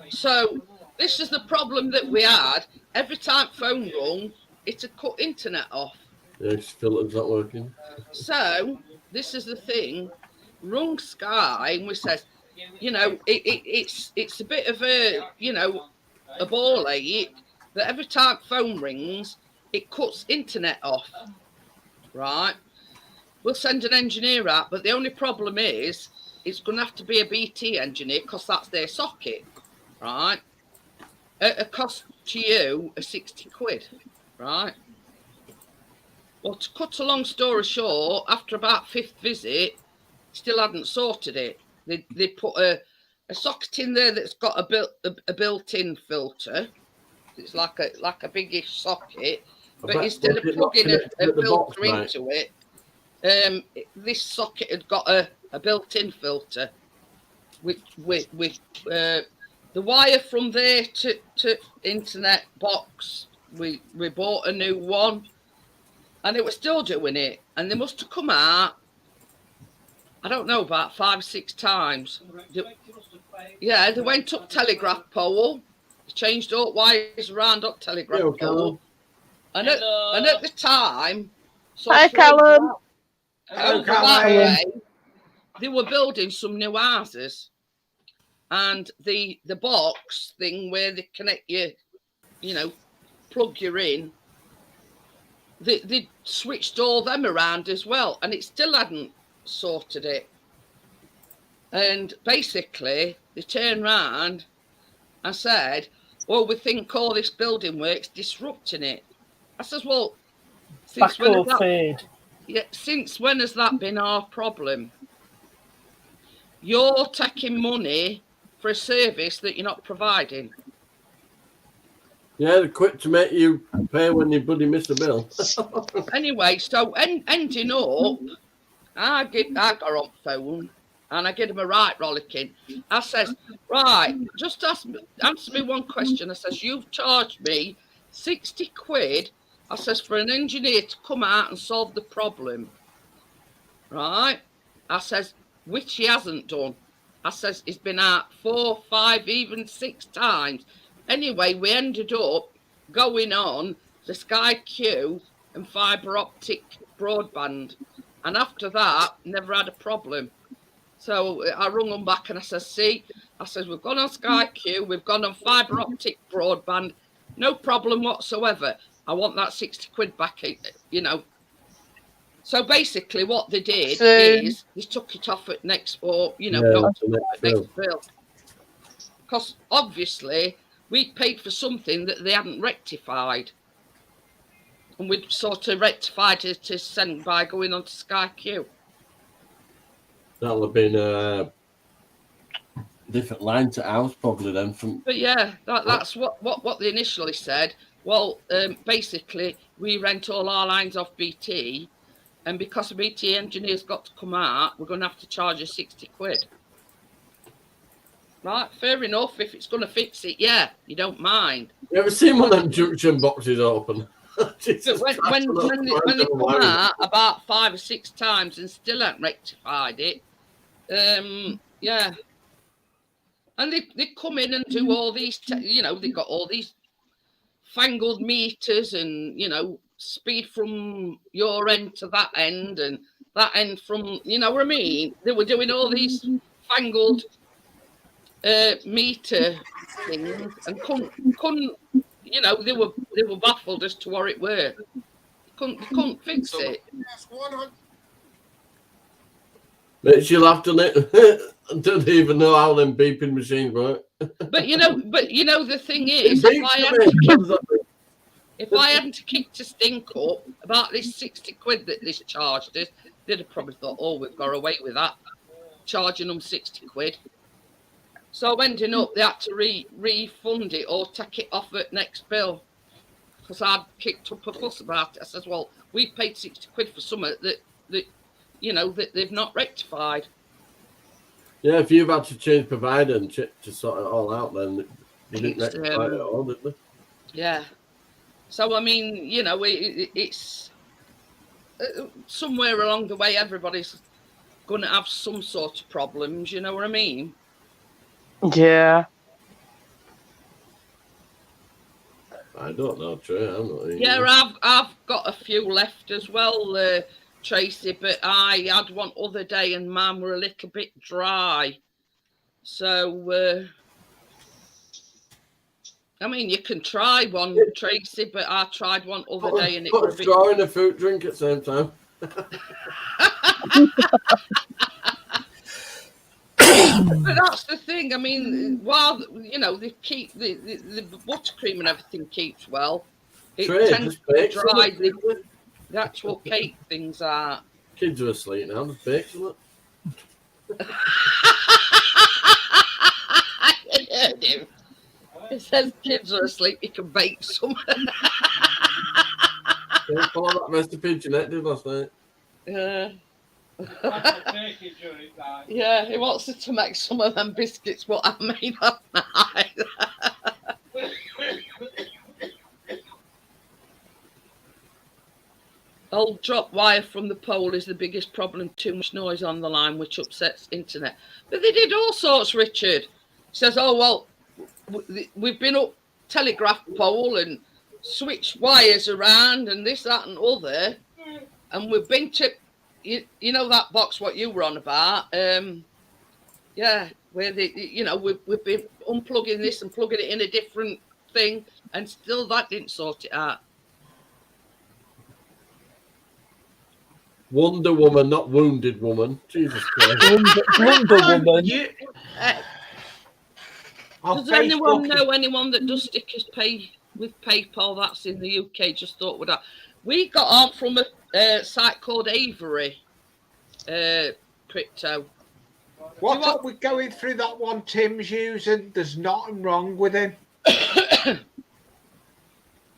So this is the problem that we had. Every time phone rung, it'd cut internet off. Yeah, filter's not working. So this is the thing. Rung Sky, and we says, it's a bit of a a ball ache that every time phone rings, it cuts internet off. Right? We'll send an engineer out, but the only problem is it's going to have to be a BT engineer because that's their socket, right? It cost to you a 60 quid, right? Well, to cut a long story short, after about 5th visit, still hadn't sorted it. They put a socket in there that's got a built-in filter. It's like a biggish socket, but instead of plugging a filter into it, this socket had got a built-in filter. With the wire from there to internet box, we bought a new one, and it was still doing it. And they must have come out, I don't know, about 5 or 6 times. They went up telegraph pole, changed all wires around up telegraph pole, and at the time, hi Callum. Over that way, they were building some new houses, and the box thing where they connect plug you in, they switched all them around as well, and it still hadn't sorted it. And basically, they turned round and said, well, we think all this building work's disrupting it. I says, well, since when has that been our problem? You're taking money for a service that you're not providing. Yeah, they're quick to make you pay when you bloody miss a bill. Anyway, so ending up, I got on phone and I give him a right rollicking. I says, right, just answer me one question. I says, you've charged me 60 quid. I says, for an engineer to come out and solve the problem. Right? I says, which he hasn't done. I says, he's been out 4, 5, even 6 times. Anyway, we ended up going on the Sky Q and fibre optic broadband. And after that, never had a problem. So I rung them back and I says, see, I says, we've gone on Sky Q, we've gone on fibre optic broadband, no problem whatsoever. I want that 60 quid back, So basically what they did is they took it off at next bill. Because obviously we paid for something that they hadn't rectified. And we'd sort of rectified it to send by going on to Sky Q. That'll have been different line to ours, probably then. But yeah, that's what they initially said. Well, basically, we rent all our lines off BT, and because the BT engineers got to come out, we're going to have to charge you 60 quid. Right, fair enough. If it's going to fix it, yeah, you don't mind. You ever seen one of them junction boxes open? So when they come out about 5 or 6 times and still haven't rectified it, yeah. And they come in and do all these, they've got all these fangled meters and, speed from your end to that end and that end from, you know what I mean? They were doing all these fangled meter things and couldn't, they were baffled as to what it were. They couldn't fix it. Makes you laugh, doesn't it? I don't even know how them beeping machines work. But the thing is, if I hadn't kicked a stink up about this 60 quid that this charged us, they'd have probably thought, oh, we've got away with that, charging them 60 quid. So ending up, they had to refund it or take it off at next bill. Because I'd kicked up a fuss about it. I says, well, we paid 60 quid for something that they've not rectified. Yeah, if you've had to change provider and to sort it all out, then you didn't rectify it all, did they? Yeah. So, I mean, it's somewhere along the way, everybody's going to have some sort of problems, you know what I mean? Yeah. I don't know, Trey. I'm not even. Yeah, I've got a few left as well, Tracy, but I had one other day and mine were a little bit dry. So, I mean, you can try one, Tracy, but I tried one other day and it was a bit... straw in a fruit drink at the same time. But that's the thing. I mean, while they keep the buttercream and everything keeps well, it tends to dry the actual cake things out. Kids are asleep now. Just bake some. I heard him. He says kids are asleep. You can bake some. Yeah, follow that recipe Jeanette did last night. Yeah, he wants to make some of them biscuits what I made last night. Old drop wire from the pole is the biggest problem. Too much noise on the line, which upsets internet. But they did all sorts, Richard. He says, oh, well, we've been up telegraph pole and switched wires around and this, that and other. And we've been to... You know that box what you were on about, yeah, where we've been unplugging this and plugging it in a different thing, and still that didn't sort it out. Wonder Woman, not Wounded Woman. Jesus Christ. Wonder Woman. Does anyone know anyone that does stickers pay with PayPal? That's in the UK. Just thought would that. We got on from a site called Avery Crypto. What's up with going through that one Tim's using? There's nothing wrong with him.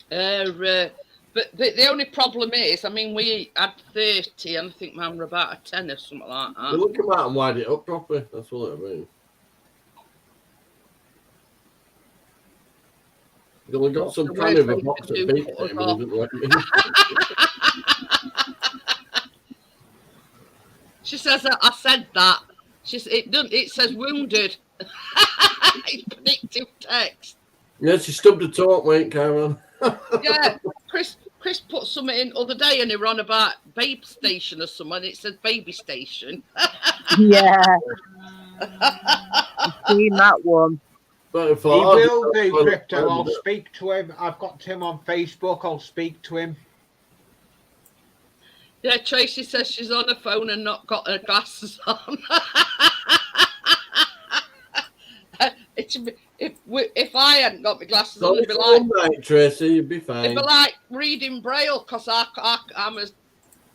But the only problem is, I mean, we had 30 and I think mine were about a 10 or something like that. We'll come out and wide it up properly. That's what it means. We got some kind of a box of beef. She says I said that. It says wounded. It's predictive text. Yeah, she stubbed her toe up, wait, Karen. Yeah, Chris put something in other day and he ran about Babe Station or something. It says Baby Station. Yeah. I've seen that one. He will do, Crypto. I'll speak to him. I've got Tim on Facebook. I'll speak to him. Yeah, Tracy says she's on her phone and not got her glasses on. If I hadn't got my glasses on, it'd be like night, Tracy, you'd be fine. It'd be like reading Braille because I'm as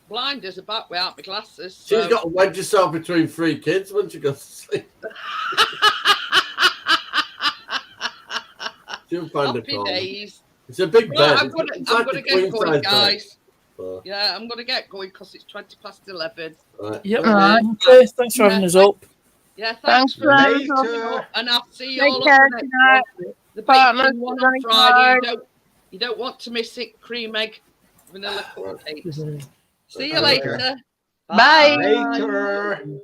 blind as a bat without my glasses. So. She's got to wedge herself between 3 kids when she goes to sleep. She'll find a Happy corner. days. It's a big Right, bed. I'm gonna a get going, queen-size bed. guys. So, Yeah, I'm gonna get going because it's 11:20. right. Yep. Right. Okay, thanks for having us up. Yeah, Thanks thanks for having us Later. and I'll see you Take all care on the next tonight. one. The Partners, bacon one on thank Friday. you. You don't want to miss it. Cream egg, vanilla cupcakes. See you Okay. later. Bye. Later.